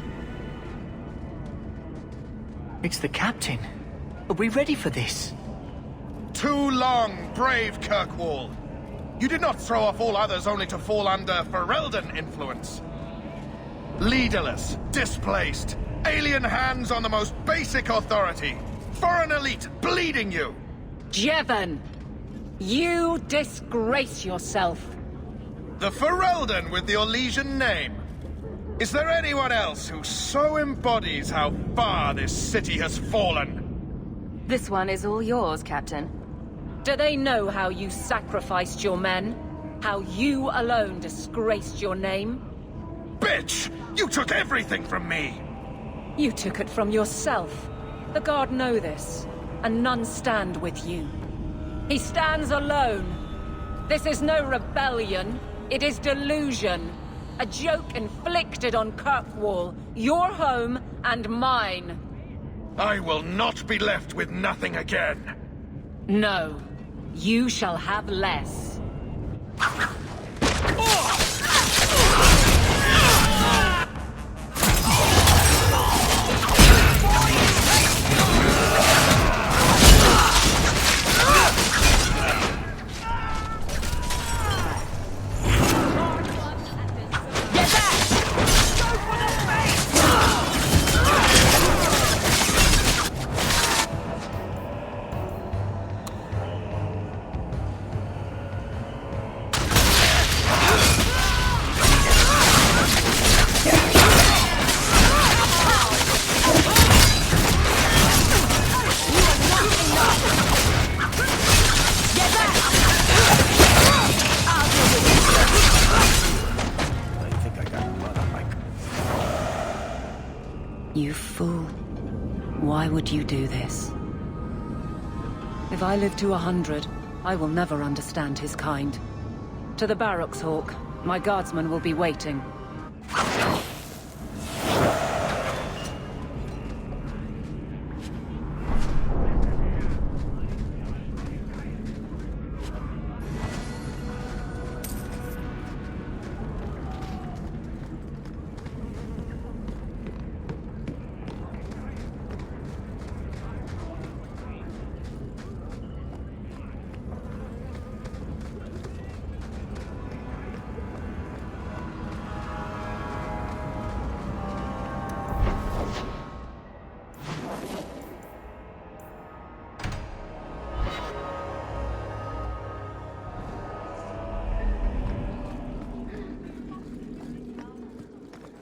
D: It's the captain. Are we ready for this?
X: Too long, brave Kirkwall. You did not throw off all others only to fall under Ferelden influence. Leaderless, displaced, alien hands on the most basic authority. Foreign elite bleeding you.
E: Jevon! You disgrace yourself.
X: The Ferelden with the Orlesian name. Is there anyone else who so embodies how far this city has fallen?
B: This one is all yours, Captain.
E: Do they know how you sacrificed your men? How you alone disgraced your name?
X: Bitch! You took everything from me!
E: You took it from yourself. The Guard know this, and none stand with you. He stands alone. This is no rebellion. It is delusion. A joke inflicted on Kirkwall, your home and mine.
X: I will not be left with nothing again.
E: No. You shall have less. You fool. Why would you do this? If I live to 100, I will never understand his kind. To the barracks, Hawke. My guardsmen will be waiting.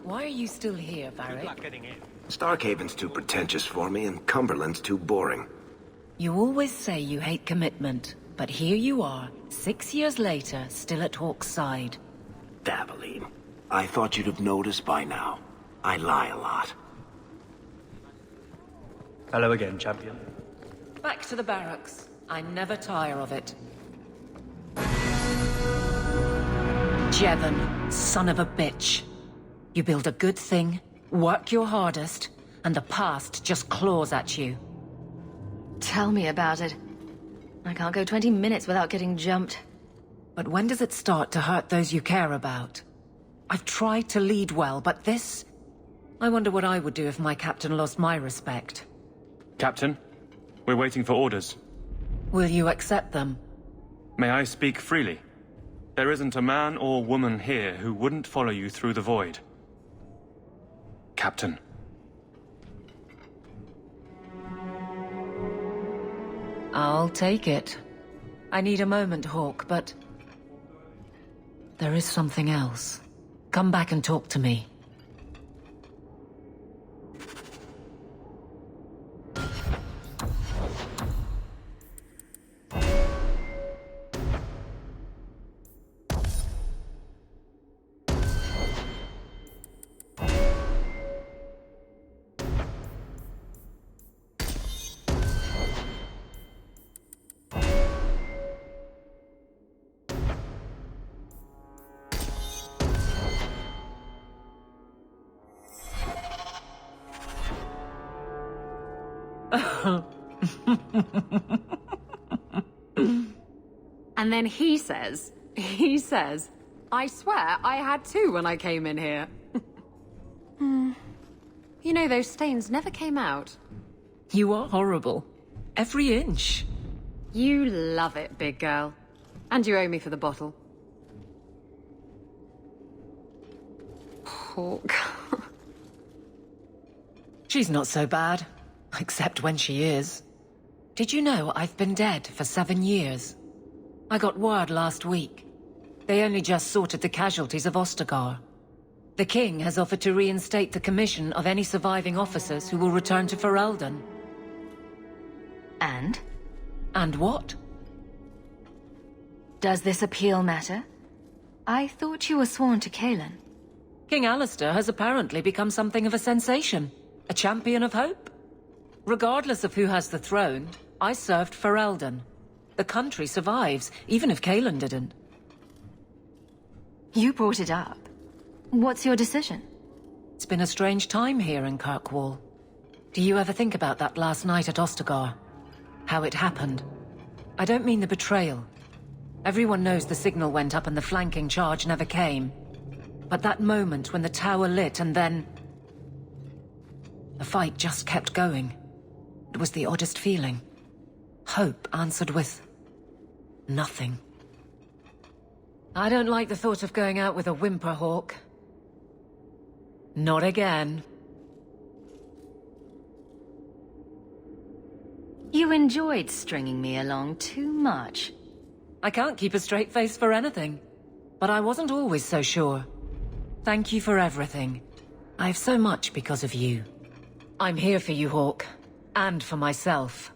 E: Why are you still here, Varric?
J: Starkhaven's too pretentious for me, and Cumberland's too boring.
E: You always say you hate commitment, but here you are, 6 years later, still at Hawke's side.
J: Daveline, I thought you'd have noticed by now. I lie a lot.
R: Hello again, champion.
E: Back to the barracks. I never tire of it. Jevon, son of a bitch. You build a good thing, work your hardest, and the past just claws at you.
B: Tell me about it. I can't go 20 minutes without getting jumped.
E: But when does it start to hurt those you care about? I've tried to lead well, but this... I wonder what I would do if my captain lost my respect.
R: Captain, we're waiting for orders.
E: Will you accept them?
R: May I speak freely? There isn't a man or woman here who wouldn't follow you through the void. Captain.
E: I'll take it. I need a moment, Hawke, but... there is something else. Come back and talk to me.
S: And then he says, I swear I had two when I came in here. You know, those stains never came out.
E: You are horrible. Every inch.
S: You love it, big girl. And you owe me for the bottle. Hawk.
E: She's not so bad. Except when she is. Did you know I've been dead for 7 years? I got word last week. They only just sorted the casualties of Ostagar. The king has offered to reinstate the commission of any surviving officers who will return to Ferelden.
B: And?
E: And what?
B: Does this appeal matter? I thought you were sworn to Cailan.
E: King Alistair has apparently become something of a sensation. A champion of hope. Regardless of who has the throne, I served Ferelden. The country survives, even if Cailan didn't.
B: You brought it up. What's your decision?
E: It's been a strange time here in Kirkwall. Do you ever think about that last night at Ostagar? How it happened? I don't mean the betrayal. Everyone knows the signal went up and the flanking charge never came. But that moment when the tower lit and then... the fight just kept going. It was the oddest feeling. Hope answered with... nothing. I don't like the thought of going out with a whimper, Hawk. Not again.
B: You enjoyed stringing me along too much.
E: I can't keep a straight face for anything. But I wasn't always so sure. Thank you for everything. I have so much because of you. I'm here for you, Hawk. And for myself.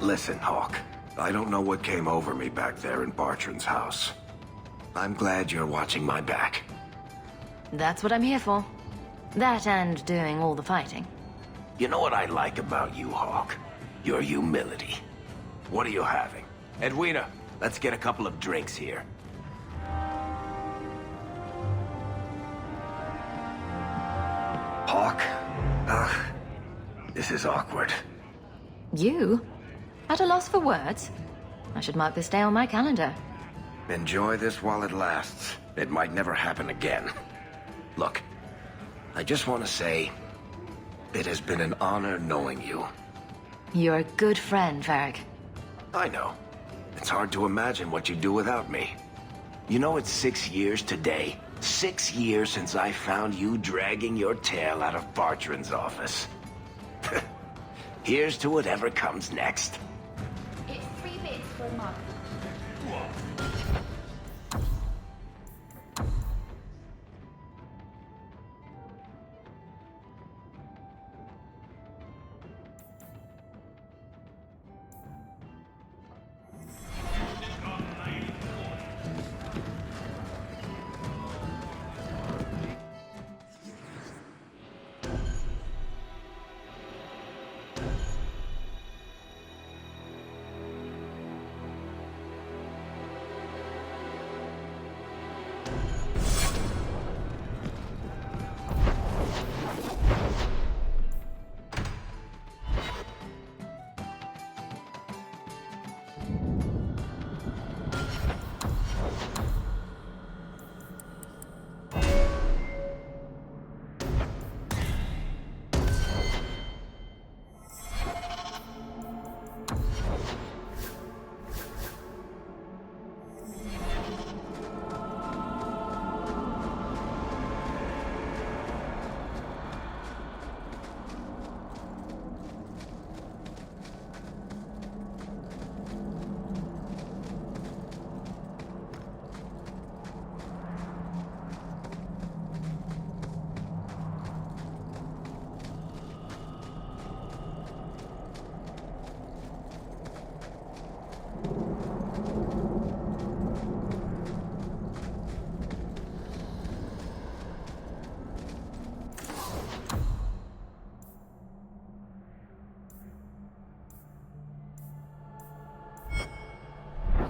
J: Listen, Hawk. I don't know what came over me back there in Bartrand's house. I'm glad you're watching my back.
B: That's what I'm here for. That and doing all the fighting.
J: You know what I like about you, Hawk? Your humility. What are you having? Edwina, let's get a couple of drinks here. Hawk? This is awkward.
B: You? At a loss for words? I should mark this day on my calendar.
J: Enjoy this while it lasts. It might never happen again. Look, I just want to say, it has been an honor knowing you.
B: You're a good friend, Varric.
J: I know. It's hard to imagine what you'd do without me. You know, it's 6 years today. 6 years since I found you dragging your tail out of Bartrand's office. Here's to whatever comes next.
K: It's 3 bits for a month.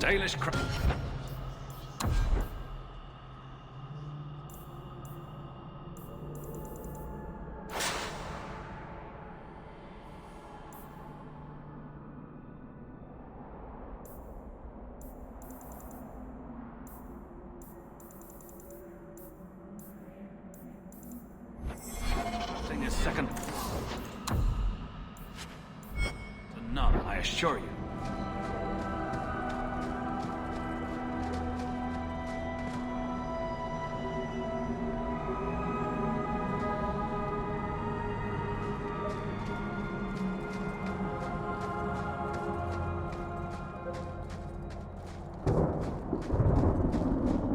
R: Dalish
H: A second. None, I assure you.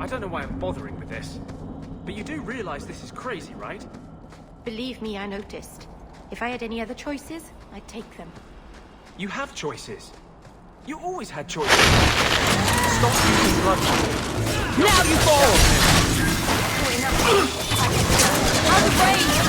R: I don't know why I'm bothering with this, but you do realize this is crazy, right?
A: Believe me, I noticed. If I had any other choices, I'd take them.
R: You have choices. You always had choices. Stop using blood.
A: Now you fall! Out of range!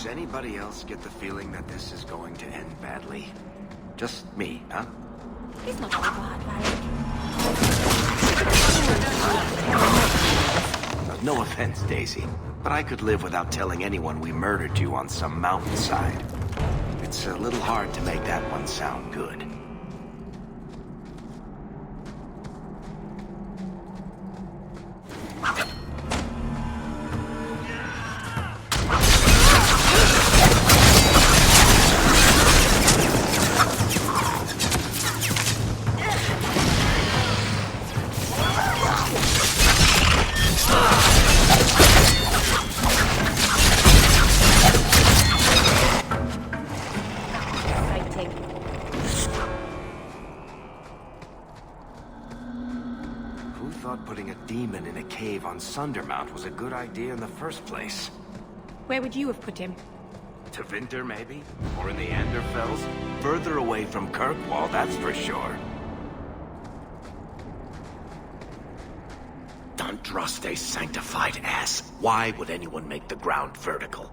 J: Does anybody else get the feeling that this is going to end badly? Just me, huh?
A: He's not all bad, Varric.
J: No offense, Daisy, But I could live without telling anyone we murdered you on some mountainside. It's a little hard to make that one sound good. On Sundermount was a good idea in the first place.
A: Where would you have put him?
J: To Winter, maybe? Or in the Anderfells? Further away from Kirkwall, that's for sure.
F: Andraste sanctified ass. Why would anyone make the ground vertical?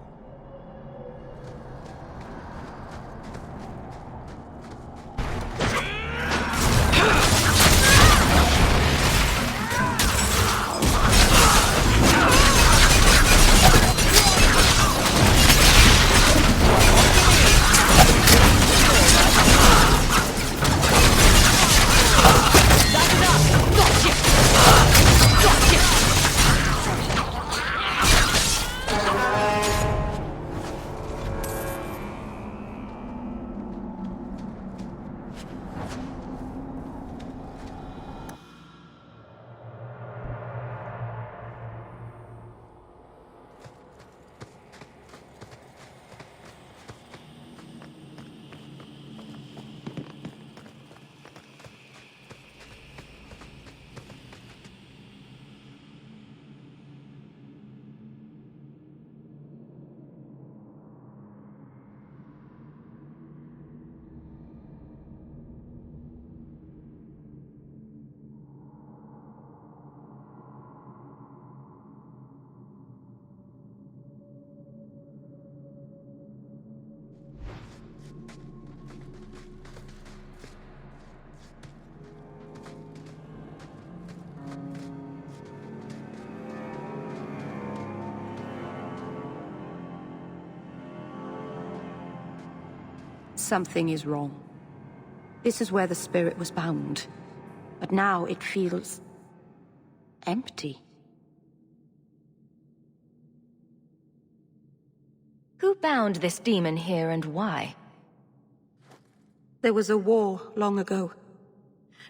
A: Something is wrong. This is where the spirit was bound. But now it feels... empty.
B: Who bound this demon here and why?
A: There was a war long ago.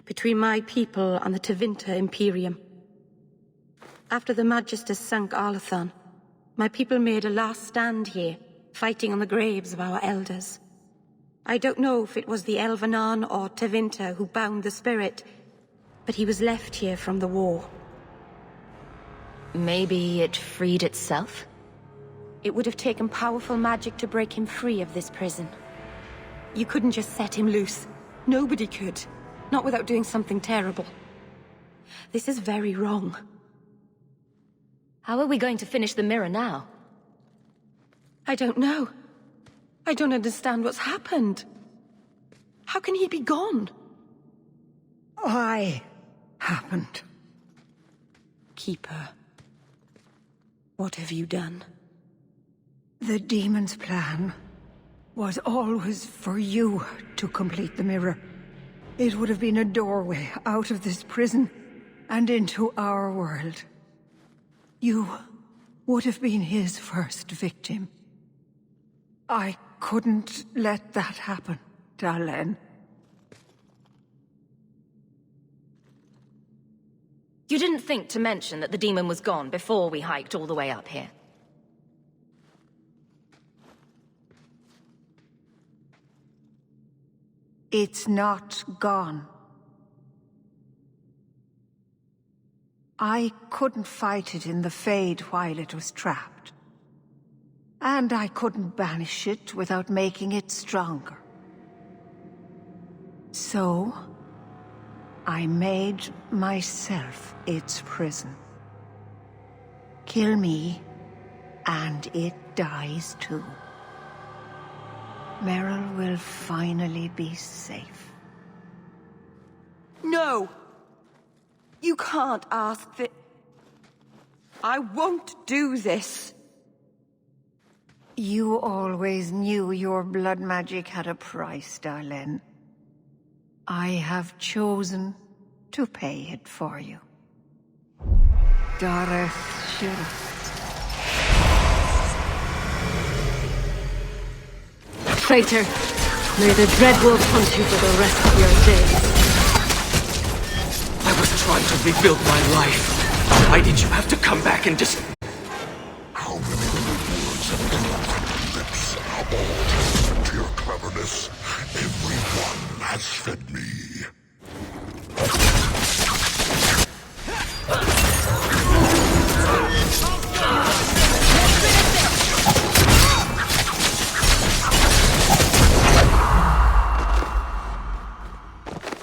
A: Between my people and the Tevinter Imperium. After the Magisters sank Arlathan, my people made a last stand here, fighting on the graves of our elders. I don't know if it was the Elvenar or Tevinter who bound the spirit, but he was left here from the war.
B: Maybe it freed itself?
A: It would have taken powerful magic to break him free of this prison. You couldn't just set him loose. Nobody could. Not without doing something terrible. This is very wrong.
B: How are we going to finish the mirror now?
A: I don't know. I don't understand what's happened. How can he be gone?
G: Why happened?
A: Keeper, what have you done?
G: The demon's plan was always for you to complete the mirror. It would have been a doorway out of this prison and into our world. You would have been his first victim. I couldn't let that happen, Dalen.
B: You didn't think to mention that the demon was gone before we hiked all the way up here?
G: It's not gone. I couldn't fight it in the Fade while it was trapped. And I couldn't banish it without making it stronger. So, I made myself its prison. Kill me, and it dies too. Meryl will finally be safe.
A: No! You can't ask that... I won't do this.
G: You always knew your blood magic had a price, Darlene. I have chosen to pay it for you. Dareth Shira.
S: Traitor! May the Dreadwolf hunt you for the rest of your days.
D: I was trying to rebuild my life. Why did you have to come back and just...
O: How many words have come from your lips are all testament to your cleverness. Everyone has fed me.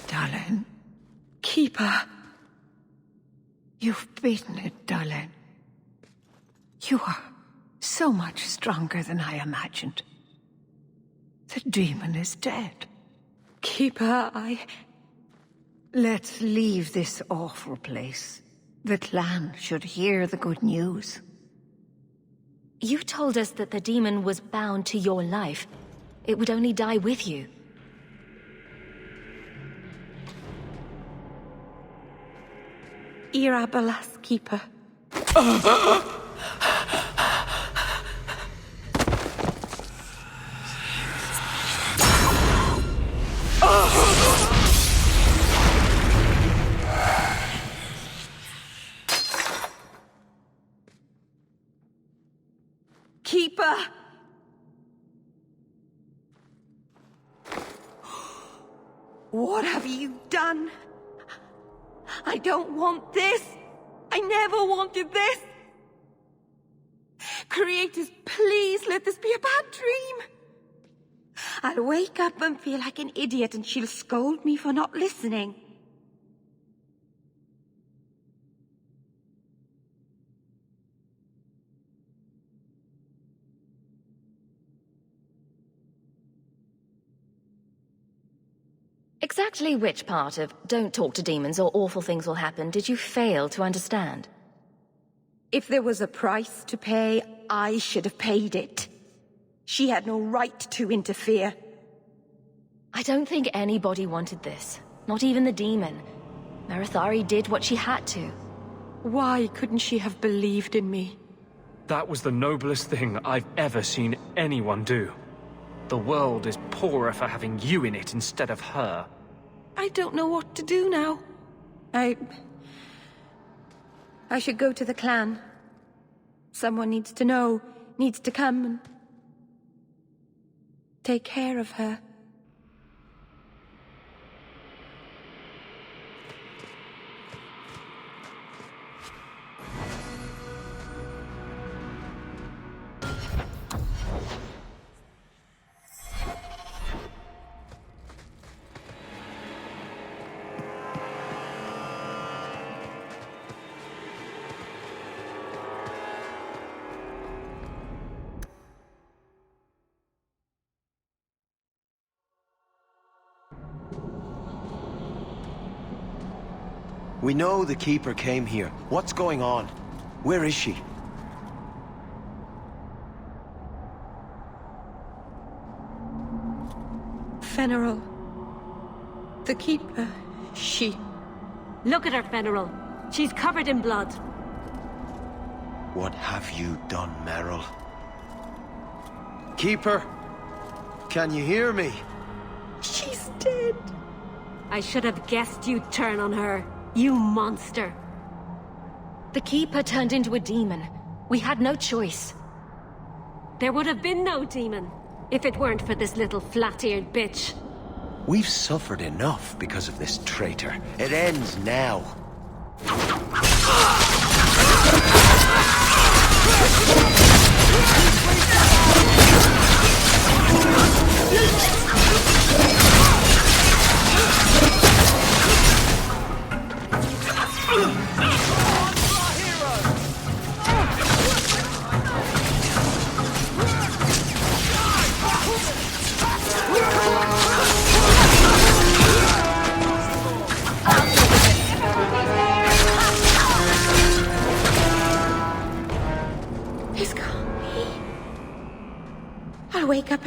G: Darlene. Keeper. You've beaten it, Darlene. You are so much stronger than I imagined. The demon is dead.
A: Keeper,
G: Let's leave this awful place. The clan should hear the good news.
B: You told us that the demon was bound to your life. It would only die with you.
A: Irabalas, Keeper. Keeper! What have you done? I don't want this. I never wanted this. Creators, please let this be a bad dream. I'll wake up and feel like an idiot and she'll scold me for not listening.
B: Exactly which part of "don't talk to demons or awful things will happen" did you fail to understand?
A: If there was a price to pay, I should have paid it. She had no right to interfere.
B: I don't think anybody wanted this. Not even the demon. Marithari did what she had to.
A: Why couldn't she have believed in me?
R: That was the noblest thing I've ever seen anyone do. The world is poorer for having you in it instead of her.
A: I don't know what to do now. I should go to the clan. Someone needs to know, needs to come and take care of her.
J: We know the Keeper came here. What's going on? Where is she?
A: Fenrir. The Keeper. She...
S: Look at her, Fenrir. She's covered in blood.
J: What have you done, Merrill? Keeper? Can you hear me?
A: She's dead.
S: I should have guessed you'd turn on her. You monster!
B: The Keeper turned into a demon. We had no choice.
S: There would have been no demon, if it weren't for this little flat-eared bitch.
J: We've suffered enough because of this traitor. It ends now.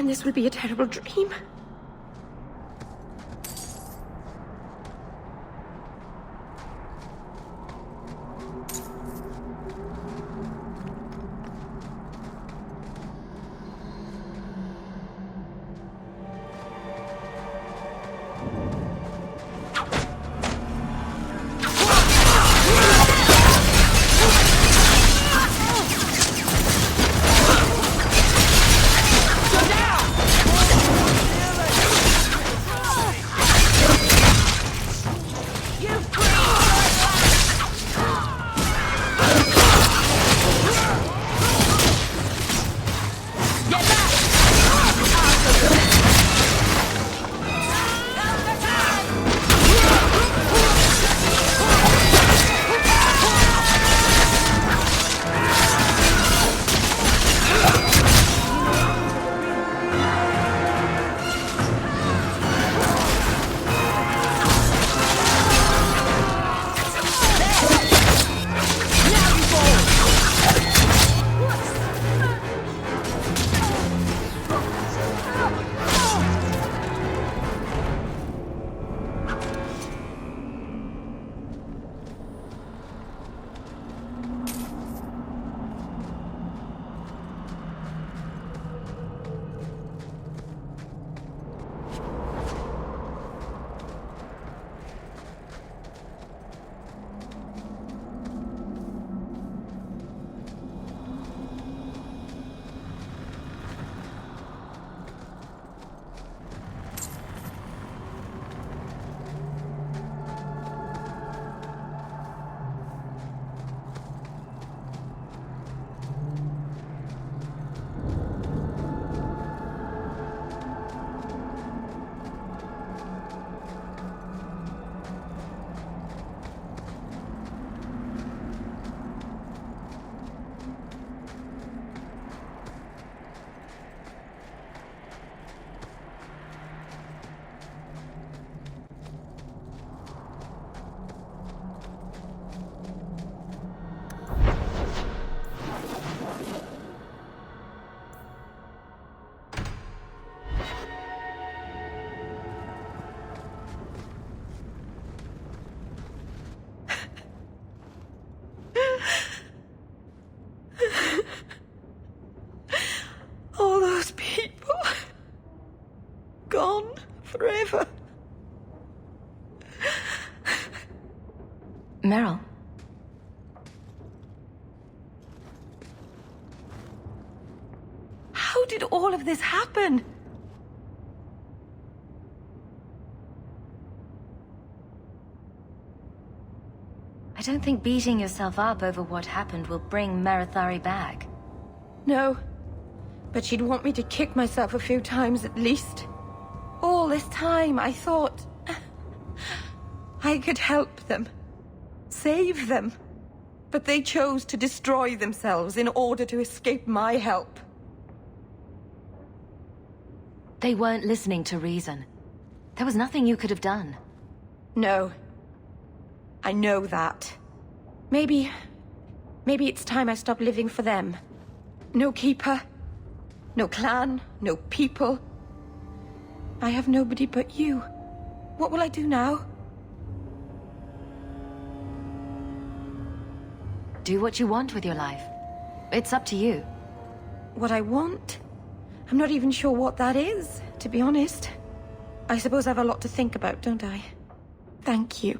A: And this will be a terrible dream.
G: forever.
B: Meryl.
A: How did all of this happen?
B: I don't think beating yourself up over what happened will bring Marathari back.
A: No. But she'd want me to kick myself a few times at least. All this time, I thought... I could help them. Save them. But they chose to destroy themselves in order to escape my help.
B: They weren't listening to reason. There was nothing you could have done.
A: No. I know that. Maybe it's time I stop living for them. No keeper. No clan. No people. I have nobody but you. What will I do now?
B: Do what you want with your life. It's up to you.
A: What I want? I'm not even sure what that is, to be honest. I suppose I have a lot to think about, don't I? Thank you.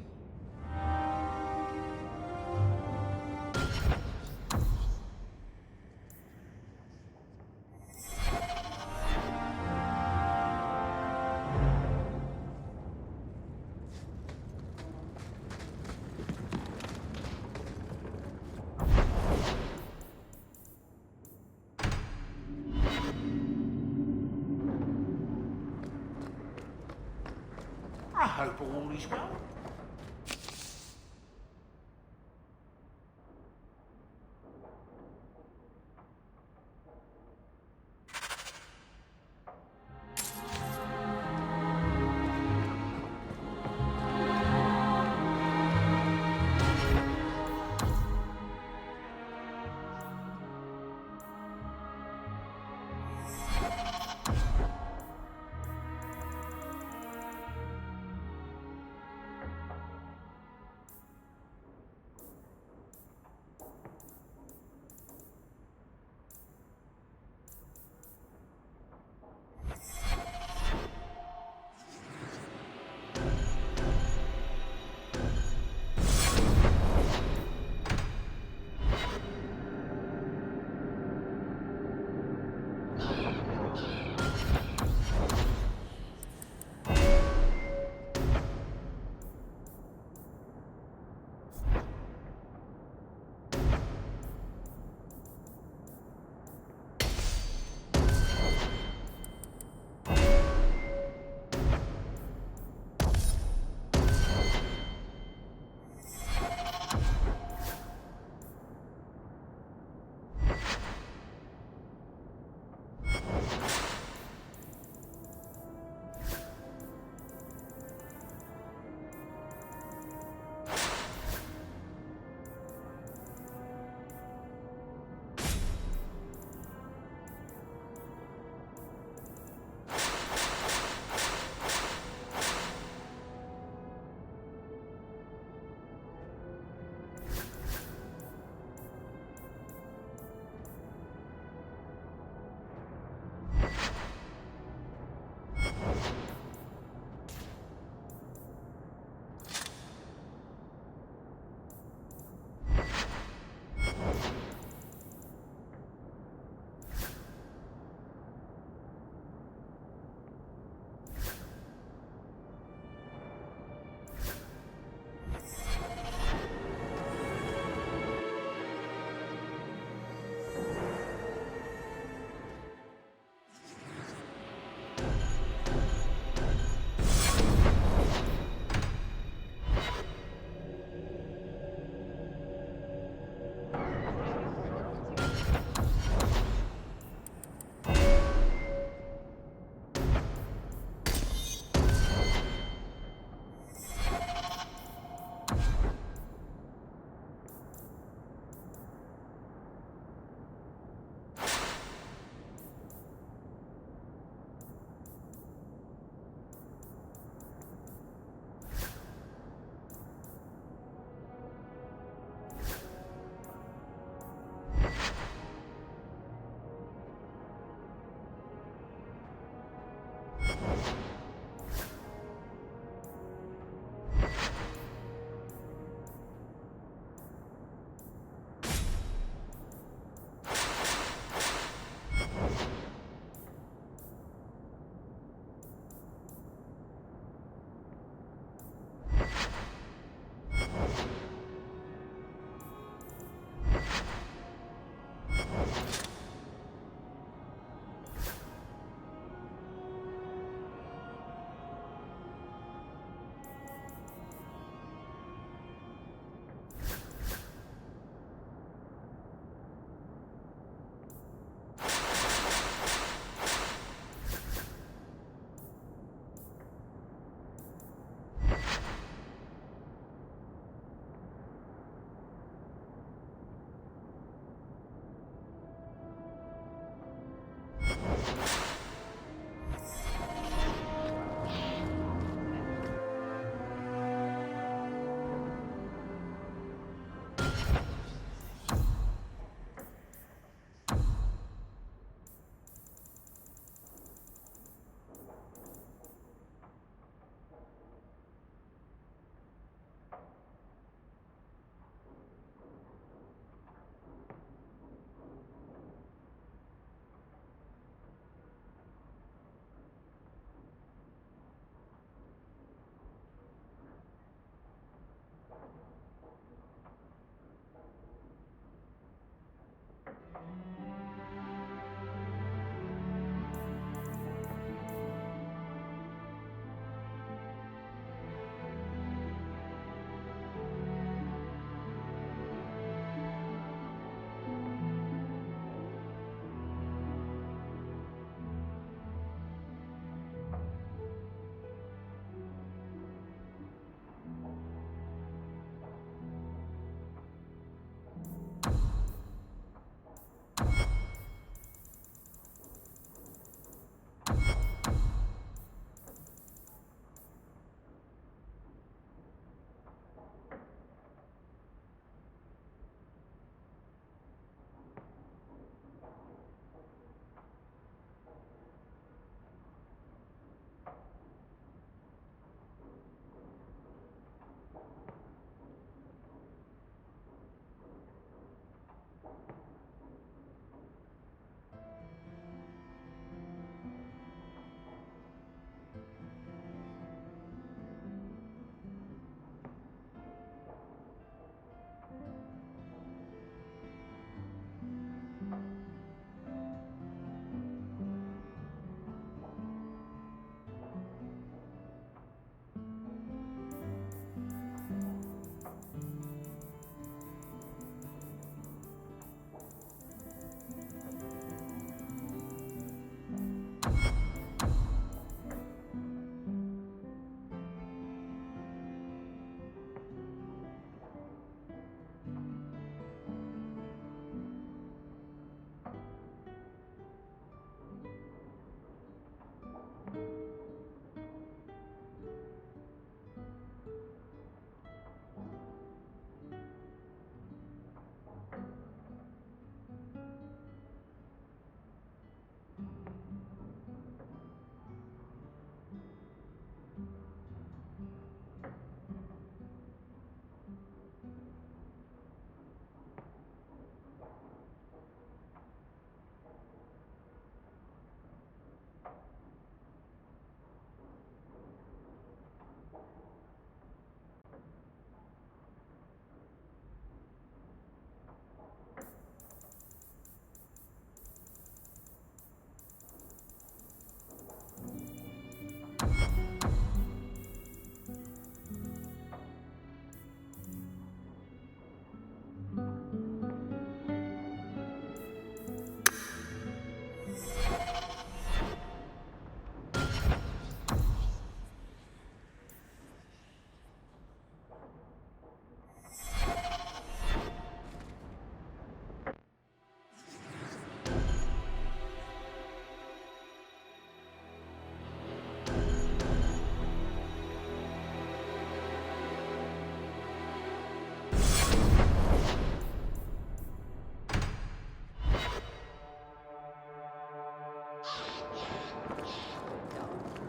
F: I hope all is well.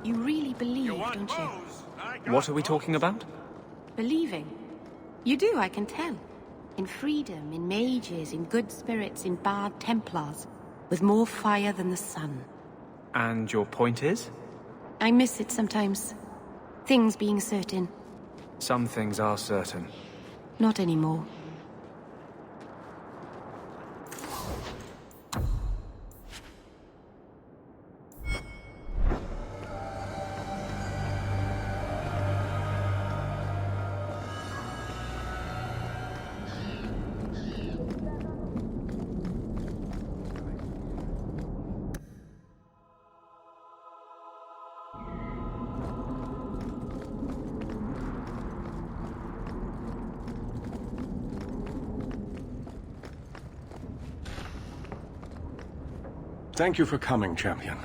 A: You really believe, don't you?
R: What are we talking about?
A: Believing. You do, I can tell. In freedom, in mages, in good spirits, in bad Templars. With more fire than the sun.
R: And your point is?
A: I miss it sometimes. Things being certain.
R: Some things are certain.
A: Not anymore.
X: Thank you for coming, champion.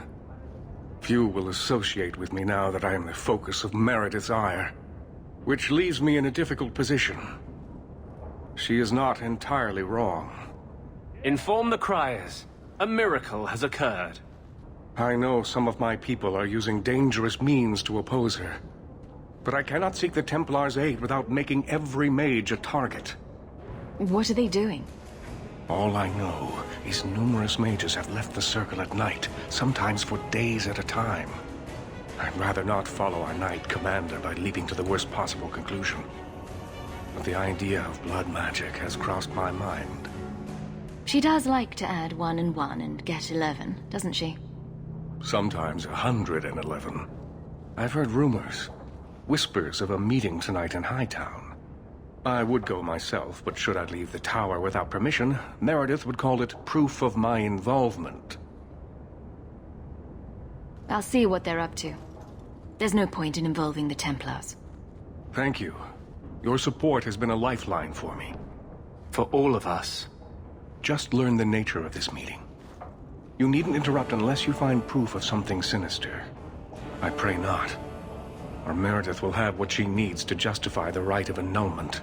X: Few will associate with me now that I am the focus of Meredith's ire, which leaves me in a difficult position. She is not entirely wrong.
R: Inform the criers. A miracle has occurred.
X: I know some of my people are using dangerous means to oppose her, but I cannot seek the Templars' aid without making every mage a target.
B: What are they doing?
X: All I know is numerous mages have left the Circle at night, sometimes for days at a time. I'd rather not follow our Knight Commander by leaping to the worst possible conclusion. But the idea of blood magic has crossed my mind.
B: She does like to add 1 and 1 and get 11, doesn't she?
X: Sometimes 111. I've heard rumors, whispers of a meeting tonight in Hightown. I would go myself, but should I leave the tower without permission, Meredith would call it proof of my involvement.
B: I'll see what they're up to. There's no point in involving the Templars.
X: Thank you. Your support has been a lifeline for me.
R: For all of us.
X: Just learn the nature of this meeting. You needn't interrupt unless you find proof of something sinister. I pray not. Or Meredith will have what she needs to justify the right of annulment.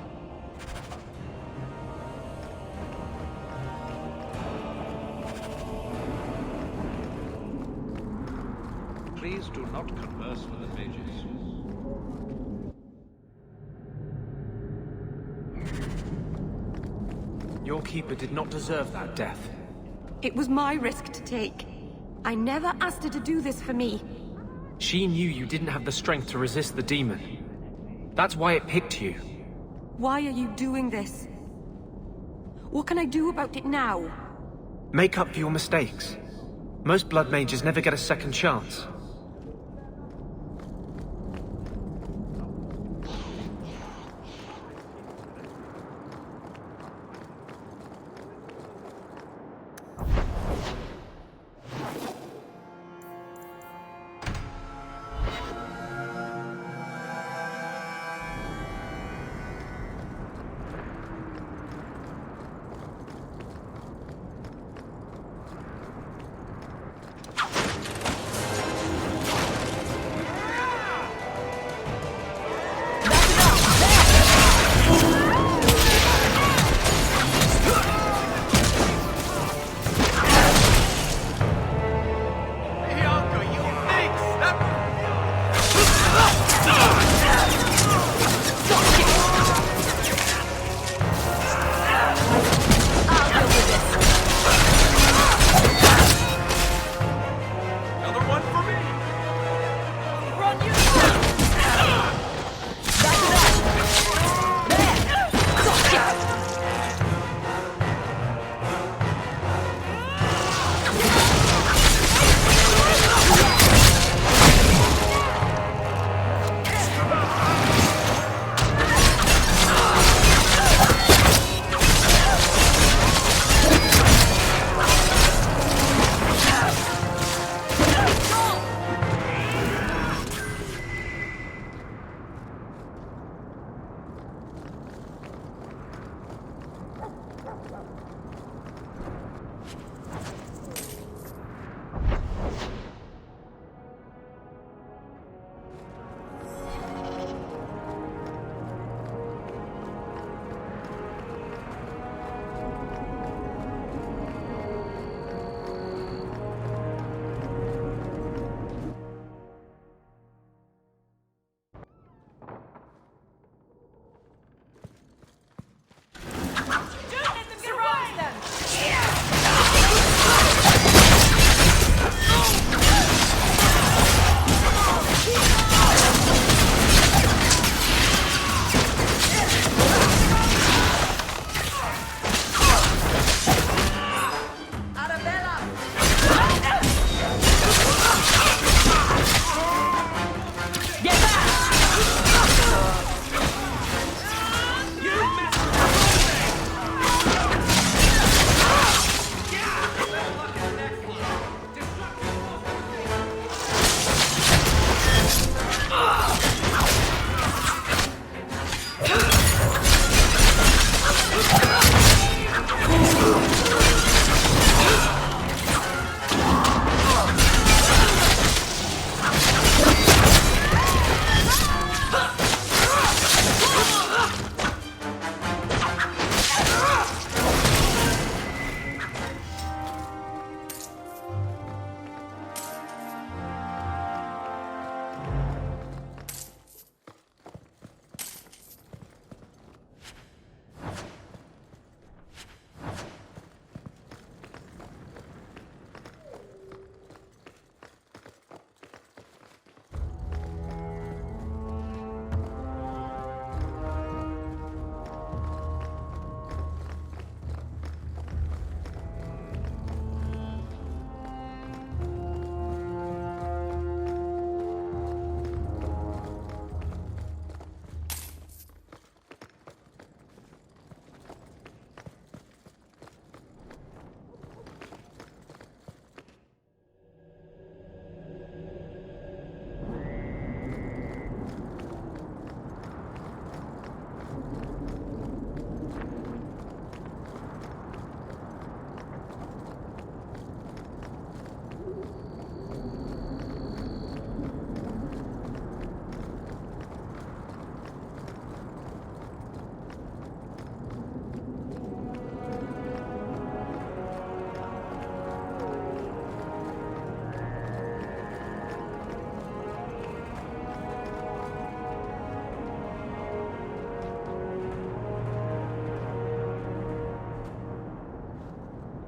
H: Please do not converse with the mages.
R: Your keeper did not deserve that death.
A: It was my risk to take. I never asked her to do this for me.
R: She knew you didn't have the strength to resist the demon. That's why it picked you.
A: Why are you doing this? What can I do about it now?
R: Make up for your mistakes. Most blood mages never get a second chance.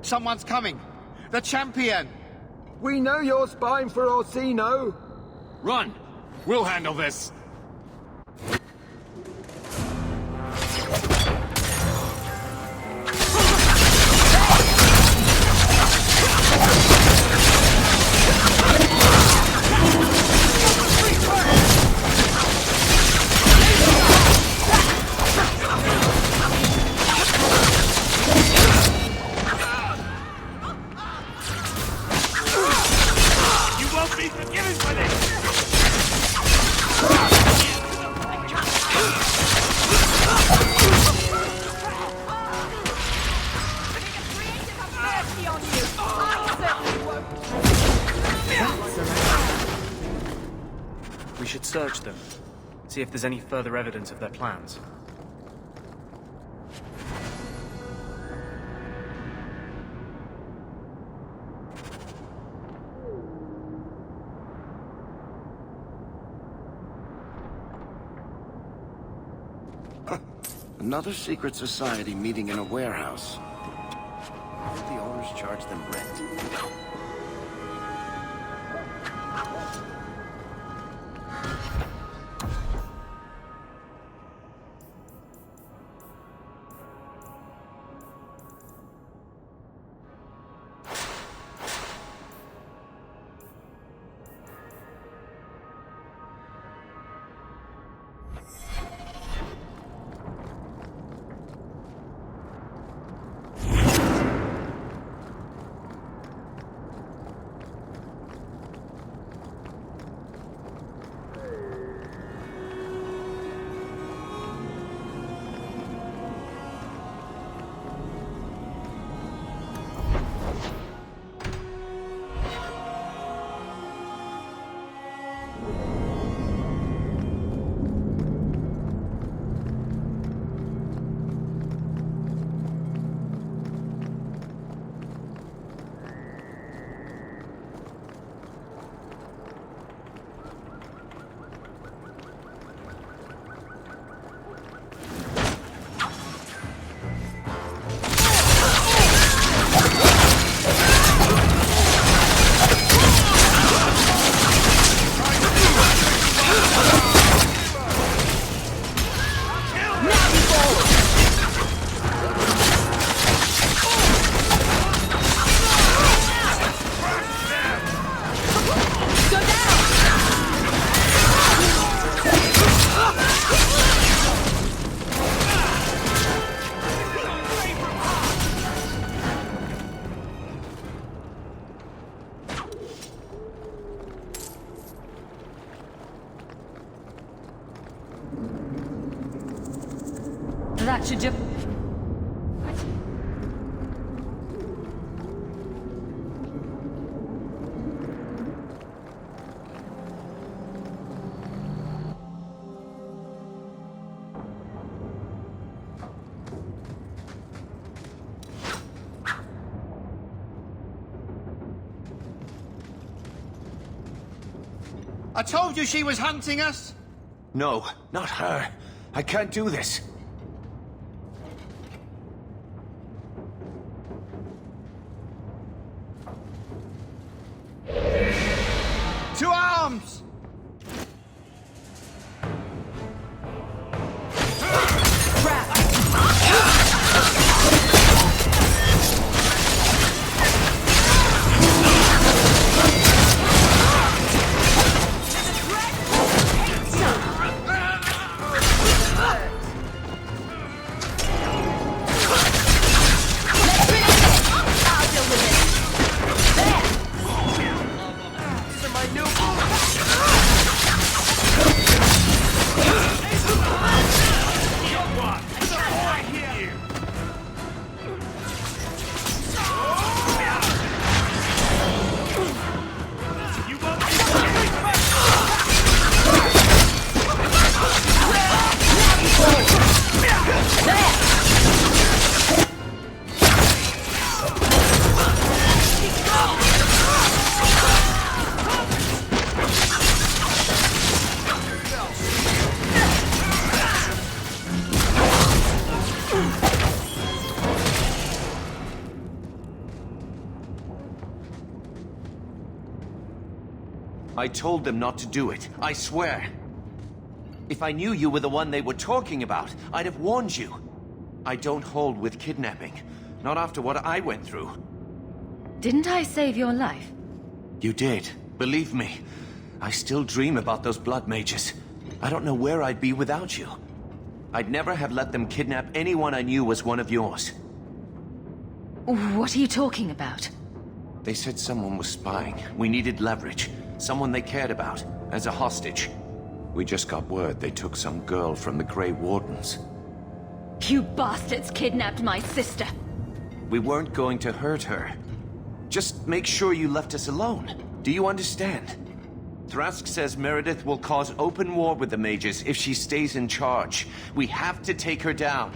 F: Someone's coming. The champion.
T: We know you're spying for Orsino.
H: Run! We'll handle this.
R: We should search them, see if there's any further evidence of their plans.
J: Another secret society meeting in a warehouse. Why did the owners charge them rent?
E: That should just...
F: I told you she was hunting us.
C: No, not her. I can't do this.
F: To arms!
M: These are my new boots!
J: I told them not to do it. I swear. If I knew you were the one they were talking about, I'd have warned you. I don't hold with kidnapping. Not after what I went through.
B: Didn't I save your life?
J: You did. Believe me. I still dream about those blood mages. I don't know where I'd be without you. I'd never have let them kidnap anyone I knew was one of yours.
B: What are you talking about?
J: They said someone was spying. We needed leverage. Someone they cared about. As a hostage. We just got word they took some girl from the Grey Wardens.
B: You bastards kidnapped my sister!
J: We weren't going to hurt her. Just make sure you left us alone. Do you understand? Thrask says Meredith will cause open war with the mages if she stays in charge. We have to take her down.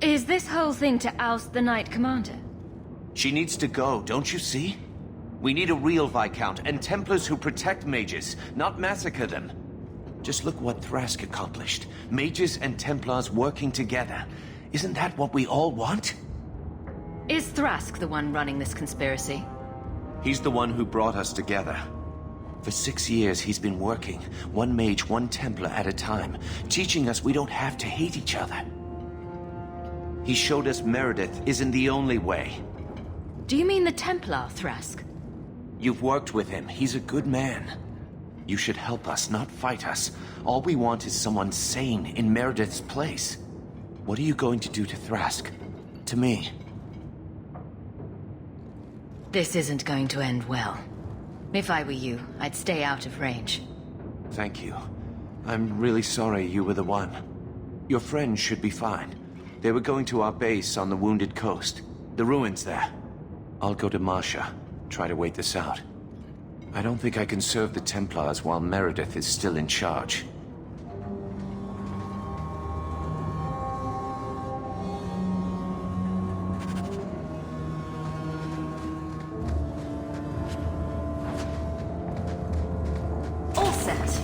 B: Is this whole thing to oust the Knight Commander?
J: She needs to go, don't you see? We need a real Viscount and Templars who protect mages, not massacre them. Just look what Thrask accomplished. Mages and Templars working together. Isn't that what we all want?
B: Is Thrask the one running this conspiracy?
J: He's the one who brought us together. For 6 years, he's been working, one mage, one Templar at a time, teaching us we don't have to hate each other. He showed us Meredith isn't the only way.
B: Do you mean the Templar, Thrask?
J: You've worked with him. He's a good man. You should help us, not fight us. All we want is someone sane in Meredith's place. What are you going to do to Thrask? To me?
B: This isn't going to end well. If I were you, I'd stay out of range.
J: Thank you. I'm really sorry you were the one. Your friends should be fine. They were going to our base on the Wounded Coast. The ruins there. I'll go to Marsha. Try to wait this out. I don't think I can serve the Templars while Meredith is still in charge.
B: All set.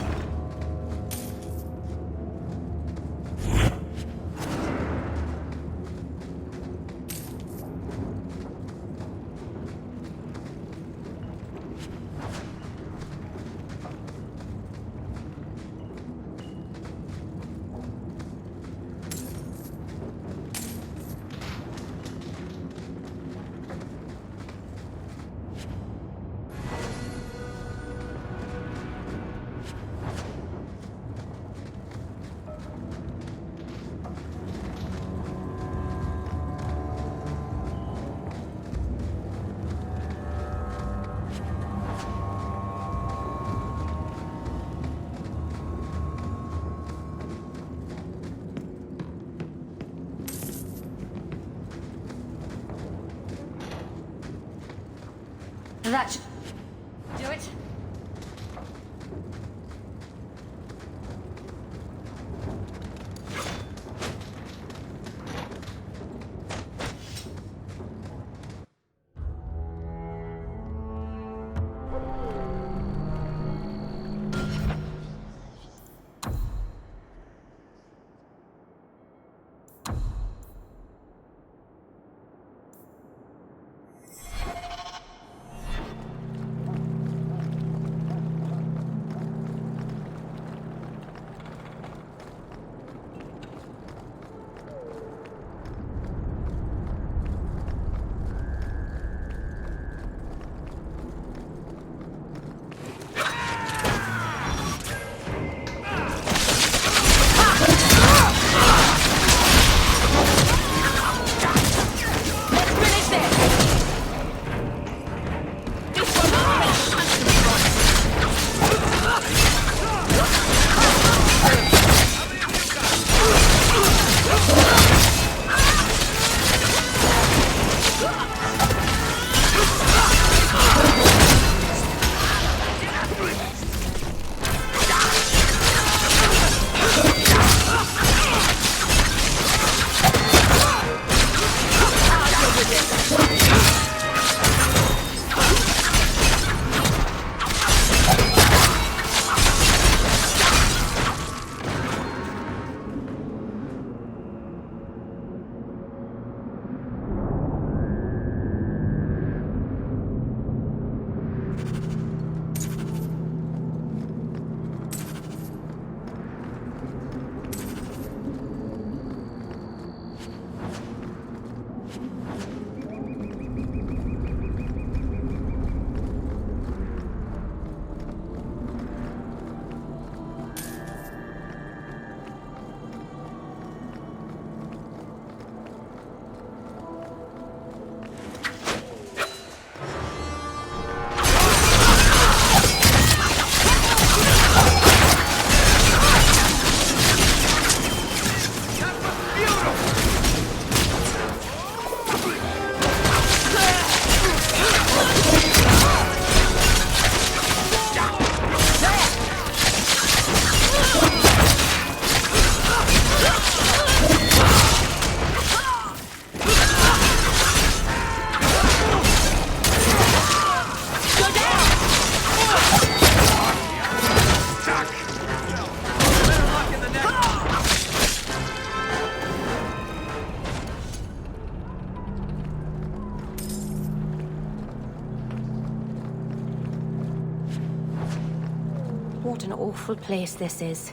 A: What an awful place this is.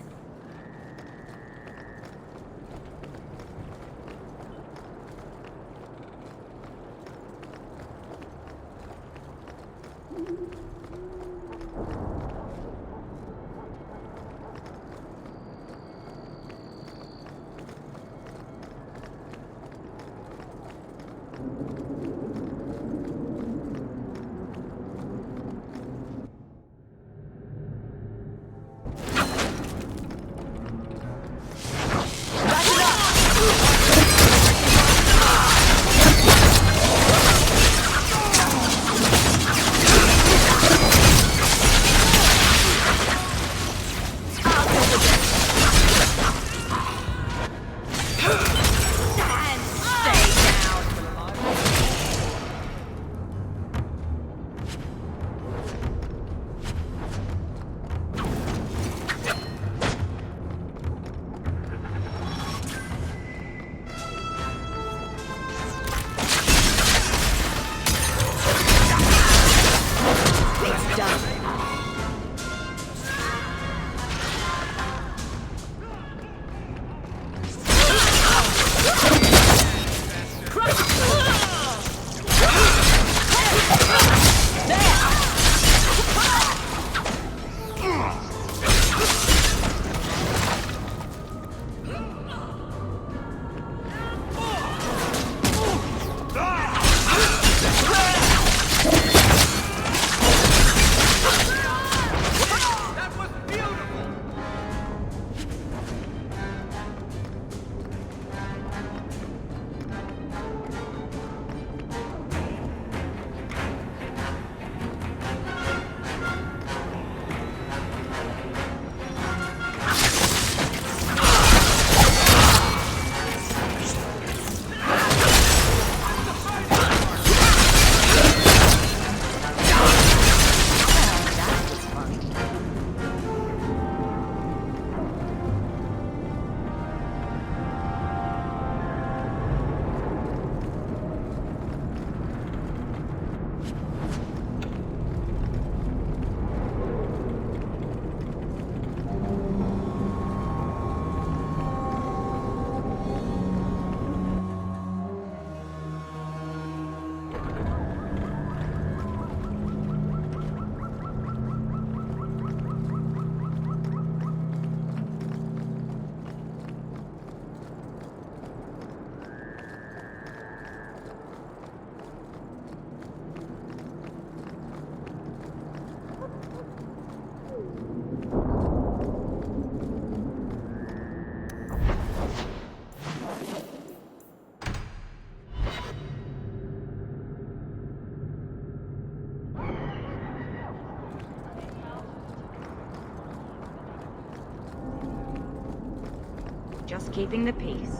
B: Just keeping the peace.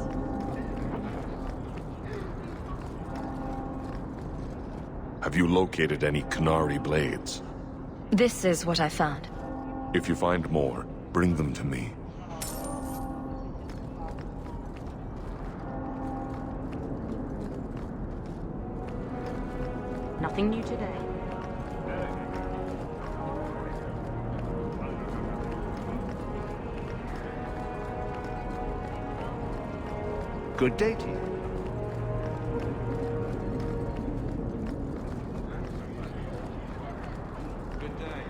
O: Have you located any Qunari blades?
B: This is what I found.
O: If you find more, bring them to me.
B: Nothing new today.
N: Good day to you.
H: Good day.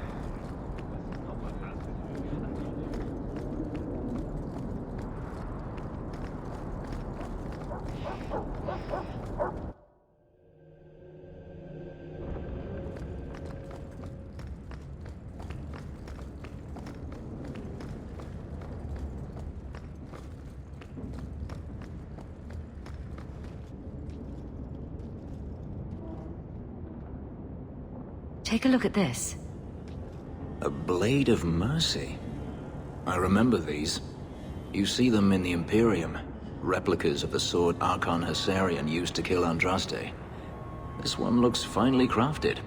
B: Take a look at this.
I: A Blade of Mercy. I remember these. You see them in the Imperium. Replicas of the sword Archon Hessarian used to kill Andraste. This one looks finely crafted.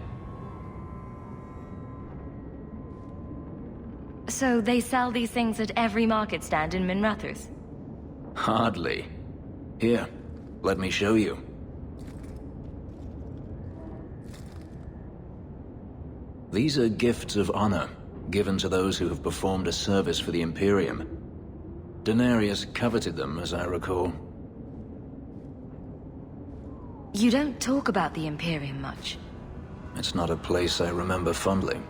B: So they sell these things at every market stand in Minrathous?
I: Hardly. Here, let me show you. These are gifts of honor. given to those who have performed a service for the Imperium. Daenerys coveted them, as I recall.
B: You don't talk about the Imperium much.
I: It's not a place I remember fondly.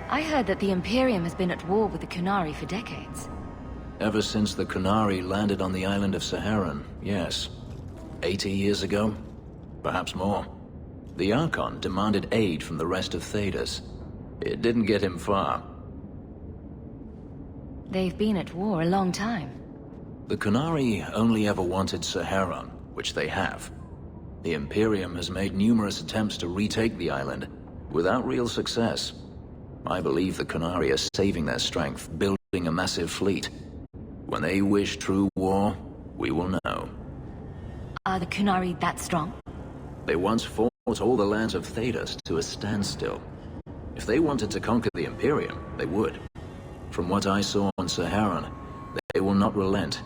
B: I heard that the Imperium has been at war with the Qunari for decades.
I: Ever since the Qunari landed on the island of Saharan, yes. 80 years ago? Perhaps more. The Archon demanded aid from the rest of Thedas. It didn't get him far.
B: They've been at war a long time.
I: The Qunari only ever wanted Saharan, which they have. The Imperium has made numerous attempts to retake the island, without real success. I believe the Qunari are saving their strength, building a massive fleet. When they wish true war, we will know.
B: Are the Qunari that strong?
I: They once fought all the lands of Thedas to a standstill. If they wanted to conquer the Imperium, they would. From what I saw on Saharan, they will not relent.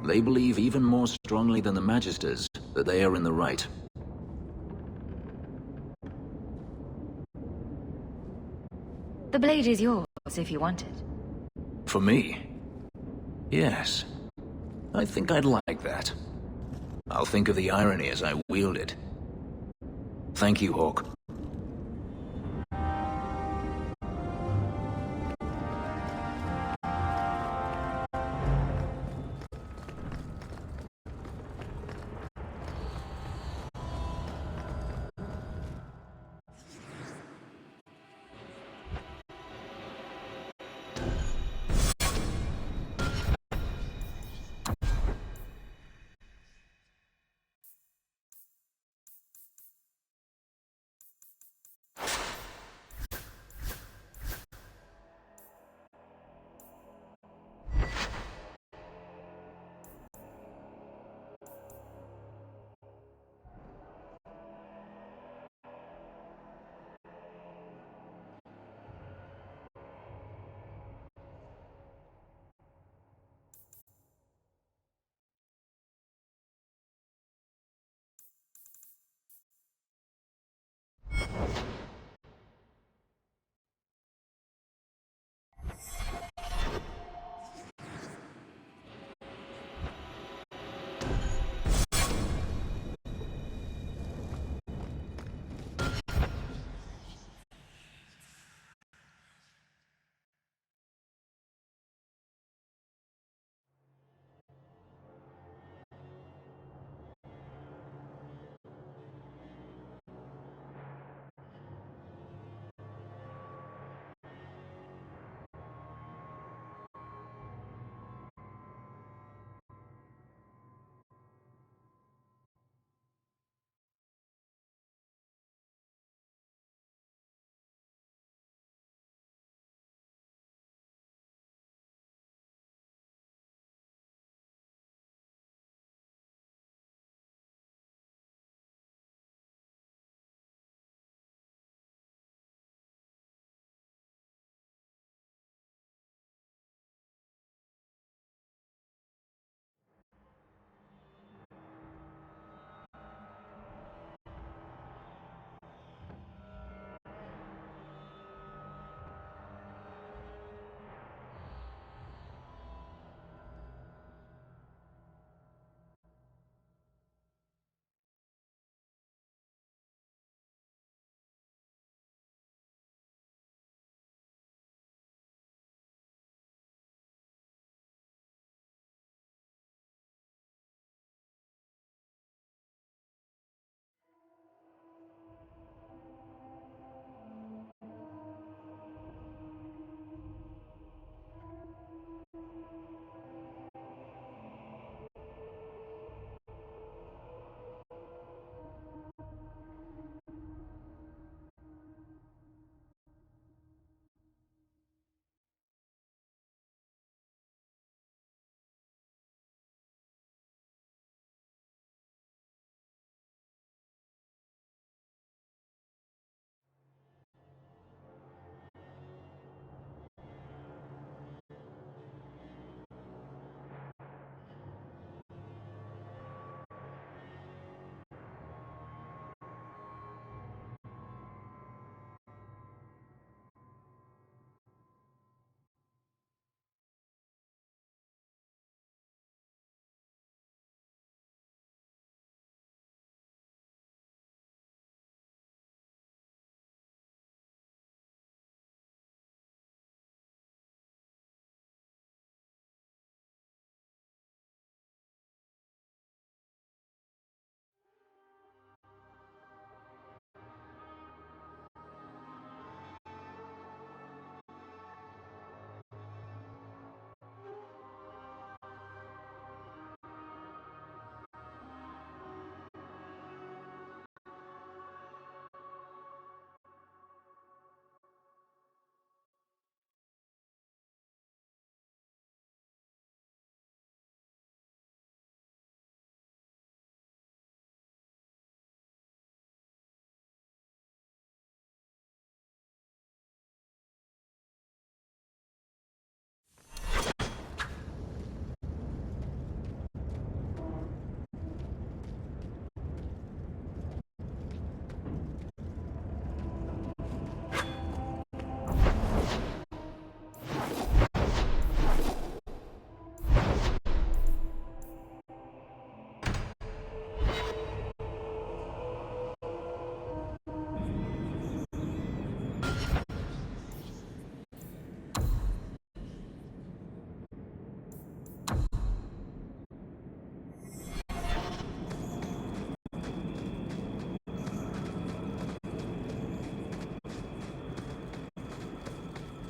I: They believe even more strongly than the Magisters that they are in the right.
B: The blade is yours, if you want it.
I: For me? Yes. I think I'd like that. I'll think of the irony as I wield it. Thank you, Hawke.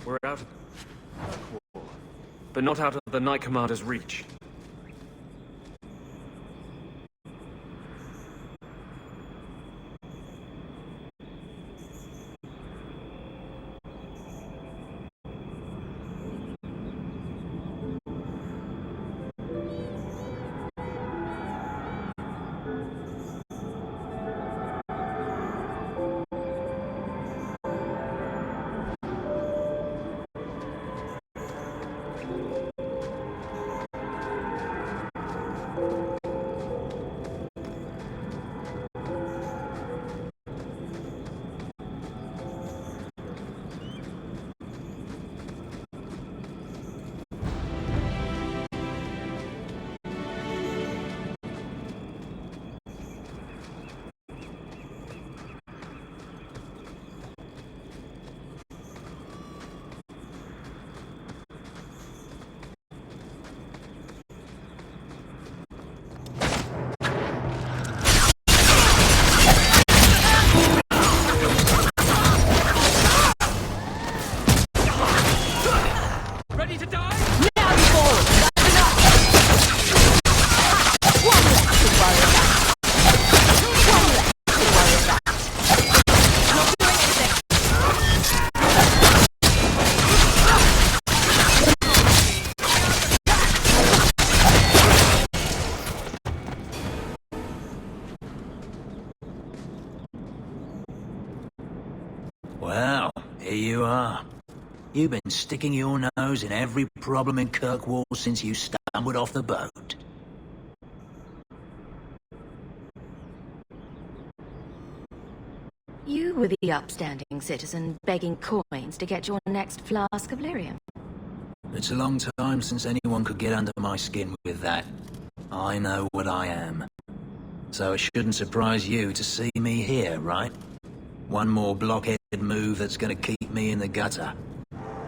R: We're out of Kirkwall, but not out of the Knight Commander's reach.
I: Well, here you are. You've been sticking your nose in every problem in Kirkwall since you stumbled off the boat.
B: You were the upstanding citizen begging coins to get your next flask of lyrium.
I: It's a long time since anyone could get under my skin with that. I know what I am. So it shouldn't surprise you to see me here, right? One more blockheaded move that's gonna keep me in the gutter.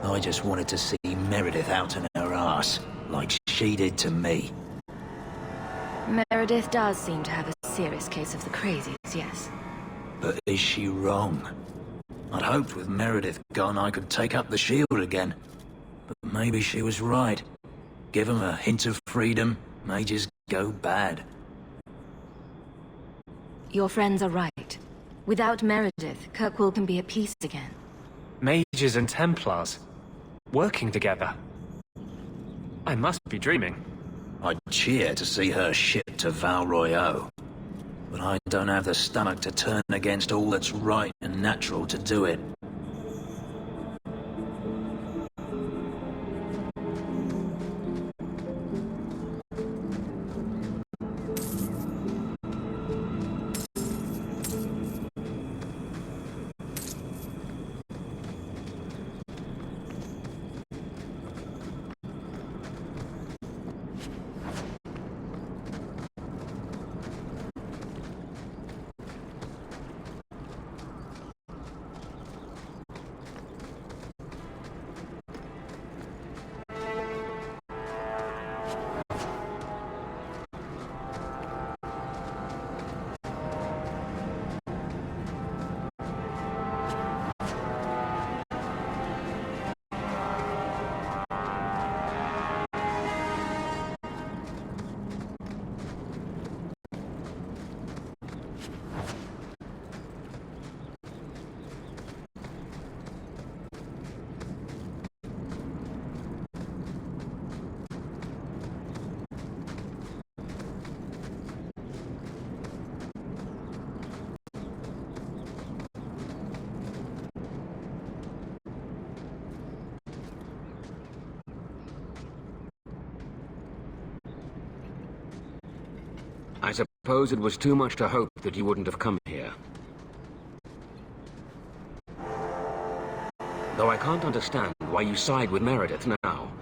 I: I just wanted to see Meredith out in her ass, like she did to me.
B: Meredith does seem to have a serious case of the crazies, yes.
I: But is she wrong? I'd hoped with Meredith gone I could take up the shield again. But maybe she was right. Give 'em a hint of freedom, may just go bad.
B: Your friends are right. Without Meredith, Kirkwall can be at peace again.
R: Mages and Templars, working together. I must be dreaming.
I: I'd cheer to see her shipped to Val Royeaux. But I don't have the stomach to turn against all that's right and natural to do it.
C: I suppose it was too much to hope that you wouldn't have come here. Though I can't understand why you side with Meredith now.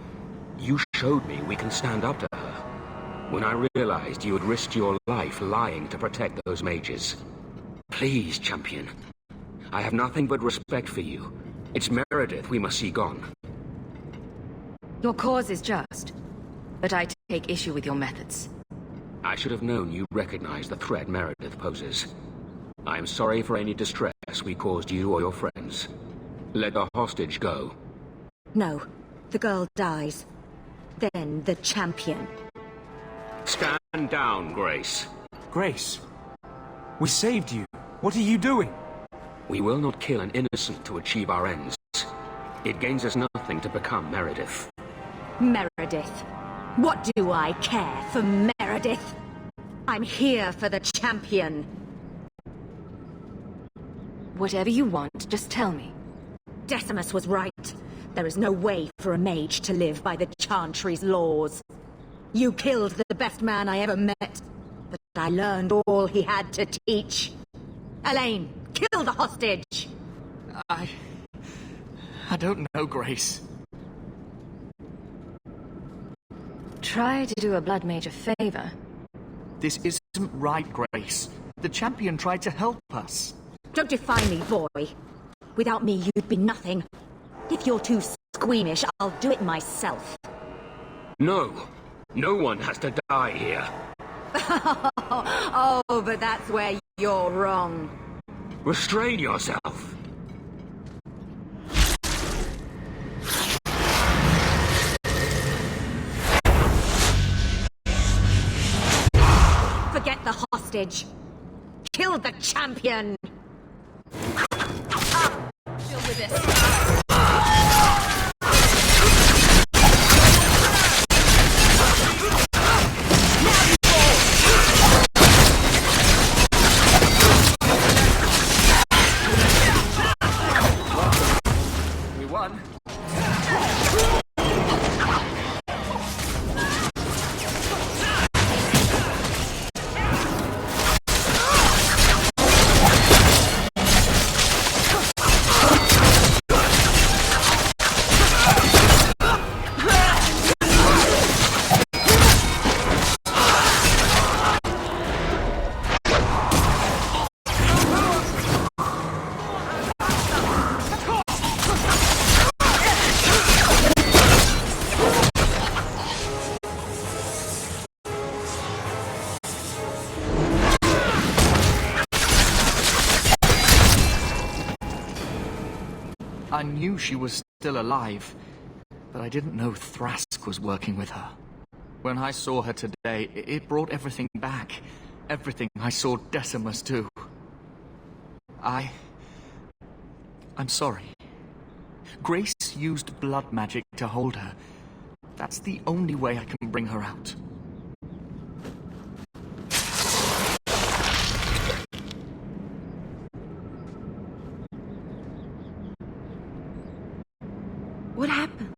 C: You showed me we can stand up to her. When I realized you had risked your life lying to protect those mages. Please, champion. I have nothing but respect for you. It's Meredith we must see gone.
B: Your cause is just, but I take issue with your methods.
C: I should have known you recognized the threat Meredith poses. I am sorry for any distress we caused you or your friends. Let the hostage go.
B: No, the girl dies. Then the champion.
C: Stand down, Grace.
Q: Grace, we saved you. What are you doing?
C: We will not kill an innocent to achieve our ends. It gains us nothing to become Meredith.
B: Meredith. What do I care for Meredith? I'm here for the champion. Whatever you want, just tell me. Decimus was right. There is no way for a mage to live by the Chantry's laws. You killed the best man I ever met, but I learned all he had to teach. Elaine, kill the hostage!
N: I don't know, Grace.
B: Try to do a blood mage a favor.
N: This isn't right, Grace. The champion tried to help us.
B: Don't define me, boy. Without me, you'd be nothing. If you're too squeamish, I'll do it myself.
C: No. No one has to die here.
B: Oh, but that's where you're wrong.
C: Restrain yourself.
B: Forget the hostage. Kill the champion. Deal with this.
N: We won. I knew she was still alive, but I didn't know Thrask was working with her. When I saw her today, it brought everything back. Everything I saw Decimus do. I'm sorry. Grace used blood magic to hold her. That's the only way I can bring her out.
K: What happened?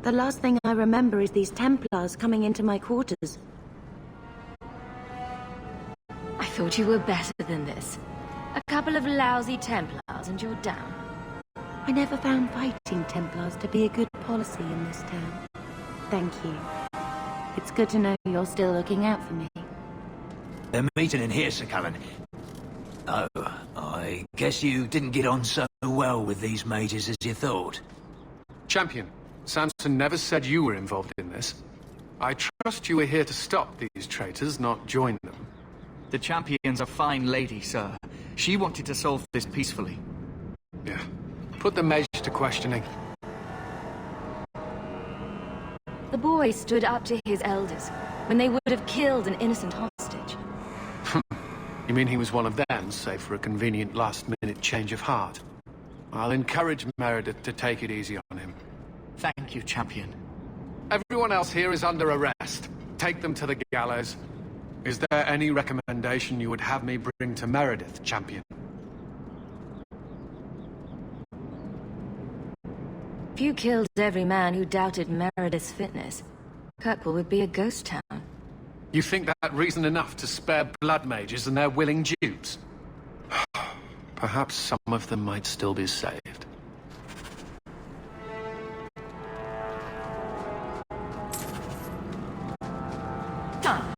K: The last thing I remember is these Templars coming into my quarters.
B: I thought you were better than this. A couple of lousy Templars and you're down.
K: I never found fighting Templars to be a good policy in this town. Thank you. It's good to know you're still looking out for me.
I: They're meeting in here, Sir Cullen. Oh, I guess you didn't get on so well with these mages as you thought.
H: Champion, Samson never said you were involved in this. I trust you were here to stop these traitors, not join them.
N: The champion's a fine lady, sir. She wanted to solve this peacefully.
H: Yeah. Put the mage to questioning.
B: The boy stood up to his elders when they would have killed an innocent hostage.
H: You mean he was one of them, save for a convenient last-minute change of heart? I'll encourage Meredith to take it easy on him.
N: Thank you, champion.
H: Everyone else here is under arrest. Take them to the gallows. Is there any recommendation you would have me bring to Meredith, champion?
B: If you killed every man who doubted Meredith's fitness, Kirkwall would be a ghost town.
H: You think that reason enough to spare blood mages and their willing dupes? Perhaps some of them might still be saved.
B: Done.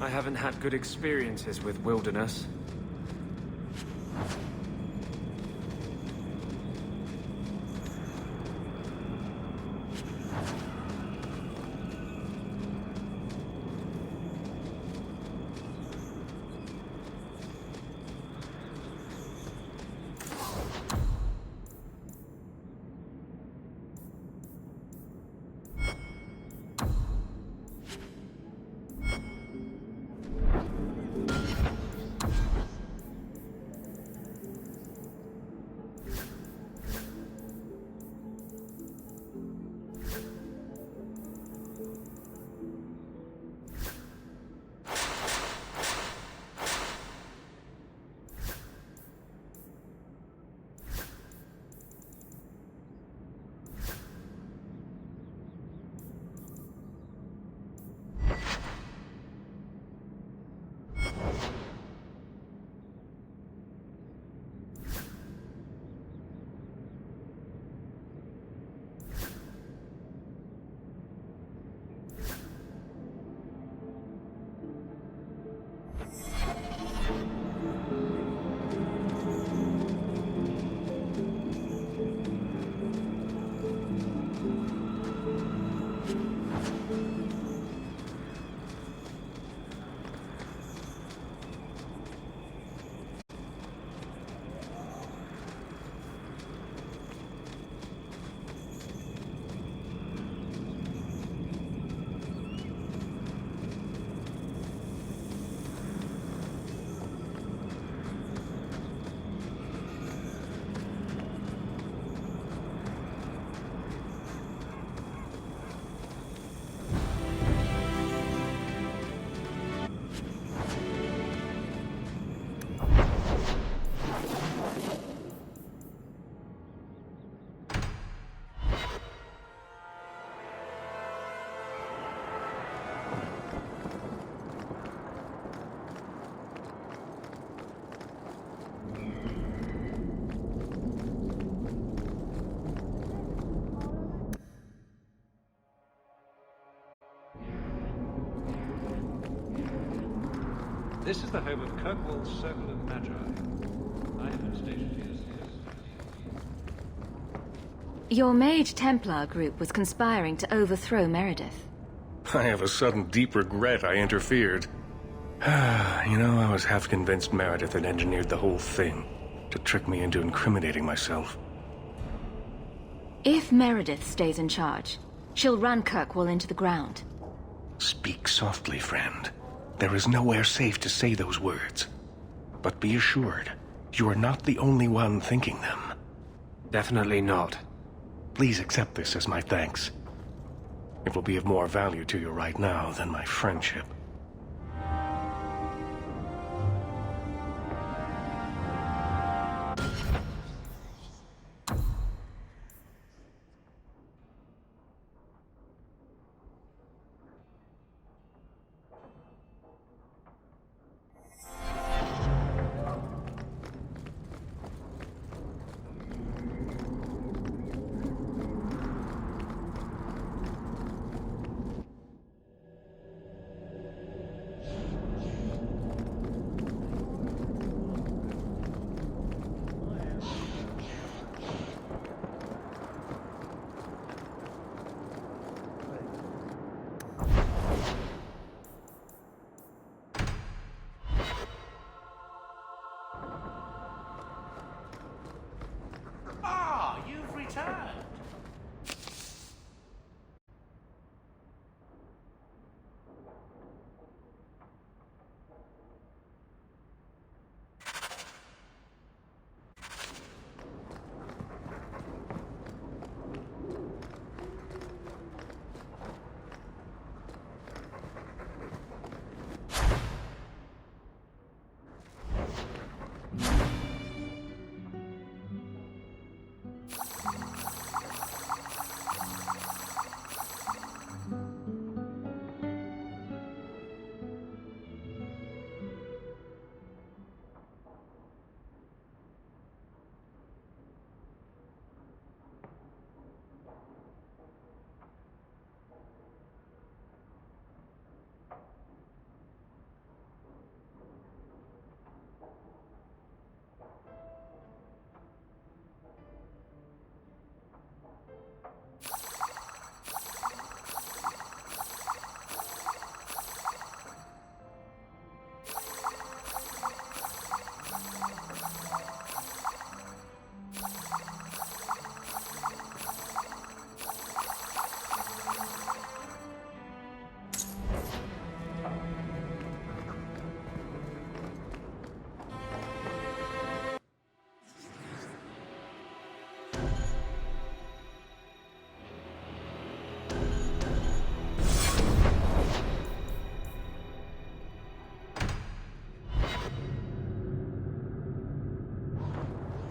R: I haven't had good experiences with wilderness.
P: This is the home of Kirkwall's Circle of Magi. I have been stationed here since...
B: Your Mage Templar group was conspiring to overthrow Meredith.
U: I have a sudden deep regret I interfered. You know, I was half convinced Meredith had engineered the whole thing to trick me into incriminating myself.
B: If Meredith stays in charge, she'll run Kirkwall into the ground.
U: Speak softly, friend. There is nowhere safe to say those words. But be assured, you are not the only one thinking them.
R: Definitely not.
U: Please accept this as my thanks. It will be of more value to you right now than my friendship.
F: You've returned.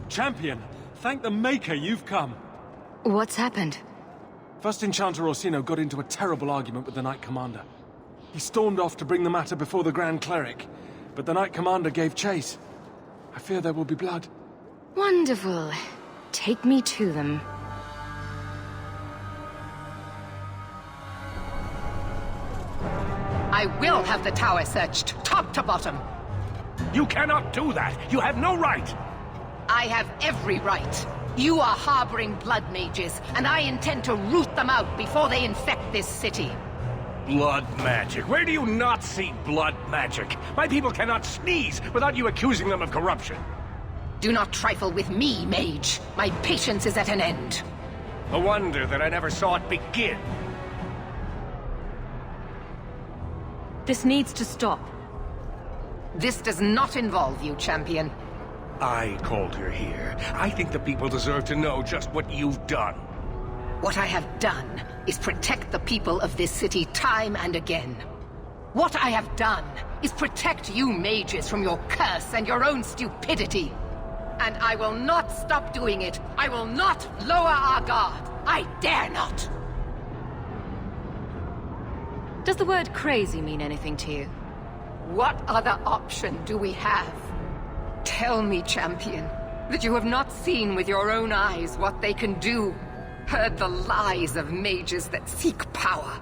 Q: Champion, thank the Maker you've come.
B: What's happened?
Q: First Enchanter Orsino got into a terrible argument with the Knight Commander. He stormed off to bring the matter before the Grand Cleric, but the Knight Commander gave chase. I fear there will be blood.
B: Wonderful. Take me to them.
D: I will have the tower searched, top to bottom.
C: You cannot do that! You have no right!
D: I have every right. You are harboring blood mages, and I intend to root them out before they infect this city.
C: Blood magic? Where do you not see blood magic? My people cannot sneeze without you accusing them of corruption.
D: Do not trifle with me, mage. My patience is at an end.
C: A wonder that I never saw it begin.
B: This needs to stop.
D: This does not involve you, champion.
C: I called her here. I think the people deserve to know just what you've done.
D: What I have done is protect the people of this city time and again. What I have done is protect you mages from your curse and your own stupidity. And I will not stop doing it. I will not lower our guard. I dare not.
B: Does the word crazy mean anything to you?
D: What other option do we have? Tell me, champion, that you have not seen with your own eyes what they can do. Heard the lies of mages that seek power.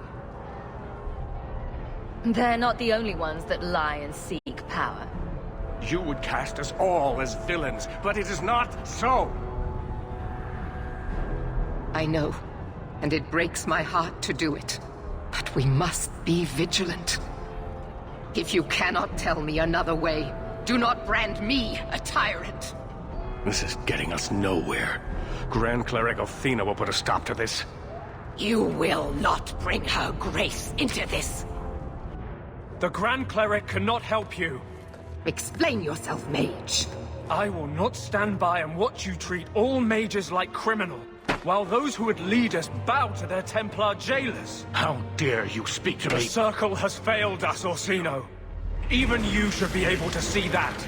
B: They're not the only ones that lie and seek power.
C: You would cast us all as villains, but it is not so.
D: I know, and it breaks my heart to do it. But we must be vigilant. If you cannot tell me another way, do not brand me a tyrant.
C: This is getting us nowhere. Grand Cleric Athena will put a stop to this.
D: You will not bring her grace into this.
R: The Grand Cleric cannot help you.
D: Explain yourself, mage.
R: I will not stand by and watch you treat all mages like criminal, while those who would lead us bow to their Templar jailers.
C: How dare you speak to me?
R: The Circle has failed us, Orsino. Even you should be able to see that.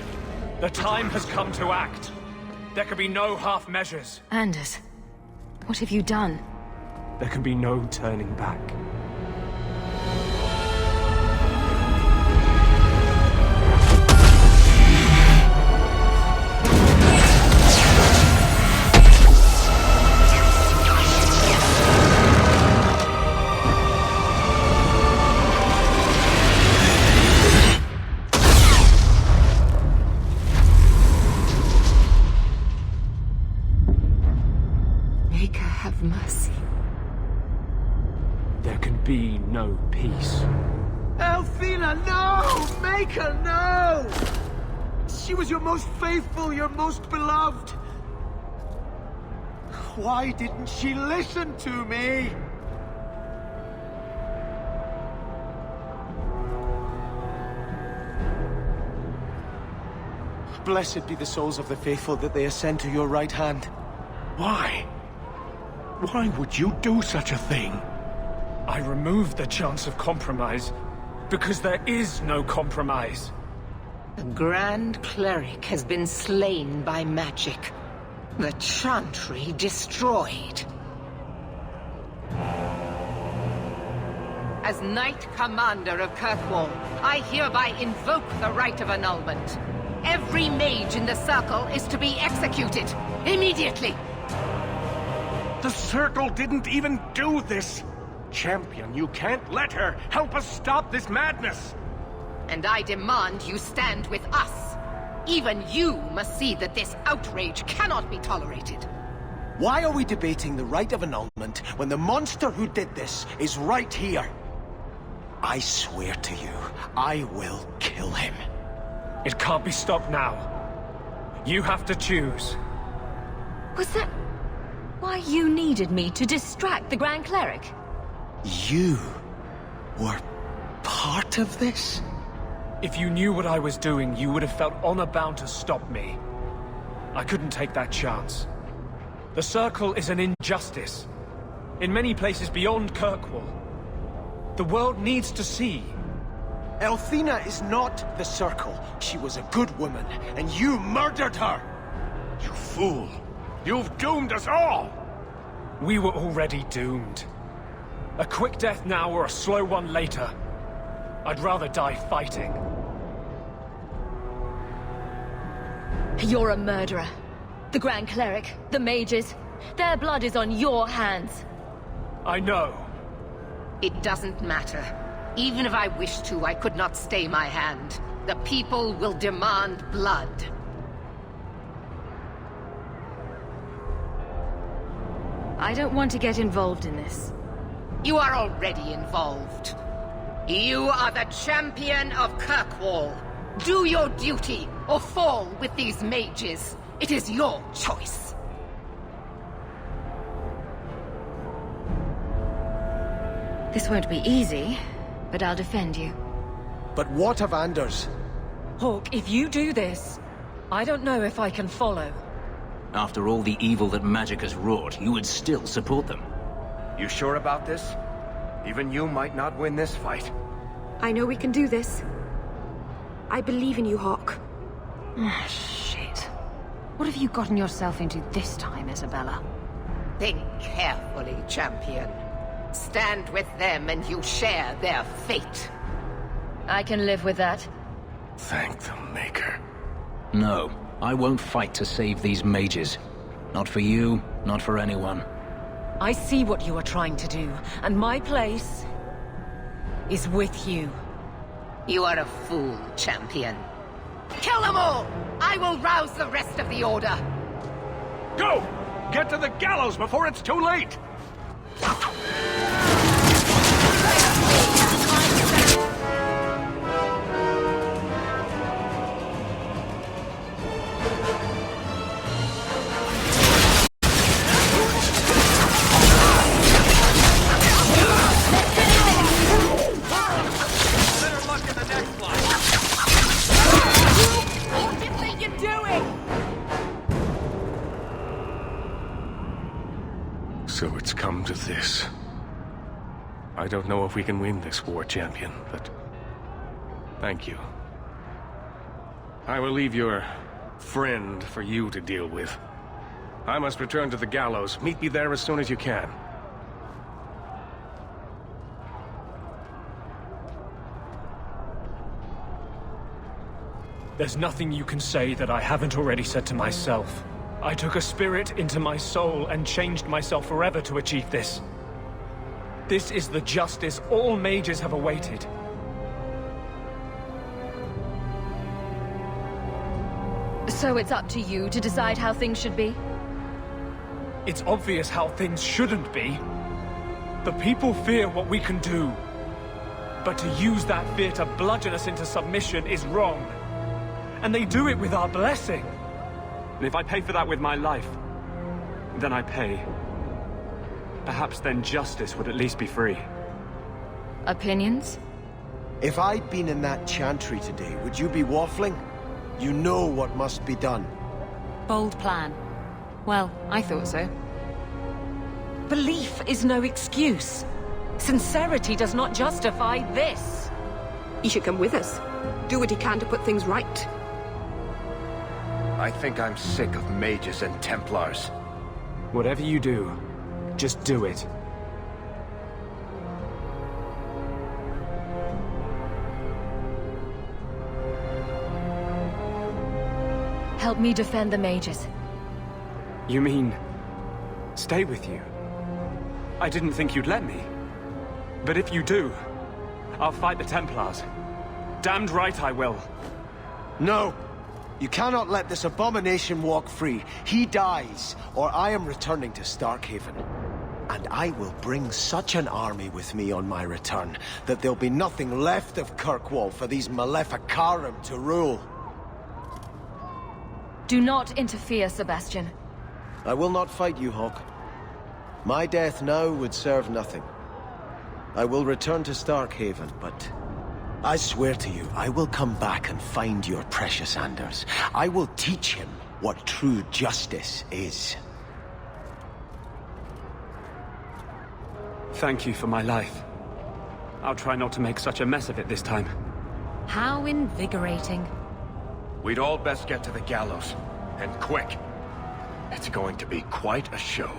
R: The time has come to act. There can be no half measures.
B: Anders, what have you done?
R: There can be no turning back.
D: Have mercy.
R: There can be no peace.
T: Althena, no! Maker, no! She was your most faithful, your most beloved. Why didn't she listen to me? Blessed be the souls of the faithful that they ascend to your right hand.
C: Why? Why would you do such a thing?
R: I removed the chance of compromise, because there is no compromise.
D: The Grand Cleric has been slain by magic. The Chantry destroyed. As Knight Commander of Kirkwall, I hereby invoke the right of annulment. Every mage in the Circle is to be executed, immediately!
C: The Circle didn't even do this! Champion, you can't let her! Help us stop this madness!
D: And I demand you stand with us. Even you must see that this outrage cannot be tolerated.
T: Why are we debating the right of annulment when the monster who did this is right here? I swear to you, I will kill him.
R: It can't be stopped now. You have to choose.
B: Was that why you needed me to distract the Grand Cleric?
T: You were part of this?
R: If you knew what I was doing, you would have felt honor-bound to stop me. I couldn't take that chance. The Circle is an injustice. In many places beyond Kirkwall. The world needs to see.
T: Althena is not the Circle. She was a good woman, and you murdered her!
U: You fool! You've doomed us all!
R: We were already doomed. A quick death now or a slow one later. I'd rather die fighting.
B: You're a murderer. The Grand Cleric, the mages, their blood is on your hands.
R: I know.
D: It doesn't matter. Even if I wished to, I could not stay my hand. The people will demand blood.
B: I don't want to get involved in this.
D: You are already involved. You are the champion of Kirkwall. Do your duty, or fall with these mages. It is your choice.
B: This won't be easy, but I'll defend you.
T: But what of Anders?
E: Hawke, if you do this, I don't know if I can follow.
I: After all the evil that magic has wrought, you would still support them.
L: You sure about this? Even you might not win this fight.
S: I know we can do this. I believe in you, Hawke.
B: Shit. What have you gotten yourself into this time, Isabella?
D: Think carefully, champion. Stand with them and you share their fate.
B: I can live with that.
U: Thank the Maker.
I: No, I won't fight to save these mages. Not for you, not for anyone.
E: I see what you are trying to do, and my place is with you.
D: You are a fool, champion. Kill them all! I will rouse the rest of the Order.
U: Go! Get to the gallows before it's too late! So it's come to this. I don't know if we can win this war, champion, but thank you. I will leave your friend for you to deal with. I must return to the gallows. Meet me there as soon as you can.
R: There's nothing you can say that I haven't already said to myself. I took a spirit into my soul and changed myself forever to achieve this. This is the justice all mages have awaited.
B: So it's up to you to decide how things should be?
R: It's obvious how things shouldn't be. The people fear what we can do. But to use that fear to bludgeon us into submission is wrong. And they do it with our blessing. And if I pay for that with my life, then I pay. Perhaps then justice would at least be free.
B: Opinions?
T: If I'd been in that chantry today, would you be waffling? You know what must be done.
B: Bold plan. Well, I thought so.
E: Belief is no excuse. Sincerity does not justify this.
S: He should come with us. Do what he can to put things right.
L: I think I'm sick of mages and Templars.
R: Whatever you do, just do it.
B: Help me defend the mages.
R: You mean, stay with you? I didn't think you'd let me. But if you do, I'll fight the Templars. Damned right I will.
T: No! You cannot let this abomination walk free. He dies, or I am returning to Starkhaven. And I will bring such an army with me on my return, that there'll be nothing left of Kirkwall for these Maleficarum to rule.
B: Do not interfere, Sebastian.
T: I will not fight you, Hawke. My death now would serve nothing. I will return to Starkhaven, but I swear to you, I will come back and find your precious Anders. I will teach him what true justice is.
R: Thank you for my life. I'll try not to make such a mess of it this time.
B: How invigorating.
L: We'd all best get to the gallows. And quick. It's going to be quite a show.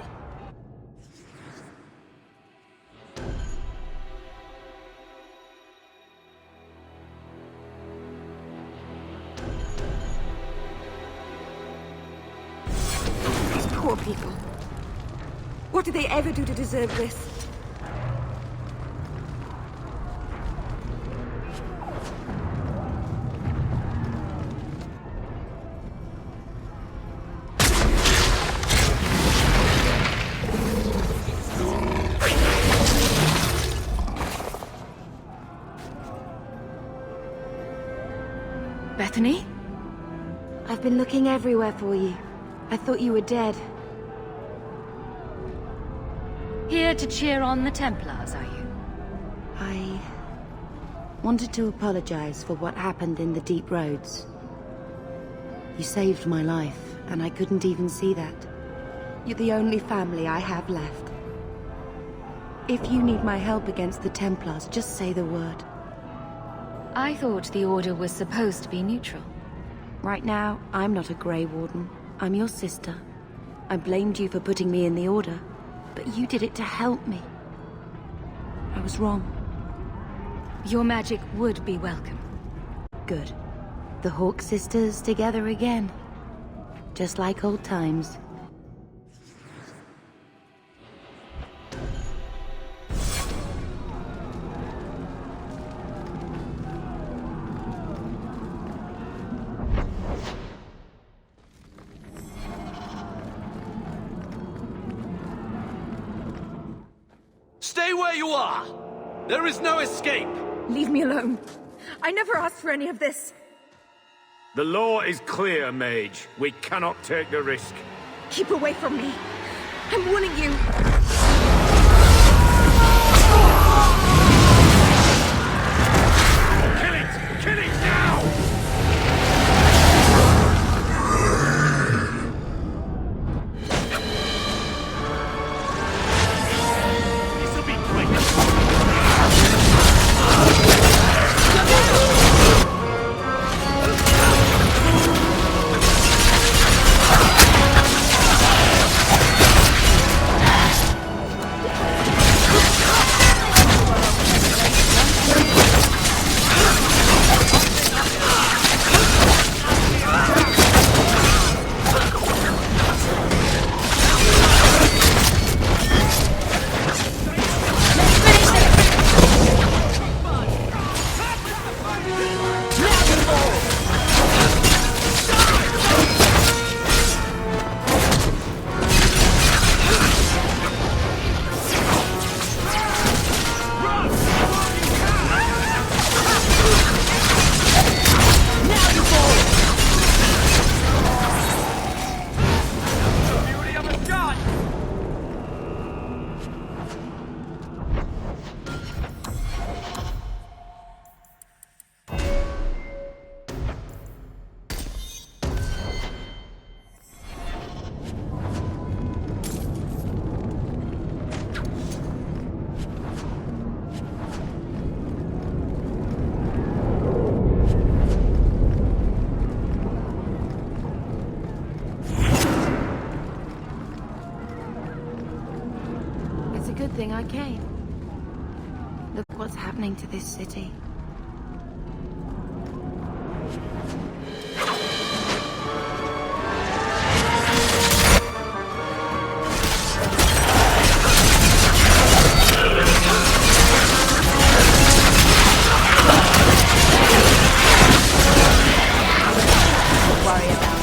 S: These poor people. What did they ever do to deserve this?
B: Bethany?
S: I've been looking everywhere for you. I thought you were dead.
B: Here to cheer on the Templars, are you?
S: I wanted to apologize for what happened in the Deep Roads. You saved my life, and I couldn't even see that. You're the only family I have left. If you need my help against the Templars, just say the word.
B: I thought the Order was supposed to be neutral.
S: Right now, I'm not a Grey Warden. I'm your sister. I blamed you for putting me in the Order, but you did it to help me. I was wrong.
B: Your magic would be welcome.
S: Good. The Hawk sisters together again. Just like old times.
G: Stay where you are! There is no escape!
S: Leave me alone. I never asked for any of this.
V: The law is clear, Mage. We cannot take the risk.
S: Keep away from me. I'm warning you.
V: Kill it! Kill it now! This'll be quick!
S: Good thing I came. Look what's happening to this city. Don't worry about it.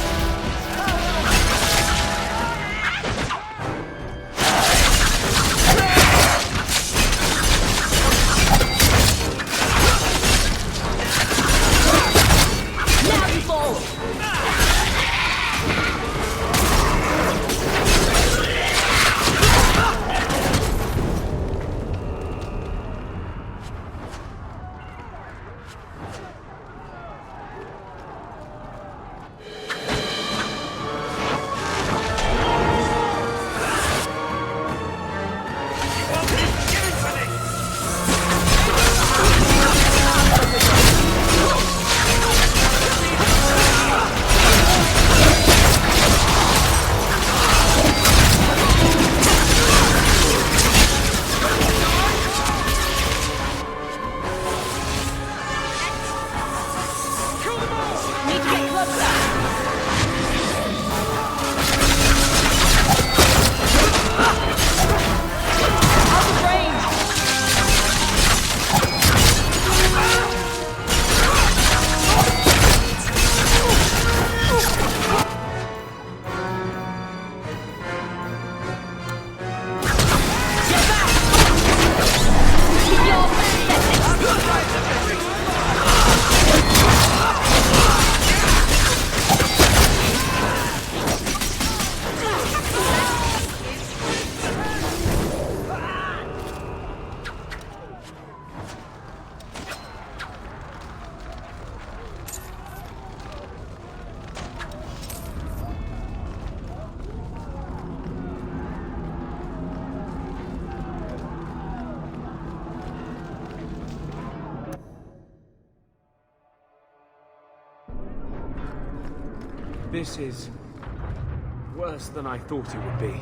C: This is worse than I thought it would be.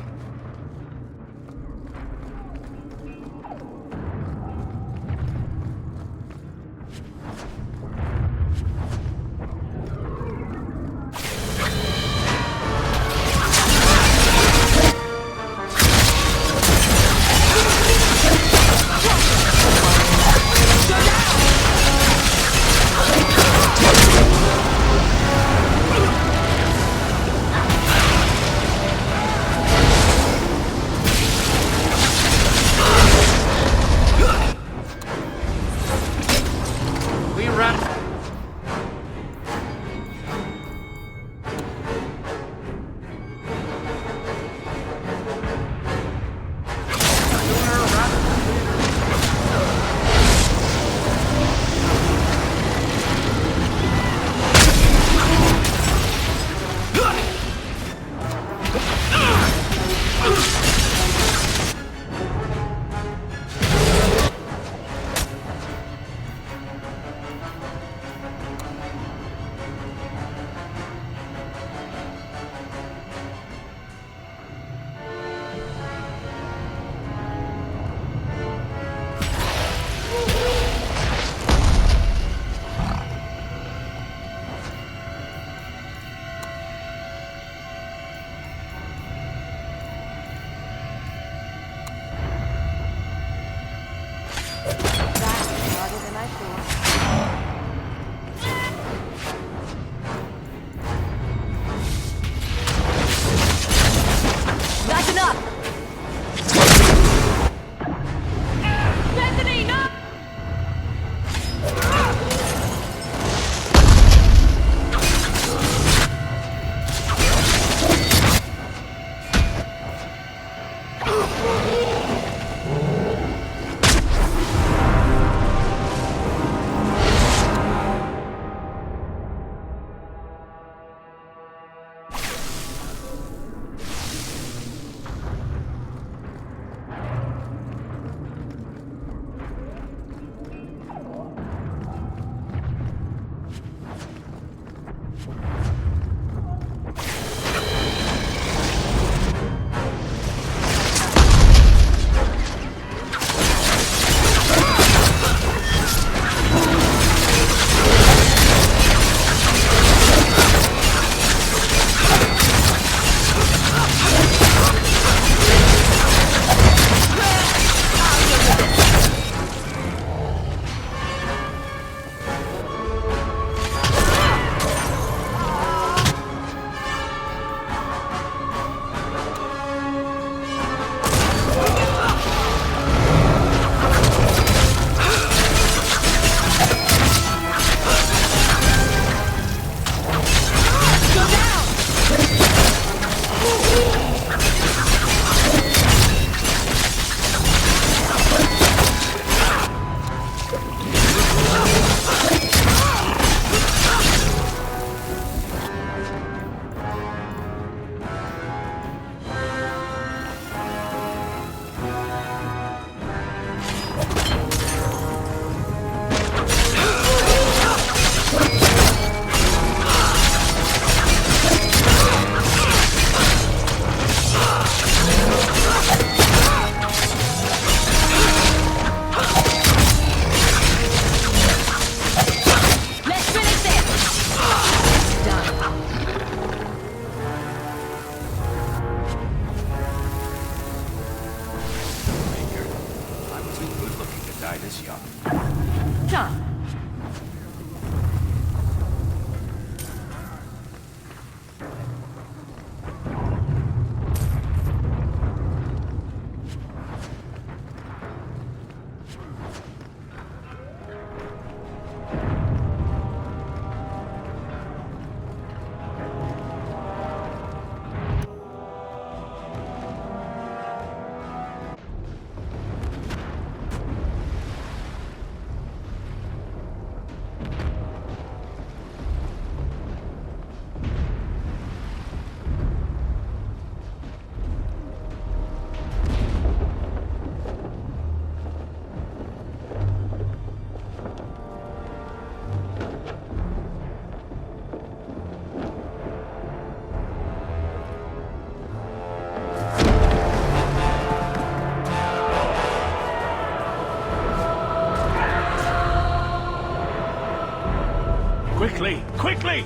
U: Quickly! Quickly!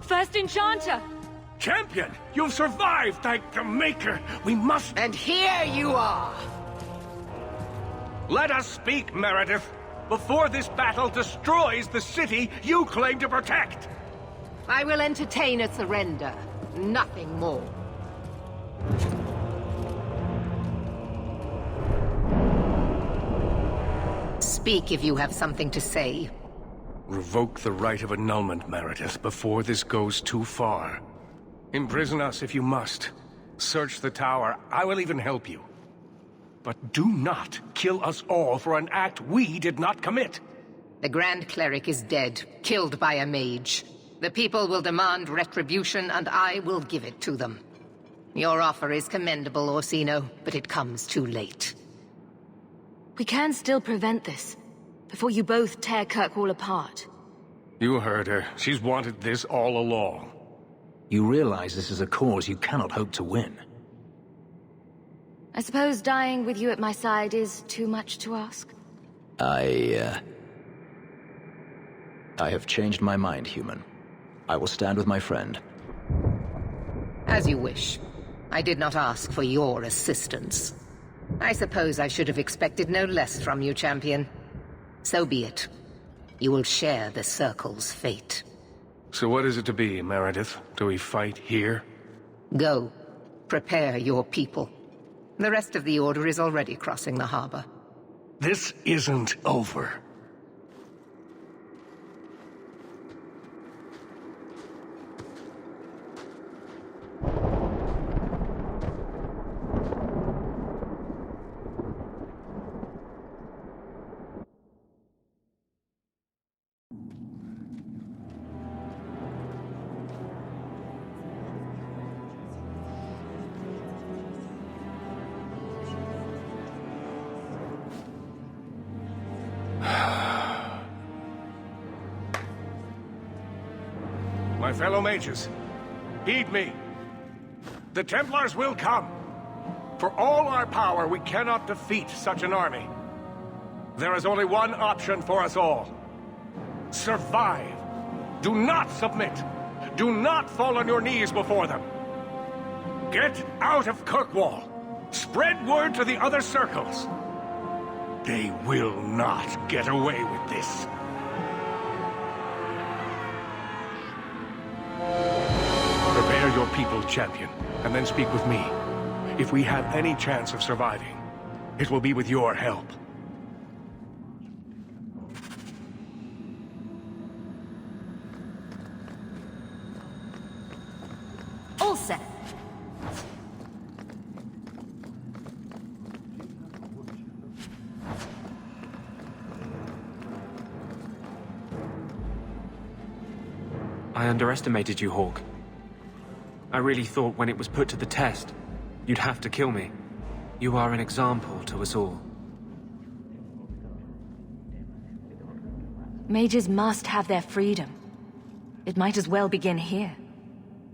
B: First Enchanter!
U: Champion! You've survived, thank the Maker! We must...
D: And here you are!
U: Let us speak, Meredith, before this battle destroys the city you claim to protect!
D: I will entertain a surrender. Nothing more. Speak if you have something to say.
U: Revoke the right of annulment, Meredith, before this goes too far. Imprison us if you must. Search the tower. I will even help you. But do not kill us all for an act we did not commit.
D: The Grand Cleric is dead, killed by a mage. The people will demand retribution, and I will give it to them. Your offer is commendable, Orsino, but it comes too late.
B: We can still prevent this, before you both tear Kirkwall apart.
U: You heard her. She's wanted this all along.
I: You realize this is a cause you cannot hope to win.
B: I suppose dying with you at my side is too much to ask?
I: I have changed my mind, human. I will stand with my friend.
D: As you wish. I did not ask for your assistance. I suppose I should have expected no less from you, champion. So be it. You will share the Circle's fate.
U: So what is it to be, Meredith? Do we fight here?
D: Go. Prepare your people. The rest of the Order is already crossing the harbor.
U: This isn't over. My fellow mages, heed me. The Templars will come. For all our power, we cannot defeat such an army. There is only one option for us all. Survive. Do not submit. Do not fall on your knees before them. Get out of Kirkwall. Spread word to the other circles. They will not get away with this. Prepare your people, champion, and then speak with me. If we have any chance of surviving, it will be with your help.
B: All set.
R: I underestimated you, Hawke. I really thought when it was put to the test, you'd have to kill me. You are an example to us all.
B: Mages must have their freedom. It might as well begin here.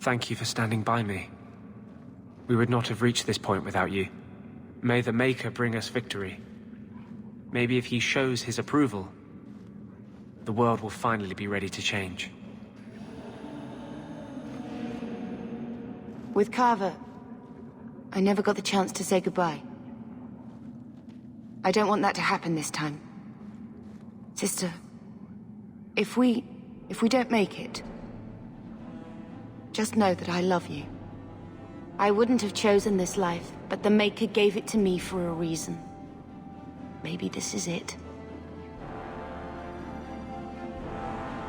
R: Thank you for standing by me. We would not have reached this point without you. May the Maker bring us victory. Maybe if he shows his approval, the world will finally be ready to change.
S: With Carver, I never got the chance to say goodbye. I don't want that to happen this time. Sister, if we don't make it, just know that I love you. I wouldn't have chosen this life, but the Maker gave it to me for a reason. Maybe this is it.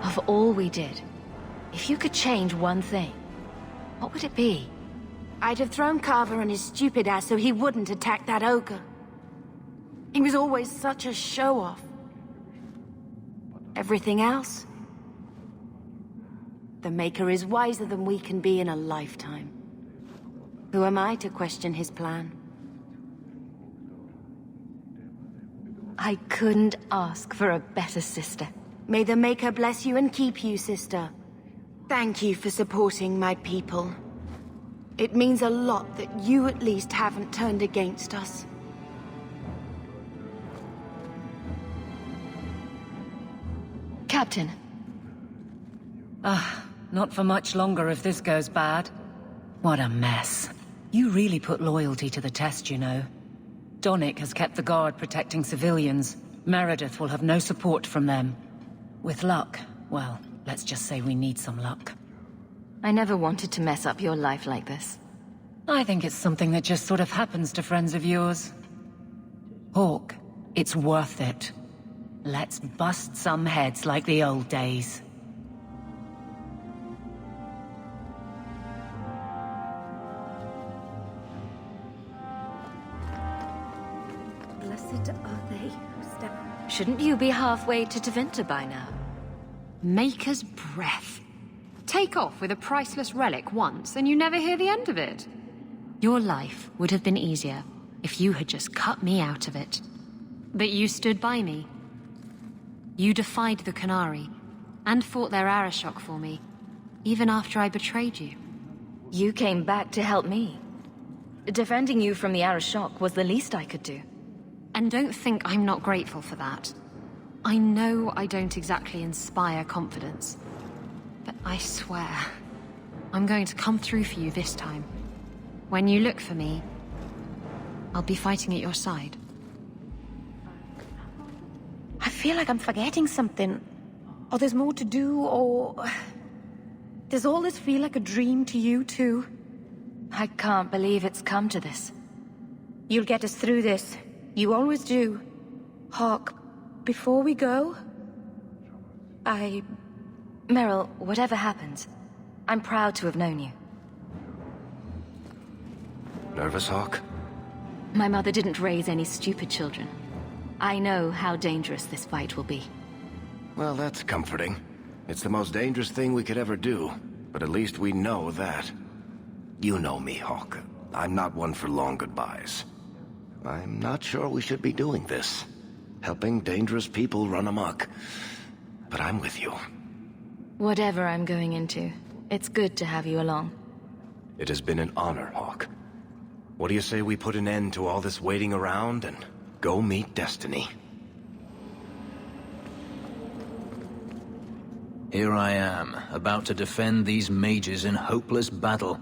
B: Of all we did, if you could change one thing, what would it be?
S: I'd have thrown Carver and his stupid ass so he wouldn't attack that ogre. He was always such a show-off. Everything else? The Maker is wiser than we can be in a lifetime. Who am I to question his plan?
B: I couldn't ask for a better sister.
S: May the Maker bless you and keep you, sister. Thank you for supporting my people. It means a lot that you at least haven't turned against us.
B: Captain.
E: Not for much longer if this goes bad. What a mess. You really put loyalty to the test, you know. Donnic has kept the guard protecting civilians. Meredith will have no support from them. With luck, well, let's just say we need some luck.
B: I never wanted to mess up your life like this.
E: I think it's something that just sort of happens to friends of yours. Hawke, it's worth it. Let's bust some heads like the old days.
S: Blessed are they who step...
B: Shouldn't you be halfway to Tevinter by now?
J: Maker's breath. Take off with a priceless relic once, and you never hear the end of it. Your life would have been easier if you had just cut me out of it. But you stood by me. You defied the Qunari, and fought their Arishok for me, even after I betrayed you.
B: You came back to help me. Defending you from the Arishok was the least I could do.
J: And don't think I'm not grateful for that. I know I don't exactly inspire confidence, but I swear, I'm going to come through for you this time. When you look for me, I'll be fighting at your side.
A: I feel like I'm forgetting something. Or there's more to do, or... Does all this feel like a dream to you, too?
B: I can't believe it's come to this.
A: You'll get us through this. You always do. Hawke, before we go...
B: Merrill, whatever happens, I'm proud to have known you.
I: Nervous, Hawke?
B: My mother didn't raise any stupid children. I know how dangerous this fight will be.
L: Well, that's comforting. It's the most dangerous thing we could ever do, but at least we know that. You know me, Hawke. I'm not one for long goodbyes. I'm not sure we should be doing this. Helping dangerous people run amok. But I'm with you.
B: Whatever I'm going into, it's good to have you along.
L: It has been an honor, Hawke. What do you say we put an end to all this waiting around and go meet Destiny?
I: Here I am, about to defend these mages in hopeless battle.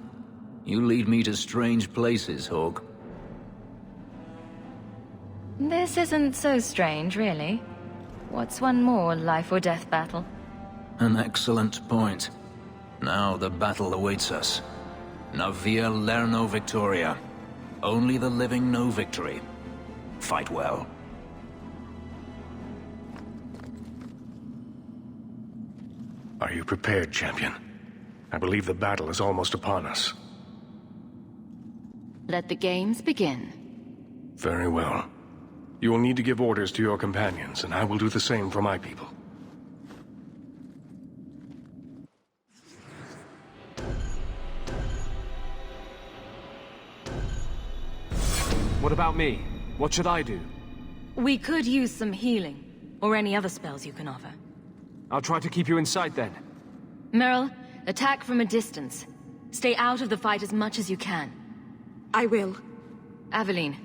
I: You lead me to strange places, Hawke.
B: This isn't so strange, really. What's one more life or death battle?
I: An excellent point. Now the battle awaits us. Navia Lerno Victoria. Only the living know victory. Fight well.
U: Are you prepared, champion? I believe the battle is almost upon us.
B: Let the games begin.
U: Very well. You will need to give orders to your companions, and I will do the same for my people.
R: What about me? What should I do?
B: We could use some healing, or any other spells you can offer.
R: I'll try to keep you in sight then.
B: Merrill, attack from a distance. Stay out of the fight as much as you can.
A: I will.
B: Aveline,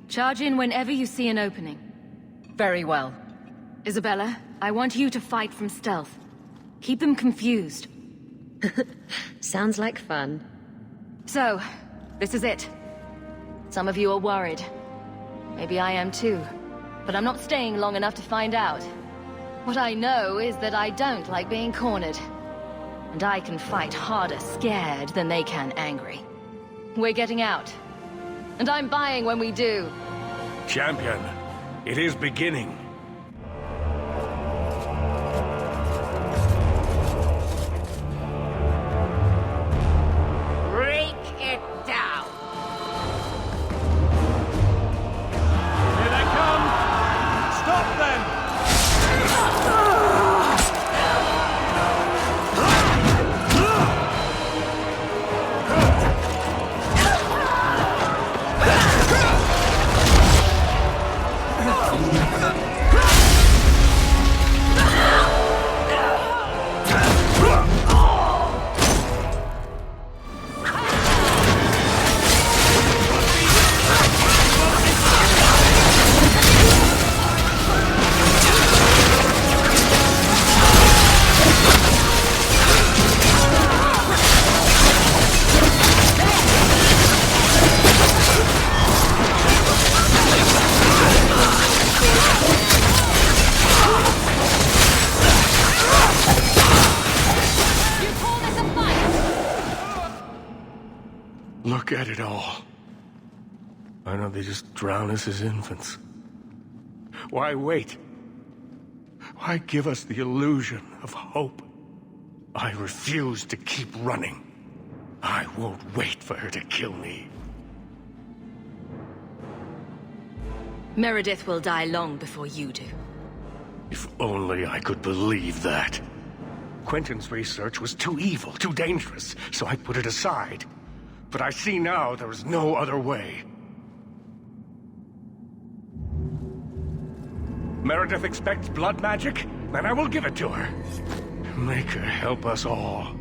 B: charge in whenever you see an opening.
E: Very well.
B: Isabella, I want you to fight from stealth. Keep them confused.
J: Sounds like fun.
B: So, this is it. Some of you are worried. Maybe I am too. But I'm not staying long enough to find out. What I know is that I don't like being cornered. And I can fight harder scared than they can angry. We're getting out. And I'm buying when we do.
U: Champion, it is beginning.
D: Break it down!
G: Here they come! Stop them!
U: Look at it all. Why don't they just drown us as infants? Why wait? Why give us the illusion of hope? I refuse to keep running. I won't wait for her to kill me.
B: Meredith will die long before you do.
U: If only I could believe that. Quentin's research was too evil, too dangerous, so I put it aside. But I see now there is no other way. Meredith expects blood magic, then I will give it to her. Make her help us all.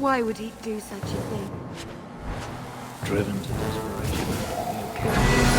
S: Why would he do such a thing?
I: Driven to desperation, you killed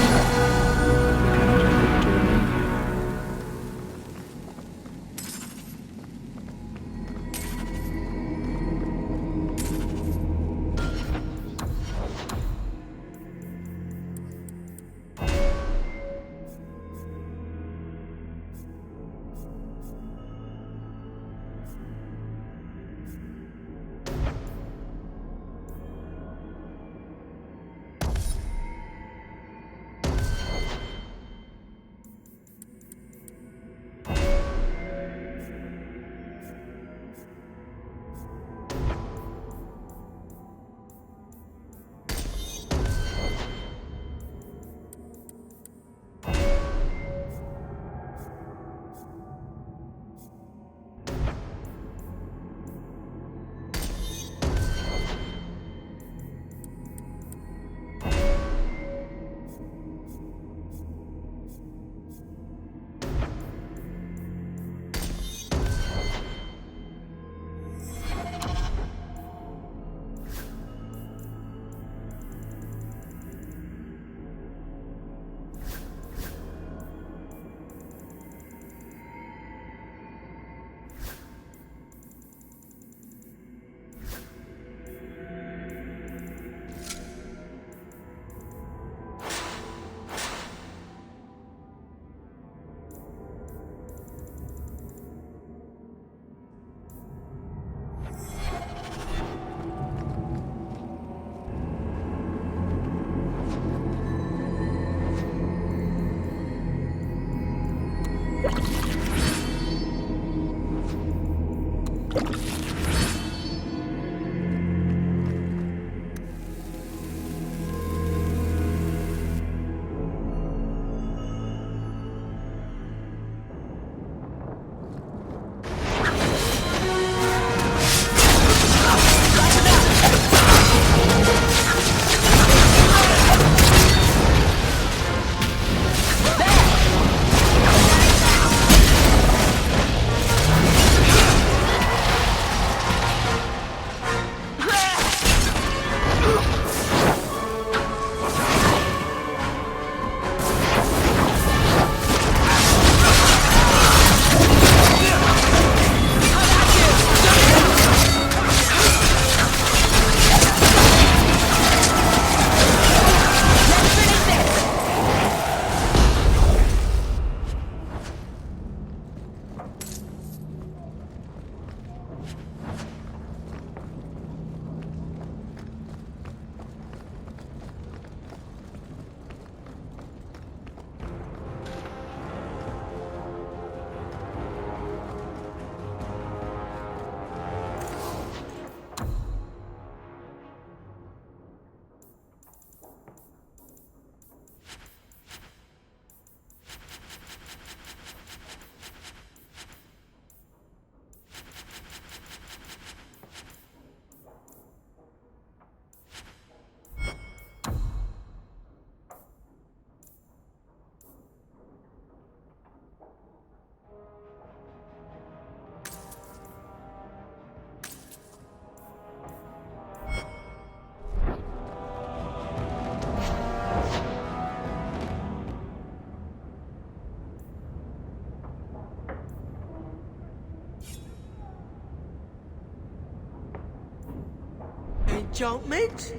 F: Enchantment?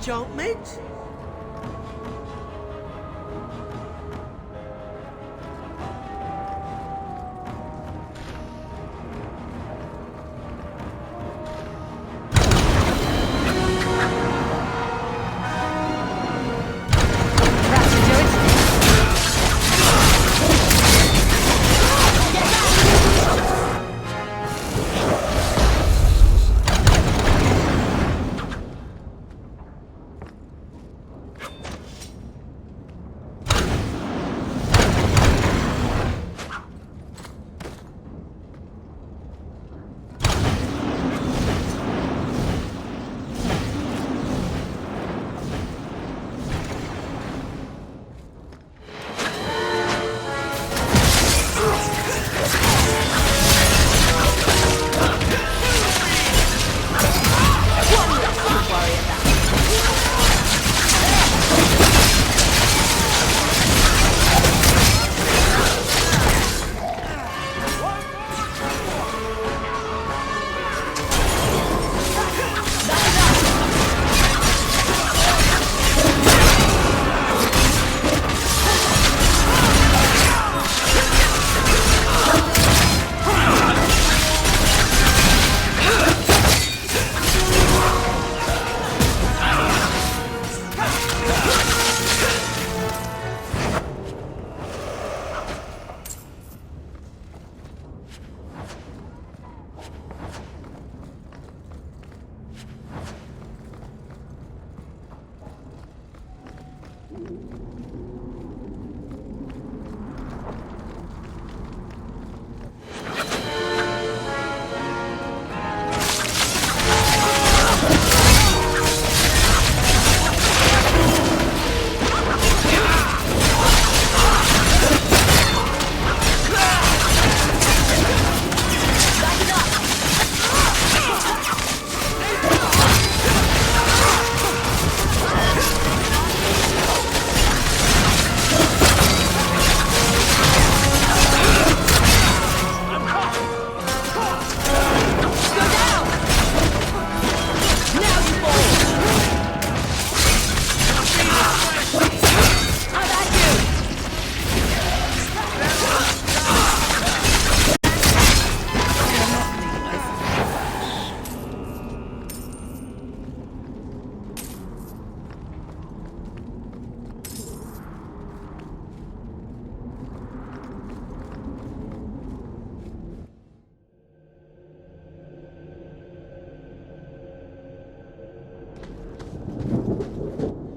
F: Enchantment?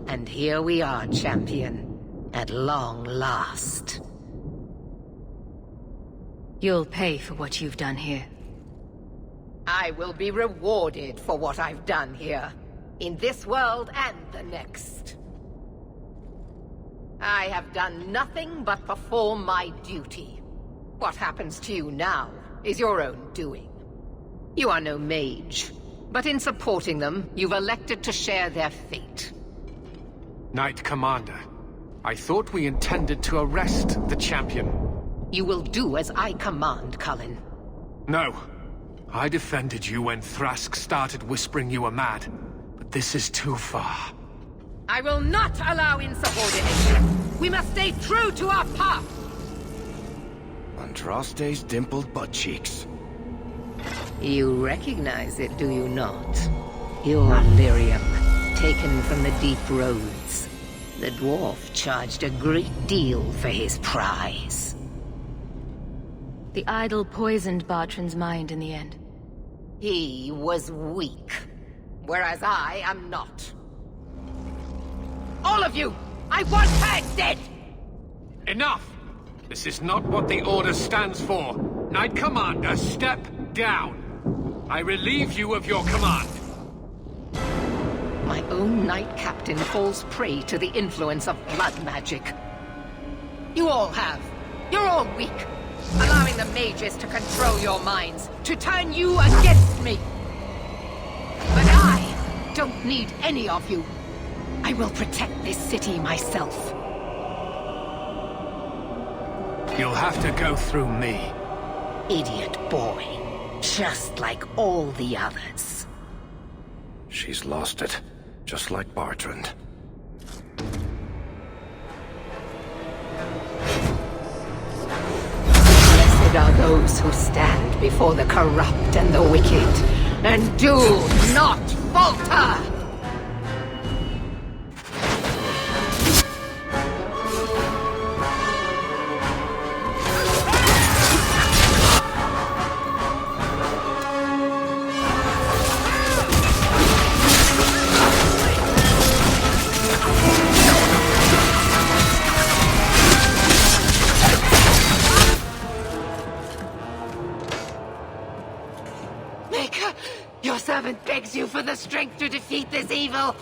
D: And here we are, champion. At long last.
B: You'll pay for what you've done here.
D: I will be rewarded for what I've done here. In this world and the next. I have done nothing but perform my duty. What happens to you now is your own doing. You are no mage, but in supporting them, you've elected to share their fate.
H: Knight Commander, I thought we intended to arrest the champion.
D: You will do as I command, Cullen.
H: No. I defended you when Thrask started whispering you were mad, but this is too far.
D: I will not allow insubordination. We must stay true to our path.
L: Andraste's dimpled butt cheeks.
D: You recognize it, do you not? Your lyrium, taken from the deep roads. The dwarf charged a great deal for his prize.
B: The idol poisoned Bartrand's mind in the end.
D: He was weak, whereas I am not. All of you! I want her dead!
H: Enough! This is not what the Order stands for. Knight Commander, step down. I relieve you of your command.
D: own Knight Captain falls prey to the influence of blood magic. You all have. You're all weak, allowing the mages to control your minds, to turn you against me. But I don't need any of you. I will protect this city myself.
F: You'll have to go through me.
D: Idiot boy. Just like all the others.
L: She's lost it, just like Bartrand.
D: Blessed are those who stand before the corrupt and the wicked, and do not falter!
K: Maker, your servant begs you for the strength to defeat this evil.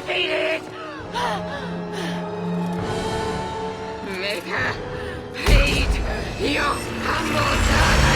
D: defeated! Make her heed your humble servant!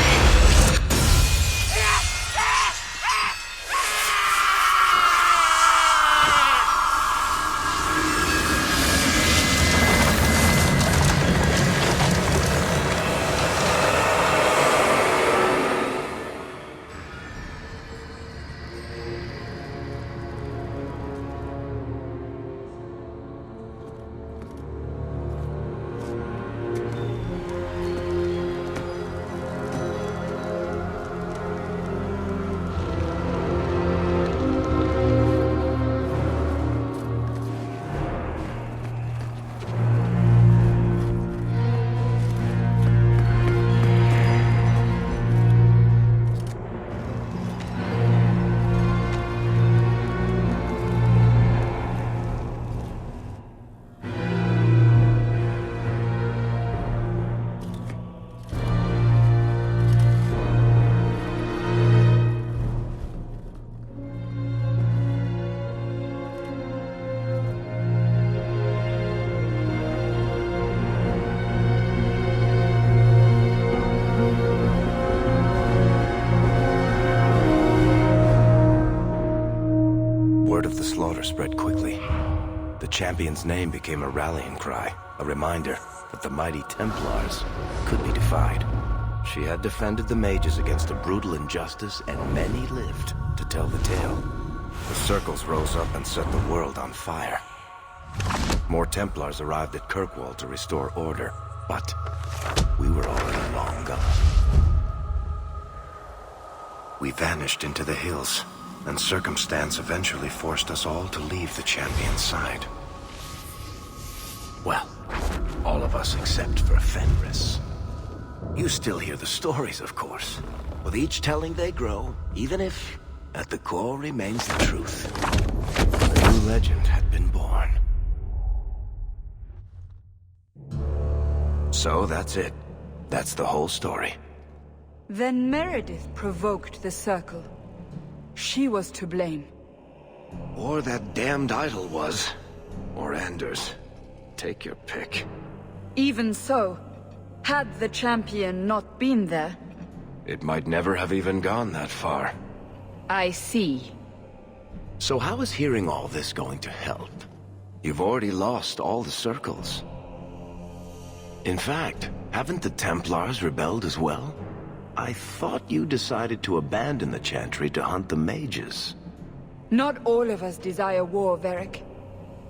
L: Word of the slaughter spread quickly. The champion's name became a rallying cry, a reminder that the mighty Templars could be defied. She had defended the mages against a brutal injustice, and many lived to tell the tale. The circles rose up and set the world on fire. More Templars arrived at Kirkwall to restore order, but we were already long gone. We vanished into the hills, and circumstance eventually forced us all to leave the champion's side. Well, all of us except for Fenris. You still hear the stories, of course. With each telling they grow, even if, at the core, remains the truth. A new legend had been born. So that's it. That's the whole story.
M: Then Meredith provoked the Circle. She was to blame.
L: Or that damned idol was. Or Anders. Take your pick.
M: Even so, had the champion not been there...
L: It might never have even gone that far.
M: I see.
L: So how is hearing all this going to help? You've already lost all the circles. In fact, haven't the Templars rebelled as well? I thought you decided to abandon the Chantry to hunt the mages.
M: Not all of us desire war, Varric.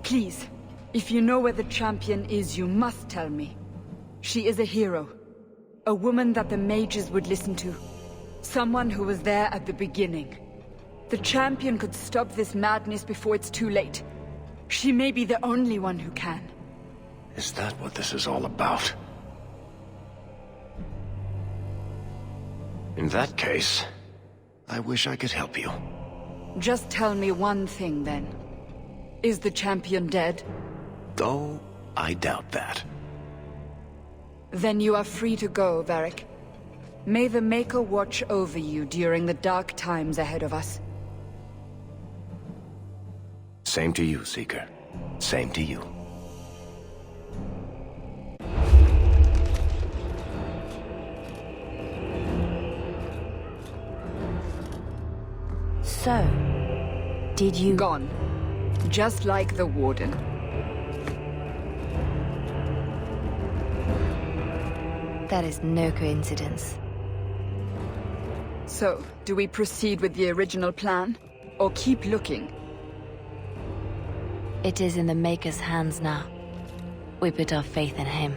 M: Please, if you know where the champion is, you must tell me. She is a hero. A woman that the mages would listen to. Someone who was there at the beginning. The champion could stop this madness before it's too late. She may be the only one who can.
L: Is that what this is all about? In that case, I wish I could help you.
M: Just tell me one thing, then. Is the champion dead?
L: Oh, I doubt that.
M: Then you are free to go, Varric. May the Maker watch over you during the dark times ahead of us.
L: Same to you, Seeker. Same to you.
M: So, did you... Gone. Just like the Warden.
O: That is no coincidence.
M: So, do we proceed with the original plan? Or keep looking?
O: It is in the Maker's hands now. We put our faith in him.